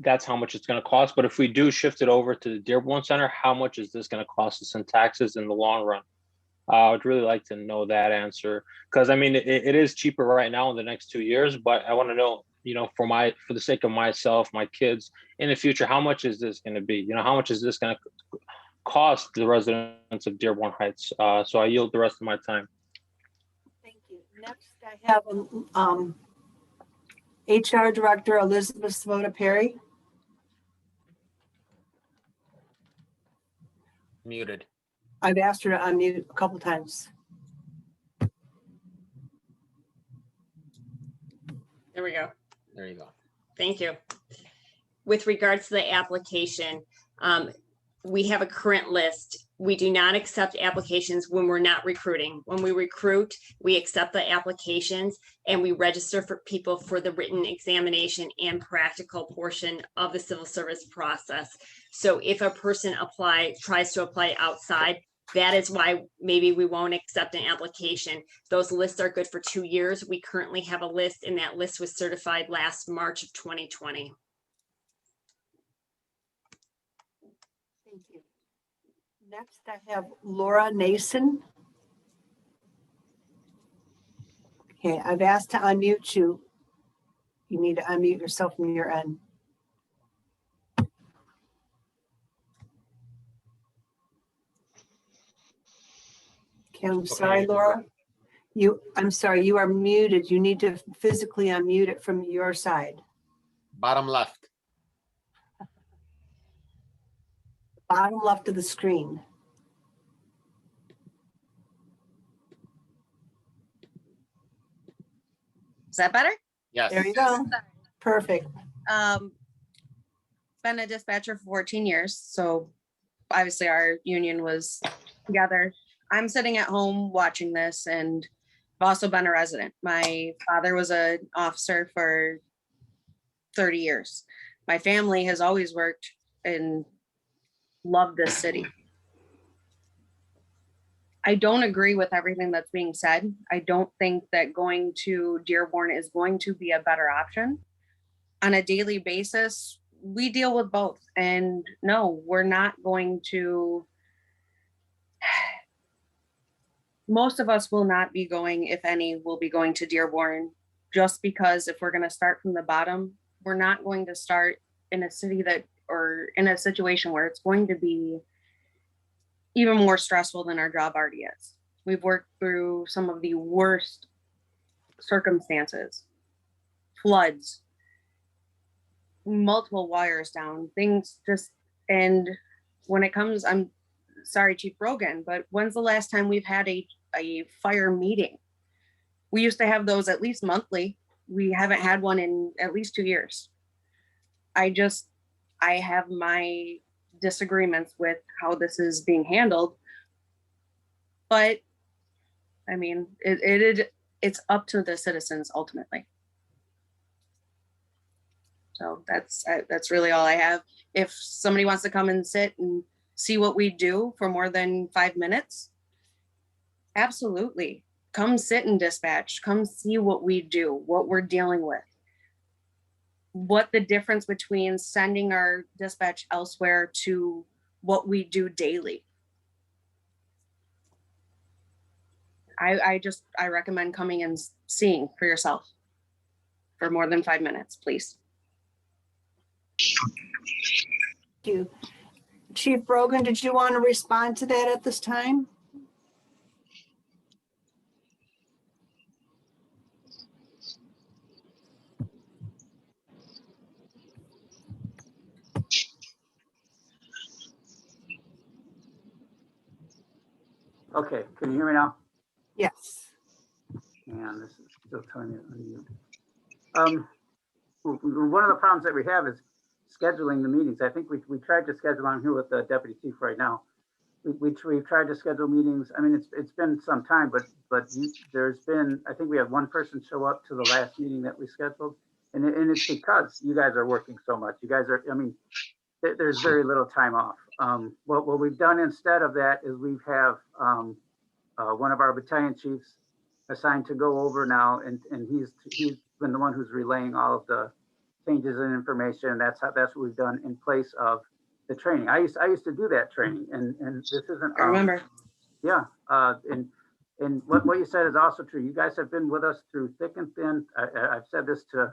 that's how much it's going to cost. But if we do shift it over to the Dearborn Center, how much is this going to cost us in taxes in the long run? I would really like to know that answer, because it is cheaper right now in the next 2 years, but I want to know, for the sake of myself, my kids in the future, how much is this going to be? How much is this going to cost the residents of Dearborn Heights. So I yield the rest of my time. Thank you. Next, I have HR Director Elizabeth Svoda Perry. Muted. I've asked her to unmute a couple times. There we go. There you go. Thank you. With regards to the application, we have a current list. We do not accept applications when we're not recruiting. When we recruit, we accept the applications and we register for people for the written examination and practical portion of the civil service process. So if a person tries to apply outside, that is why maybe we won't accept an application. Those lists are good for 2 years. We currently have a list, and that list was certified last March of 2020. Thank you. Next, I have Laura Nason. Okay, I've asked to unmute you. You need to unmute yourself from your end. Okay, I'm sorry, Laura. I'm sorry, you are muted. You need to physically unmute it from your side. Bottom left. Bottom left of the screen. Is that better? Yes. There you go. Perfect. Been a dispatcher for 14 years. So obviously our union was together. I'm sitting at home watching this, and I've also been a resident. My father was an officer for 30 years. My family has always worked and loved this city. I don't agree with everything that's being said. I don't think that going to Dearborn is going to be a better option. On a daily basis, we deal with both. And no, we're not going to, most of us will not be going, if any, will be going to Dearborn, just because if we're going to start from the bottom, we're not going to start in a city or in a situation where it's going to be even more stressful than our job already is. We've worked through some of the worst circumstances, floods, multiple wires down, things just, and when it comes, I'm sorry, Chief Brogan, but when's the last time we've had a fire meeting? We used to have those at least monthly. We haven't had one in at least 2 years. I have my disagreements with how this is being handled, but I mean, it's up to the citizens ultimately. So that's really all I have. If somebody wants to come and sit and see what we do for more than 5 minutes, absolutely. Come sit in dispatch, come see what we do, what we're dealing with, what the difference between sending our dispatch elsewhere to what we do daily. I recommend coming and seeing for yourself for more than 5 minutes, please. Thank you. Chief Brogan, did you want to respond to that at this time? Okay, can you hear me now? Yes. And this is still telling me to unmute. One of the problems that we have is scheduling the meetings. I think we tried to schedule, I'm here with the deputy chief right now. We've tried to schedule meetings. I mean, it's been some time, but there's been, I think we had one person show up to the last meeting that we scheduled. And it's because you guys are working so much. You guys are, I mean, there's very little time off. What we've done instead of that is we have one of our battalion chiefs assigned to go over now, and he's been the one who's relaying all of the changes in information. That's what we've done in place of the training. I used to do that training, and this isn't. I remember. Yeah, and what you said is also true. You guys have been with us through thick and thin. I've said this to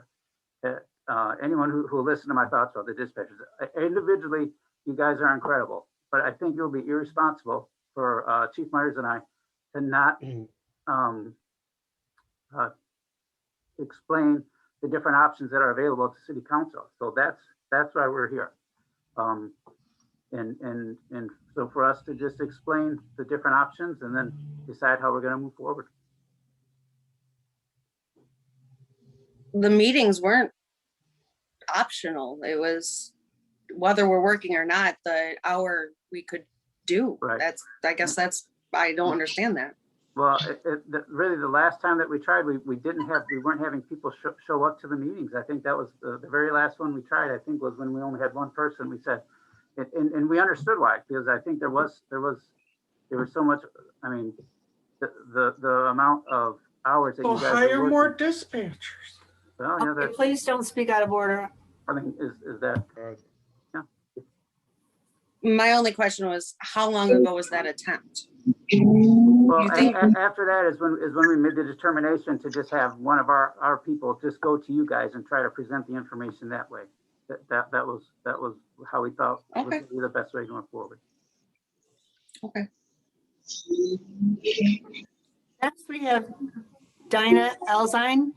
anyone who will listen to my thoughts about the dispatchers. Individually, you guys are incredible, but I think it will be irresponsible for Chief Myers and I to not explain the different options that are available to City Council. So that's why we're here. And so for us to just explain the different options and then decide how we're going to move forward. The meetings weren't optional. It was whether we're working or not, the hour we could do. Right. I guess I don't understand that. Well, really the last time that we tried, we weren't having people show up to the meetings. I think that was the very last one we tried, I think, was when we only had one person. We said, and we understood why, because I think there was so much, I mean, the amount of hours that you guys hire were more working. dispatchers. Well, yeah, Okay, please don't speak out of order. I mean, is that, yeah. My only question was, how long ago was that attempt? Well, You think- after that is when we made the determination to just have one of our people just go to you guys and try to present the information that way. That was how we thought would be the best way going forward. Okay. Next, we have Dinah Elzine.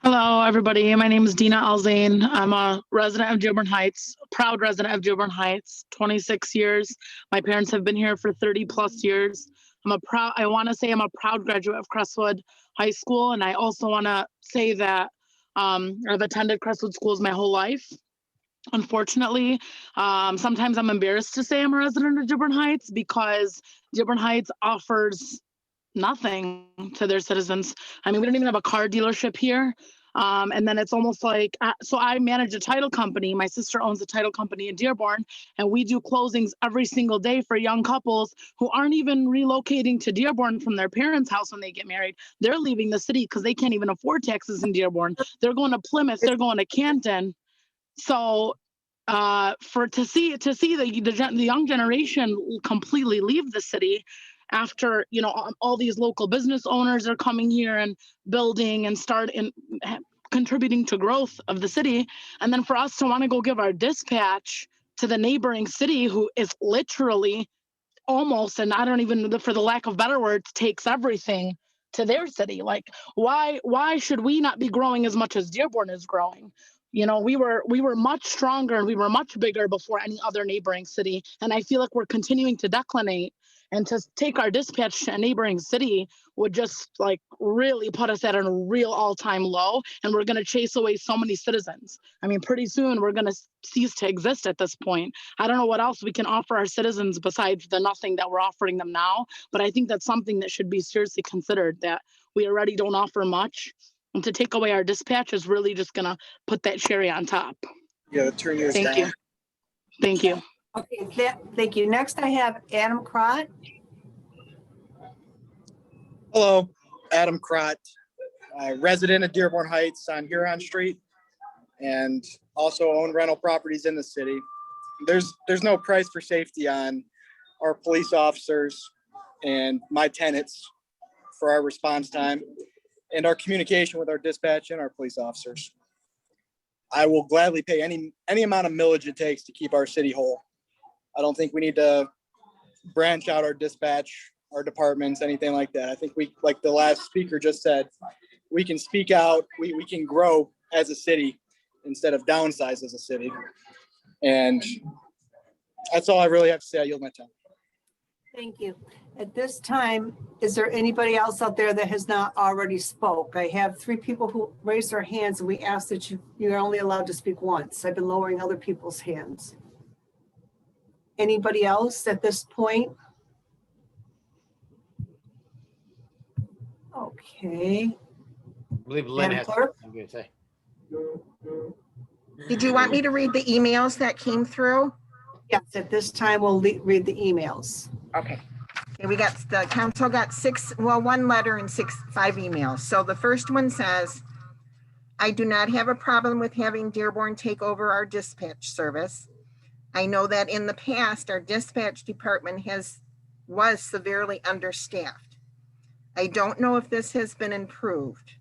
Hello, everybody. My name is Dina Alzane. I'm a resident of Dearborn Heights, proud resident of Dearborn Heights, 26 years. My parents have been here for 30 plus years. I want to say I'm a proud graduate of Crestwood High School. And I also want to say that I've attended Crestwood schools my whole life. Unfortunately, sometimes I'm embarrassed to say I'm a resident of Dearborn Heights because Dearborn Heights offers nothing to their citizens. I mean, we don't even have a car dealership here. And then it's almost like, so I manage a title company. My sister owns a title company in Dearborn, and we do closings every single day for young couples who aren't even relocating to Dearborn from their parents' house when they get married. They're leaving the city because they can't even afford taxes in Dearborn. They're going to Plymouth, they're going to Canton. So to see the young generation completely leave the city after, you know, all these local business owners are coming here and building and contributing to growth of the city. And then for us to want to go give our dispatch to the neighboring city who is literally almost, and I don't even, for the lack of better words, takes everything to their city. Like, why should we not be growing as much as Dearborn is growing? You know, we were much stronger and we were much bigger before any other neighboring city. And I feel like we're continuing to declinate, and to take our dispatch to a neighboring city would just like really put us at a real all-time low. And we're going to chase away so many citizens. I mean, pretty soon we're going to cease to exist at this point. I don't know what else we can offer our citizens besides the nothing that we're offering them now. But I think that's something that should be seriously considered, that we already don't offer much. And to take away our dispatch is really just going to put that cherry on top. Yeah, turn yours Thank down. you. Thank you. Okay, thank you. Next, I have Adam Crott. Hello, Adam Crott, resident of Dearborn Heights on Huron Street, and also own rental properties in the city. There's no price for safety on our police officers and my tenants for our response time and our communication with our dispatch and our police officers. I will gladly pay any amount of millage it takes to keep our city whole. I don't think we need to branch out our dispatch, our departments, anything like that. I think we, like the last speaker just said, we can speak out, we can grow as a city instead of downsize as a city. And that's all I really have to say. I yield my time. Thank you. At this time, is there anybody else out there that has not already spoke? I have 3 people who raised their hands, and we ask that you're only allowed to speak once. I've been lowering other people's hands. Anybody else at this point? Okay. I believe Lynn Madam has Clerk? something to say. Did you want me to read the emails that came through? Yes, at this time, we'll read the emails. Okay. Okay, we got, the council got 1 letter and 5 emails. So the first one says, I do not have a problem with having Dearborn take over our dispatch service. I know that in the past, our dispatch department was severely understaffed. I don't know if this has been improved.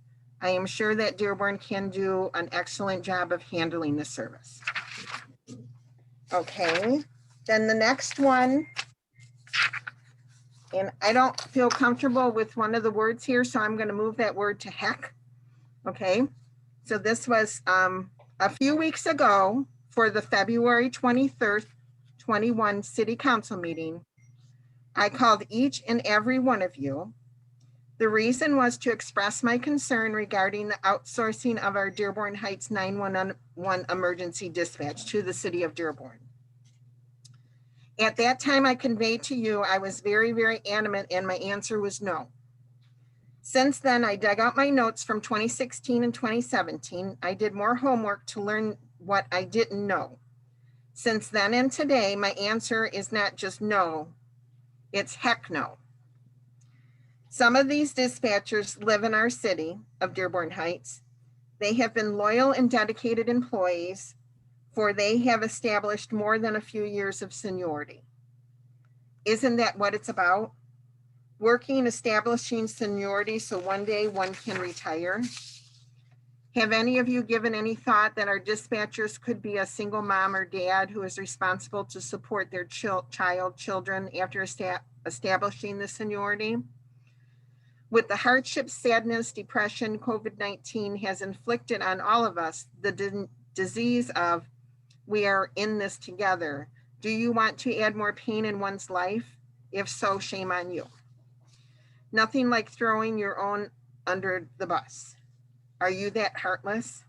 I am sure that Dearborn can do an excellent job of handling the service. Okay. Then the next one, and I don't feel comfortable with one of the words here, so I'm going to move that word to heck. Okay, so this was a few weeks ago for the February 23rd, 21 City Council meeting. I called each and every one of you. The reason was to express my concern regarding the outsourcing of our Dearborn Heights 911 emergency dispatch to the city of Dearborn. At that time, I conveyed to you, I was very, very adamant, and my answer was no. Since then, I dug out my notes from 2016 and 2017. I did more homework to learn what I didn't know. Since then and today, my answer is not just no, it's heck no. Some of these dispatchers live in our city of Dearborn Heights. They have been loyal and dedicated employees, for they have established more than a few years of seniority. Isn't that what it's about? Working, establishing seniority so one day one can retire. Have any of you given any thought that our dispatchers could be a single mom or dad who is responsible to support their children after establishing the seniority? With the hardship, sadness, depression, COVID-19 has inflicted on all of us the disease of we are in this together. Do you want to add more pain in one's life? If so, shame on you. Nothing like throwing your own under the bus. Are you that heartless?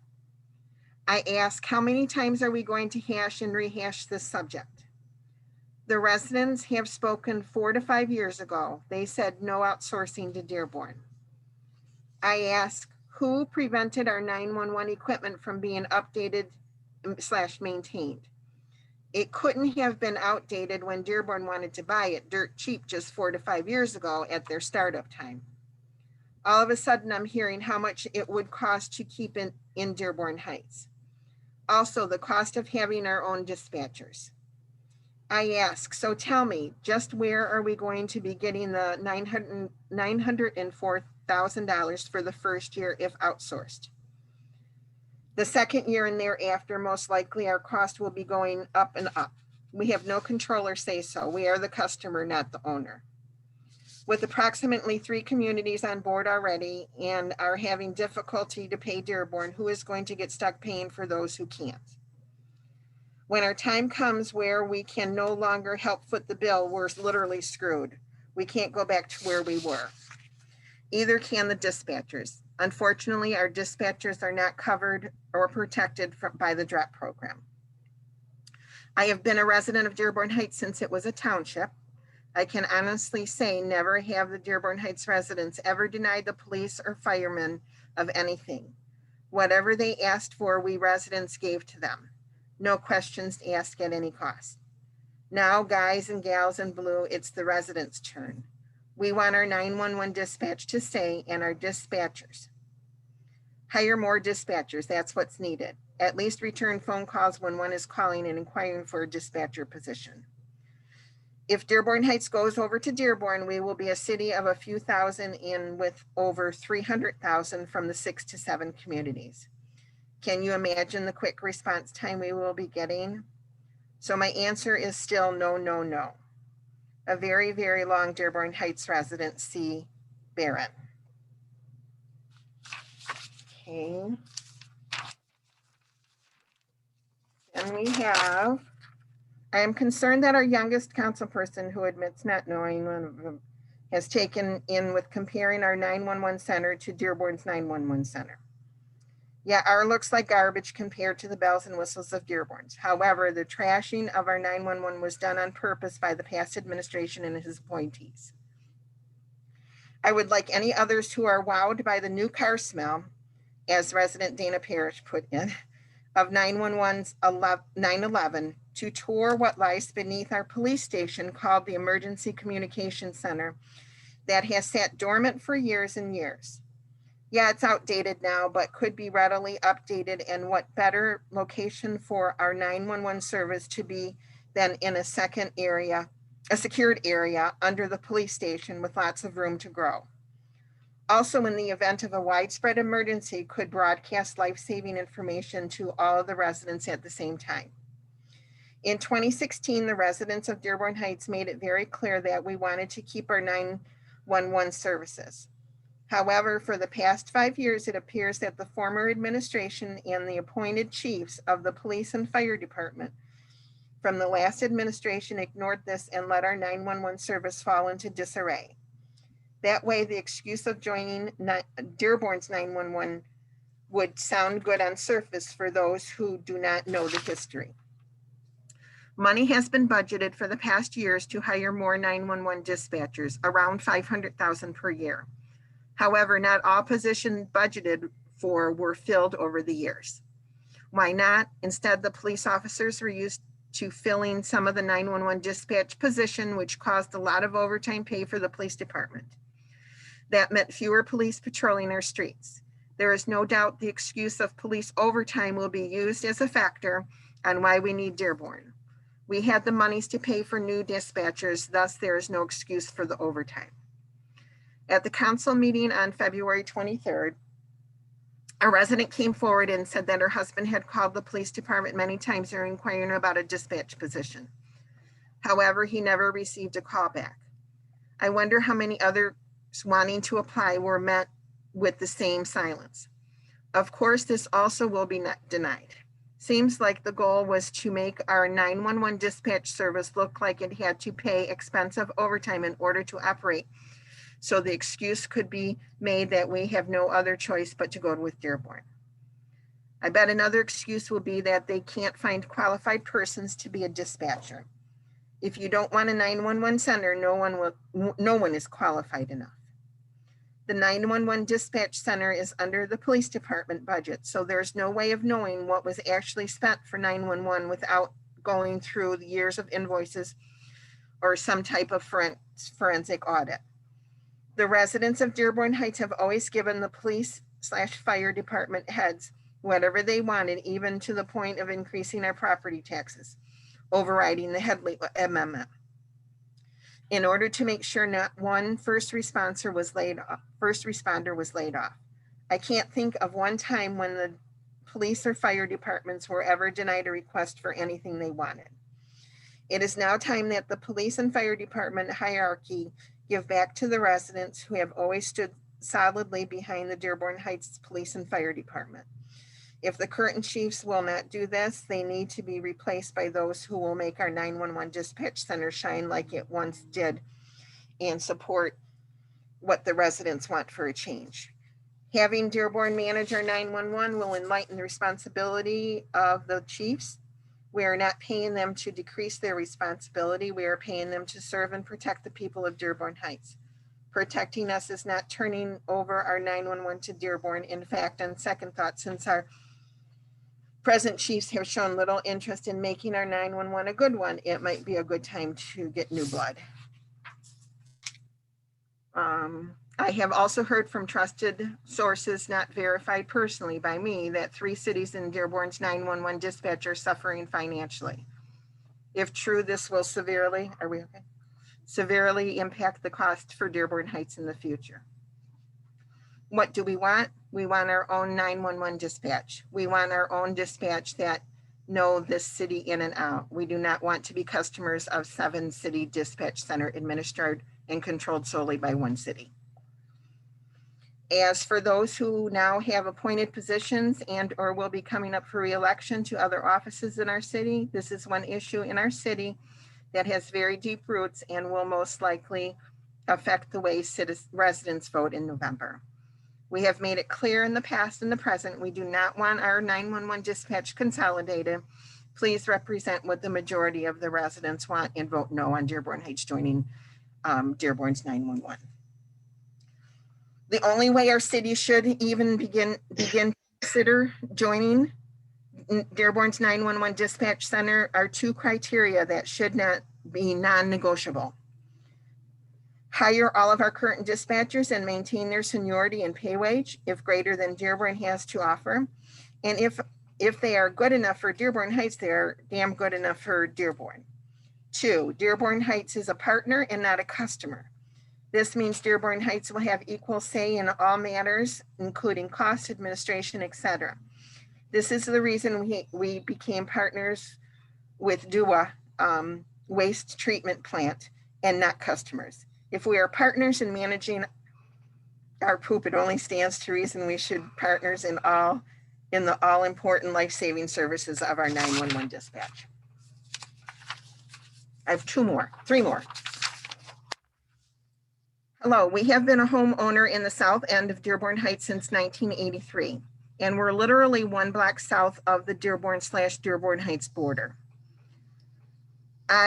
I ask, how many times are we going to hash and rehash this subject? The residents have spoken 4 to 5 years ago. They said no outsourcing to Dearborn. I ask, who prevented our 911 equipment from being updated / maintained? It couldn't have been outdated when Dearborn wanted to buy it dirt cheap just 4 to 5 years ago at their startup time. All of a sudden, I'm hearing how much it would cost to keep it in Dearborn Heights. Also, the cost of having our own dispatchers. I ask, so tell me, just where are we going to be getting the $904,000 for the first year if outsourced? The second year and thereafter, most likely our cost will be going up and up. We have no control or say so. We are the customer, not the owner. With approximately 3 communities on board already and are having difficulty to pay Dearborn, who is going to get stuck paying for those who can't? When our time comes where we can no longer help foot the bill, we're literally screwed. We can't go back to where we were. Either can the dispatchers. Unfortunately, our dispatchers are not covered or protected by the DREP program. I have been a resident of Dearborn Heights since it was a township. I can honestly say never have the Dearborn Heights residents ever denied the police or firemen of anything. Whatever they asked for, we residents gave to them. No questions asked at any cost. Now, guys and gals in blue, it's the residents' turn. We want our 911 dispatch to stay and our dispatchers. Hire more dispatchers, that's what's needed. At least return phone calls when one is calling and inquiring for a dispatcher position. If Dearborn Heights goes over to Dearborn, we will be a city of a few thousand in with over 300,000 from the 6 to 7 communities. Can you imagine the quick response time we will be getting? So my answer is still no, no, no. A very, very long Dearborn Heights resident, C. Barron. Okay. And we have, I am concerned that our youngest council person who admits not knowing one of them has taken in with comparing our 911 center to Dearborn's 911 center. Yeah, our looks like garbage compared to the bells and whistles of Dearborn's. However, the trashing of our 911 was done on purpose by the past administration and his appointees. I would like any others who are wowed by the new car smell, as resident Dana Parrish put in, of 911's 911 to tour what lies beneath our police station called the Emergency Communication Center that has sat dormant for years and years. Yeah, it's outdated now, but could be readily updated, and what better location for our 911 service to be than in a secured area under the police station with lots of room to grow. Also, in the event of a widespread emergency, could broadcast life-saving information to all of the residents at the same time. In 2016, the residents of Dearborn Heights made it very clear that we wanted to keep our 911 services. However, for the past 5 years, it appears that the former administration and the appointed chiefs of the police and fire department from the last administration ignored this and let our 911 service fall into disarray. That way, the excuse of joining Dearborn's 911 would sound good on surface for those who do not know the history. Money has been budgeted for the past years to hire more 911 dispatchers, around $500,000 per year. However, not all positions budgeted for were filled over the years. Why not? Instead, the police officers were used to filling some of the 911 dispatch position, which caused a lot of overtime pay for the police department. That meant fewer police patrolling our streets. There is no doubt the excuse of police overtime will be used as a factor on why we need Dearborn. We had the monies to pay for new dispatchers, thus there is no excuse for the overtime. At the council meeting on February 23rd, a resident came forward and said that her husband had called the police department many times inquiring about a dispatch position. However, he never received a call back. I wonder how many others wanting to apply were met with the same silence. Of course, this also will be denied. Seems like the goal was to make our 911 dispatch service look like it had to pay expensive overtime in order to operate. So the excuse could be made that we have no other choice but to go with Dearborn. I bet another excuse will be that they can't find qualified persons to be a dispatcher. If you don't want a 911 center, no one is qualified enough. The 911 dispatch center is under the police department budget, so there's no way of knowing what was actually spent for 911 without going through the years of invoices or some type of forensic audit. The residents of Dearborn Heights have always given the police/fire department heads whatever they wanted, even to the point of increasing our property taxes, overriding the Headley Amendment, in order to make sure not one first responder was laid off. I can't think of one time when the police or fire departments were ever denied a request for anything they wanted. It is now time that the police and fire department hierarchy give back to the residents who have always stood solidly behind the Dearborn Heights Police and Fire Department. If the current chiefs will not do this, they need to be replaced by those who will make our 911 dispatch center shine like it once did and support what the residents want for a change. Having Dearborn manage our 911 will enlighten the responsibility of the chiefs. We are not paying them to decrease their responsibility. We are paying them to serve and protect the people of Dearborn Heights. Protecting us is not turning over our 911 to Dearborn. In fact, on second thought, since our present chiefs have shown little interest in making our 911 a good one, it might be a good time to get new blood. I have also heard from trusted sources, not verified personally by me, that 3 cities in Dearborn's 911 dispatch are suffering financially. If true, this will severely impact the cost for Dearborn Heights in the future. What do we want? We want our own 911 dispatch. We want our own dispatch that know this city in and out. We do not want to be customers of 7 city dispatch center administered and controlled solely by one city. As for those who now have appointed positions and or will be coming up for re-election to other offices in our city, this is one issue in our city that has very deep roots and will most likely affect the way residents vote in November. We have made it clear in the past and the present, we do not want our 911 dispatch consolidated. Please represent what the majority of the residents want and vote no on Dearborn Heights joining Dearborn's 911. The only way our city should even begin to consider joining Dearborn's 911 dispatch center are 2 criteria that should not be non-negotiable. Hire all of our current dispatchers and maintain their seniority and pay wage if greater than Dearborn has to offer. And if they are good enough for Dearborn Heights, they're damn good enough for Dearborn. 2, Dearborn Heights is a partner and not a customer. This means Dearborn Heights will have equal say in all matters, including cost, administration, etc. This is the reason we became partners with DUA waste treatment plant and not customers. If we are partners in managing our poop, it only stands to reason we should partners in the all important life-saving services of our 911 dispatch. I have three more. Hello, we have been a homeowner in the south end of Dearborn Heights since 1983, and we're literally 1 block south of the Dearborn/Dearborn Heights border.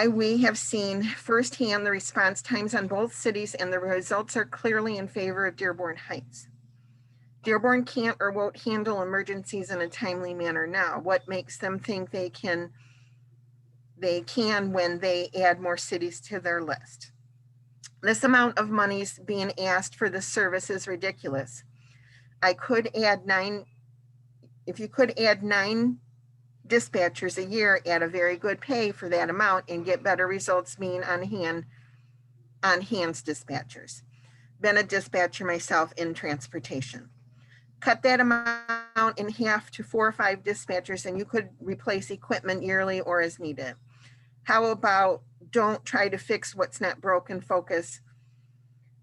We have seen firsthand the response times on both cities, and the results are clearly in favor of Dearborn Heights. Dearborn can't or won't handle emergencies in a timely manner now. What makes them think they can when they add more cities to their list? This amount of money's being asked for this service is ridiculous. If you could add 9 dispatchers a year at a very good pay for that amount and get better results being on hands dispatchers. Been a dispatcher myself in transportation. Cut that amount in half to 4 or 5 dispatchers and you could replace equipment yearly or as needed. How about don't try to fix what's not broken, focus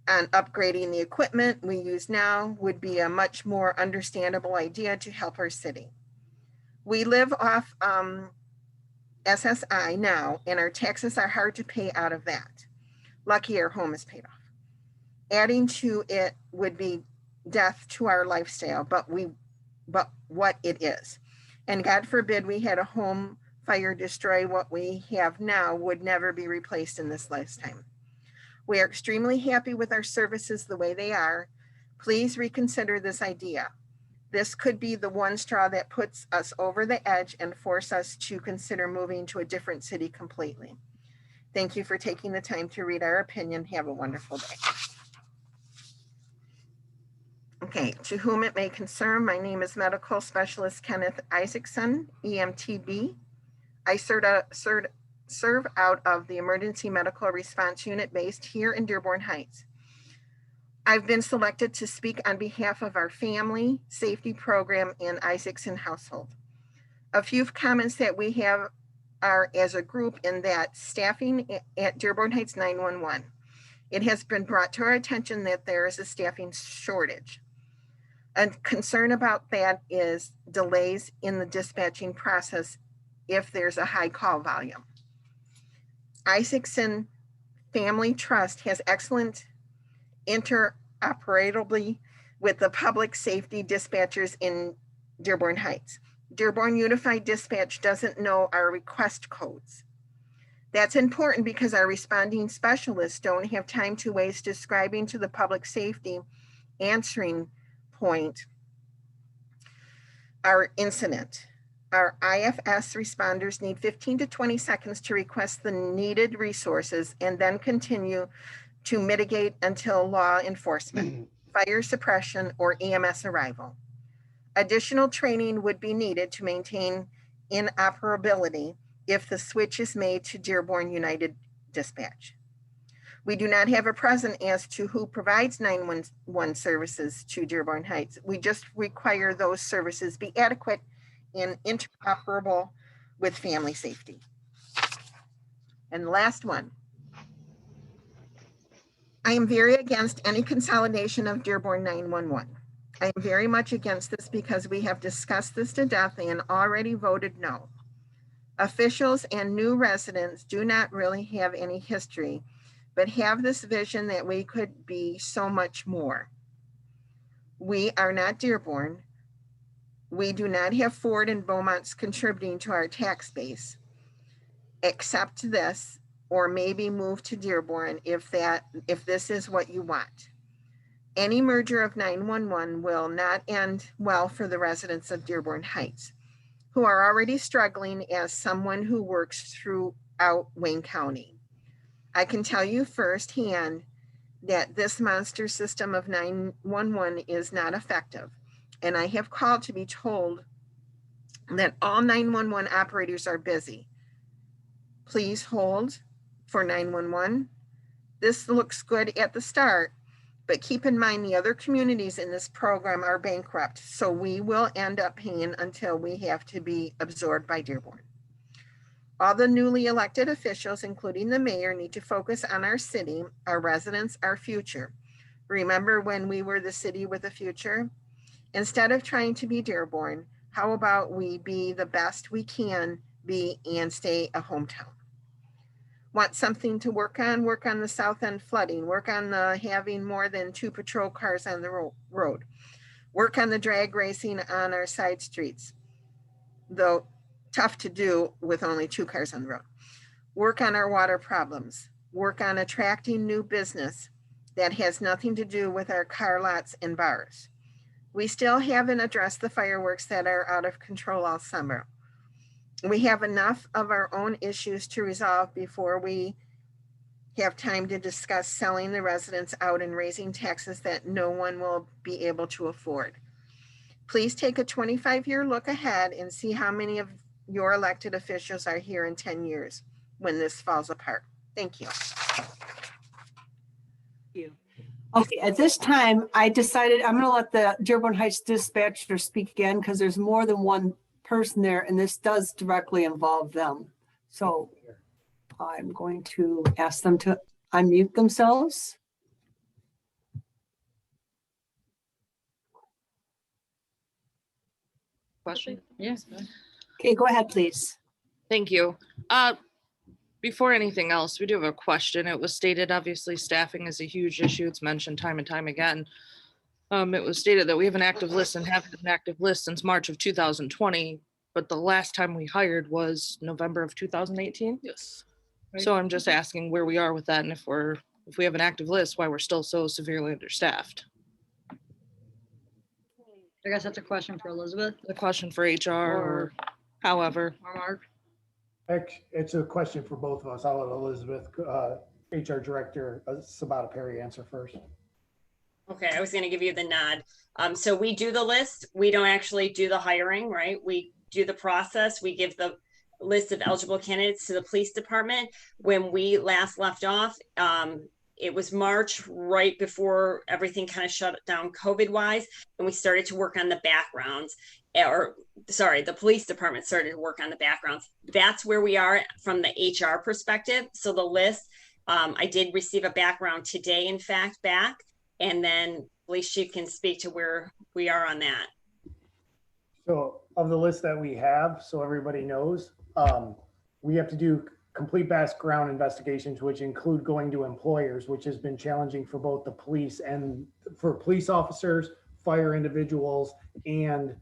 on upgrading the equipment we use now would be a much more understandable idea to help our city. We live off SSI now, and our taxes are hard to pay out of that. Lucky our home is paid off. Adding to it would be death to our lifestyle, but what it is. And God forbid we had a home fire destroy what we have now would never be replaced in this lifetime. We are extremely happy with our services the way they are. Please reconsider this idea. This could be the one straw that puts us over the edge and force us to consider moving to a different city completely. Thank you for taking the time to read our opinion. Have a wonderful day. Okay, to whom it may concern, my name is Medical Specialist Kenneth Isaacson, EMTB. I serve out of the Emergency Medical Response Unit based here in Dearborn Heights. I've been selected to speak on behalf of our family safety program and Isaacson household. A few comments that we have are as a group in that staffing at Dearborn Heights 911. It has been brought to our attention that there is a staffing shortage. A concern about that is delays in the dispatching process if there's a high call volume. Isaacson Family Trust has excellent interoperability with the public safety dispatchers in Dearborn Heights. Dearborn Unified Dispatch doesn't know our request codes. That's important because our responding specialists don't have time to waste describing to the public safety answering point our incident. Our IFS responders need 15 to 20 seconds to request the needed resources and then continue to mitigate until law enforcement, fire suppression, or EMS arrival. Additional training would be needed to maintain interoperability if the switch is made to Dearborn United Dispatch. We do not have a present as to who provides 911 services to Dearborn Heights. We just require those services be adequate and interoperable with family safety. And the last one. I am very against any consolidation of Dearborn 911. I am very much against this because we have discussed this to death and already voted no. Officials and new residents do not really have any history, but have this vision that we could be so much more. We are not Dearborn. We do not have Ford and Beaumonts contributing to our tax base. Accept this, or maybe move to Dearborn if this is what you want. Any merger of 911 will not end well for the residents of Dearborn Heights, who are already struggling as someone who works throughout Wayne County. I can tell you firsthand that this monster system of 911 is not effective. And I have called to be told that all 911 operators are busy. Please hold for 911. This looks good at the start, but keep in mind the other communities in this program are bankrupt, so we will end up paying until we have to be absorbed by Dearborn. All the newly elected officials, including the mayor, need to focus on our city, our residents, our future. Remember when we were the city with a future? Instead of trying to be Dearborn, how about we be the best we can be and stay a hometown? Want something to work on? Work on the south end flooding. Work on the having more than 2 patrol cars on the road. Work on the drag racing on our side streets, though tough to do with only 2 cars on the road. Work on our water problems. Work on attracting new business that has nothing to do with our car lots and bars. We still haven't addressed the fireworks that are out of control all summer. We have enough of our own issues to resolve before we have time to discuss selling the residents out and raising taxes that no one will be able to afford. Please take a 25-year look ahead and see how many of your elected officials are here in 10 years when this falls apart. Thank you. Okay, at this time, I decided I'm going to let the Dearborn Heights dispatcher speak again because there's more than one person there and this does directly involve them. So I'm going to ask them to unmute themselves. Question? Yes. Okay, go ahead, please. Thank you. Before anything else, we do have a question. It was stated, obviously, staffing is a huge issue. It's mentioned time and time again. It was stated that we have an active list and have had an active list since March of 2020, but the last time we hired was November of 2018. Yes. So I'm just asking where we are with that, and if we have an active list, why we're still so severely understaffed. I guess that's a question for Elizabeth. A question for HR or however. Or Mark. It's a question for both of us. I'll let Elizabeth, HR Director Sabata Perry, answer first. Okay, I was going to give you the nod. So we do the list. We don't actually do the hiring, right? We do the process. We give the list of eligible candidates to the police department. When we last left off, it was March, right before everything kind of shut down COVID wise. And we started to work on the backgrounds, or sorry, the police department started to work on the backgrounds. That's where we are from the HR perspective. So the list, I did receive a background today, in fact, back, and then police chief can speak to where we are on that. So of the list that we have, so everybody knows, we have to do complete background investigations, which include going to employers, which has been challenging for both the police and for police officers, fire individuals, and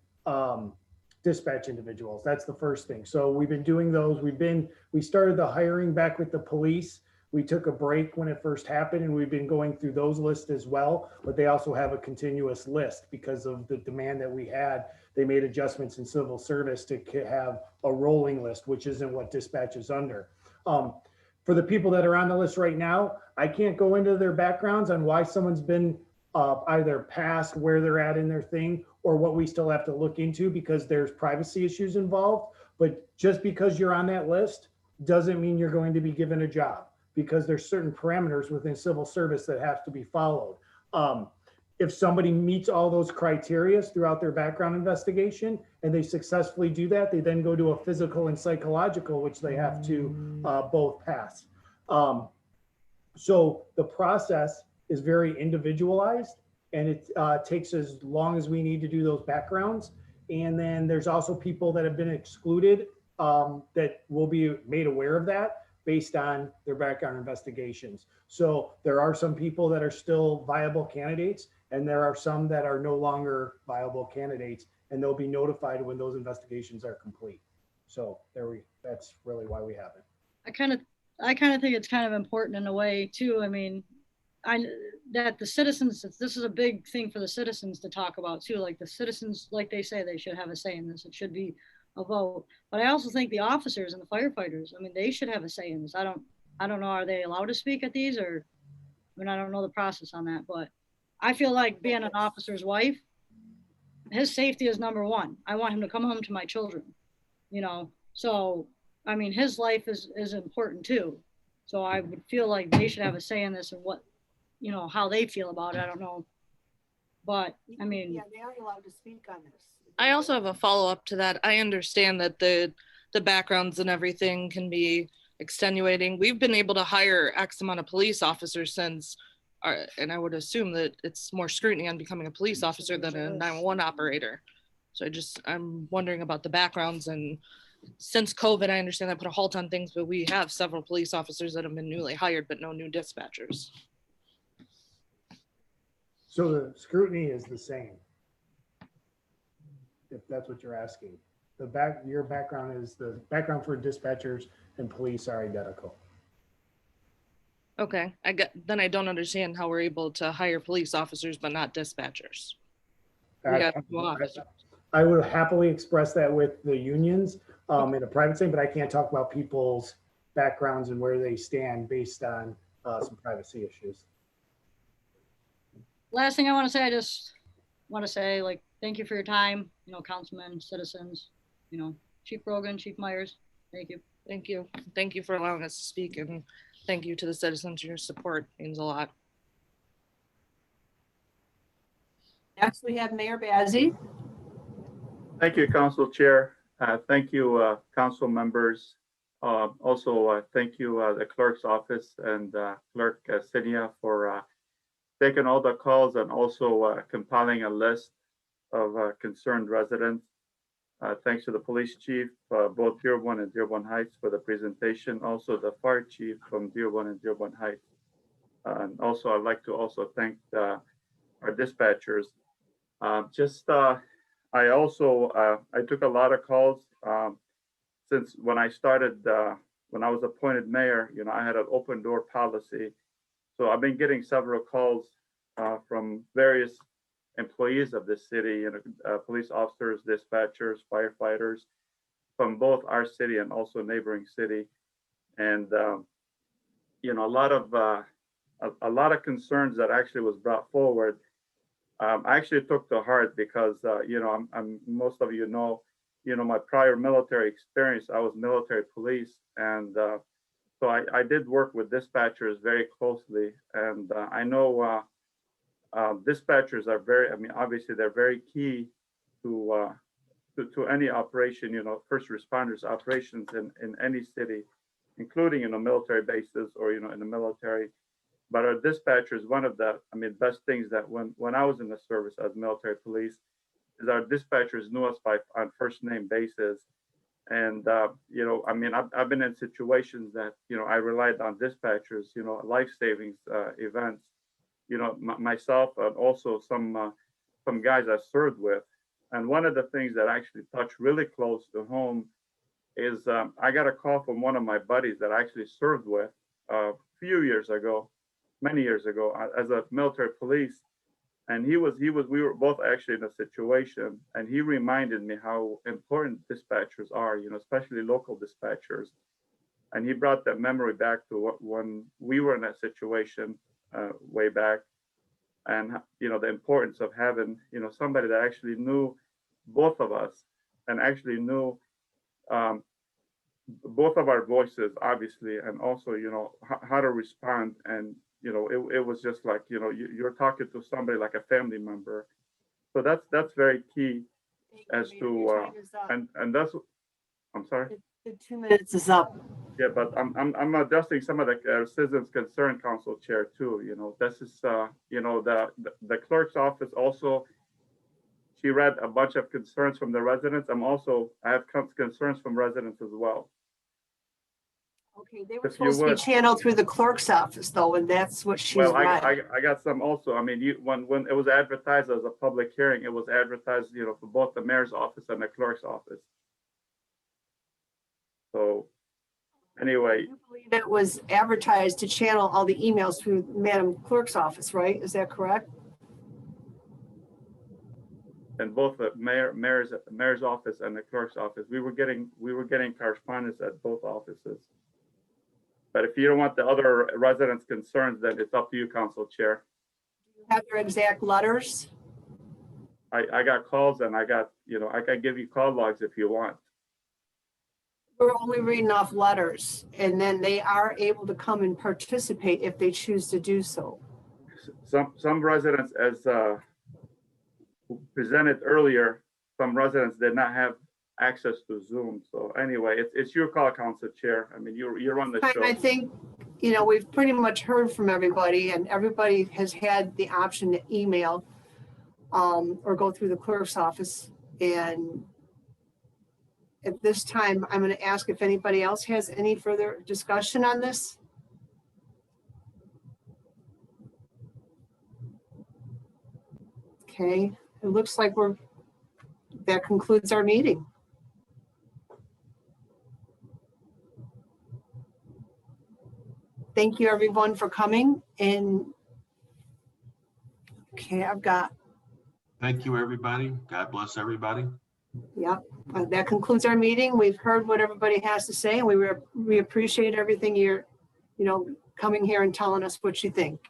dispatch individuals. That's the first thing. So we've been doing those. We started the hiring back with the police. We took a break when it first happened, and we've been going through those lists as well, but they also have a continuous list because of the demand that we had. They made adjustments in civil service to have a rolling list, which isn't what dispatch is under. For the people that are on the list right now, I can't go into their backgrounds on why someone's been either past where they're at in their thing or what we still have to look into because there's privacy issues involved. But just because you're on that list doesn't mean you're going to be given a job, because there's certain parameters within civil service that have to be followed. If somebody meets all those criteria throughout their background investigation and they successfully do that, they then go to a physical and psychological, which they have to both pass. So the process is very individualized, and it takes as long as we need to do those backgrounds. And then there's also people that have been excluded that will be made aware of that based on their background investigations. So there are some people that are still viable candidates, and there are some that are no longer viable candidates, and they'll be notified when those investigations are complete. So that's really why we have it. I kind of think it's kind of important in a way too. I mean, that the citizens, this is a big thing for the citizens to talk about too. Like the citizens, like they say, they should have a say in this. It should be a vote. But I also think the officers and the firefighters, I mean, they should have a say in this. I don't know, are they allowed to speak at these, or, I mean, I don't know the process on that, but I feel like being an officer's wife, his safety is number one. I want him to come home to my children, you know? So, I mean, his life is important too. So I would feel like they should have a say in this and what, you know, how they feel about it. I don't know. But I mean, yeah, they aren't allowed to speak on this. I also have a follow-up to that. I understand that the the backgrounds and everything can be extenuating. We've been able to hire X amount of police officers since, and I would assume that it's more scrutiny on becoming a police officer than a 911 operator. So I'm wondering about the backgrounds. And since COVID, I understand that put a halt on things, but we have several police officers that have been newly hired, but no new dispatchers. So the scrutiny is the same, if that's what you're asking. Your background is the background for dispatchers and police are identical. Okay, then I don't understand how we're able to hire police officers but not dispatchers. We have two officers. I would happily express that with the unions in a private setting, but I can't talk about people's backgrounds and where they stand based on some privacy issues. Last thing I want to say, I just want to say, like, thank you for your time, you know, councilmen, citizens, you know, Chief Brogan, Chief Myers, thank you. Thank you. Thank you for allowing us to speak, and thank you to the citizens. Your support means a lot. Next, we have Mayor Bazey. Thank you, Council Chair. Thank you, council members. Also, thank you, the clerk's office and Clerk Sinia for taking all the calls and also compiling a list of concerned residents. Thanks to the police chief, both Dearborn and Dearborn Heights for the presentation. Also the fire chief from Dearborn and Dearborn Heights. And also I'd like to also thank our dispatchers. I took a lot of calls since when I started, when I was appointed mayor, you know, I had an open door policy. So I've been getting several calls from various employees of the city, you know, police officers, dispatchers, firefighters from both our city and also neighboring city. And, you know, a lot of concerns that actually was brought forward. I actually took to heart because, you know, most of you know, my prior military experience, I was military police. And so I did work with dispatchers very closely. And I know dispatchers are obviously they're very key to any operation, you know, first responders operations in any city, including, you know, military bases or, you know, in the military. But our dispatchers, one of the, best things that when I was in the service as military police is our dispatchers knew us on first name basis. And, you know, I've been in situations that, you know, I relied on dispatchers, you know, life savings events, you know, myself and also some guys I served with. And one of the things that actually touched really close to home is I got a call from one of my buddies that I actually served with many years ago as a military police. And we were both actually in a situation, and he reminded me how important dispatchers are, you know, especially local dispatchers. And he brought that memory back to when we were in that situation way back, and, you know, the importance of having, you know, somebody that actually knew both of us and actually knew both of our voices, obviously, and also, you know, how to respond. And, you know, it was just like, you know, you're talking to somebody like a family member. So that's very key as to, and that's, I'm sorry. The 2 minutes is up. Yeah, but I'm addressing some of the citizens concern, Council Chair, too. You know, this is, you know, the clerk's office also, she read a bunch of concerns from the residents. I have concerns from residents as well. Okay, they were supposed to be channeled through the clerk's office though, and that's what she's read. I got some also. When it was advertised as a public hearing, it was advertised, you know, for both the mayor's office and the clerk's office. So anyway. I believe it was advertised to channel all the emails through Madam Clerk's office, right? Is that correct? And both the mayor's office and the clerk's office, we were getting correspondence at both offices. But if you don't want the other residents' concerns, then it's up to you, Council Chair. Do you have their exact letters? I got calls, and I got, you know, I can give you call logs if you want. We're only reading off letters, and then they are able to come and participate if they choose to do so. Some residents, as presented earlier, some residents did not have access to Zoom. So anyway, it's your call, Council Chair. I mean, you run the show. I think, we've pretty much heard from everybody, and everybody has had the option to email or go through the clerk's office. And at this time, I'm going to ask if anybody else has any further discussion on this. Okay, it looks like that concludes our meeting. Thank you, everyone, for coming. And okay, Thank you, everybody. God bless everybody. Yep, that concludes our meeting. We've heard what everybody has to say, and we appreciate everything you're, coming here and telling us what you think.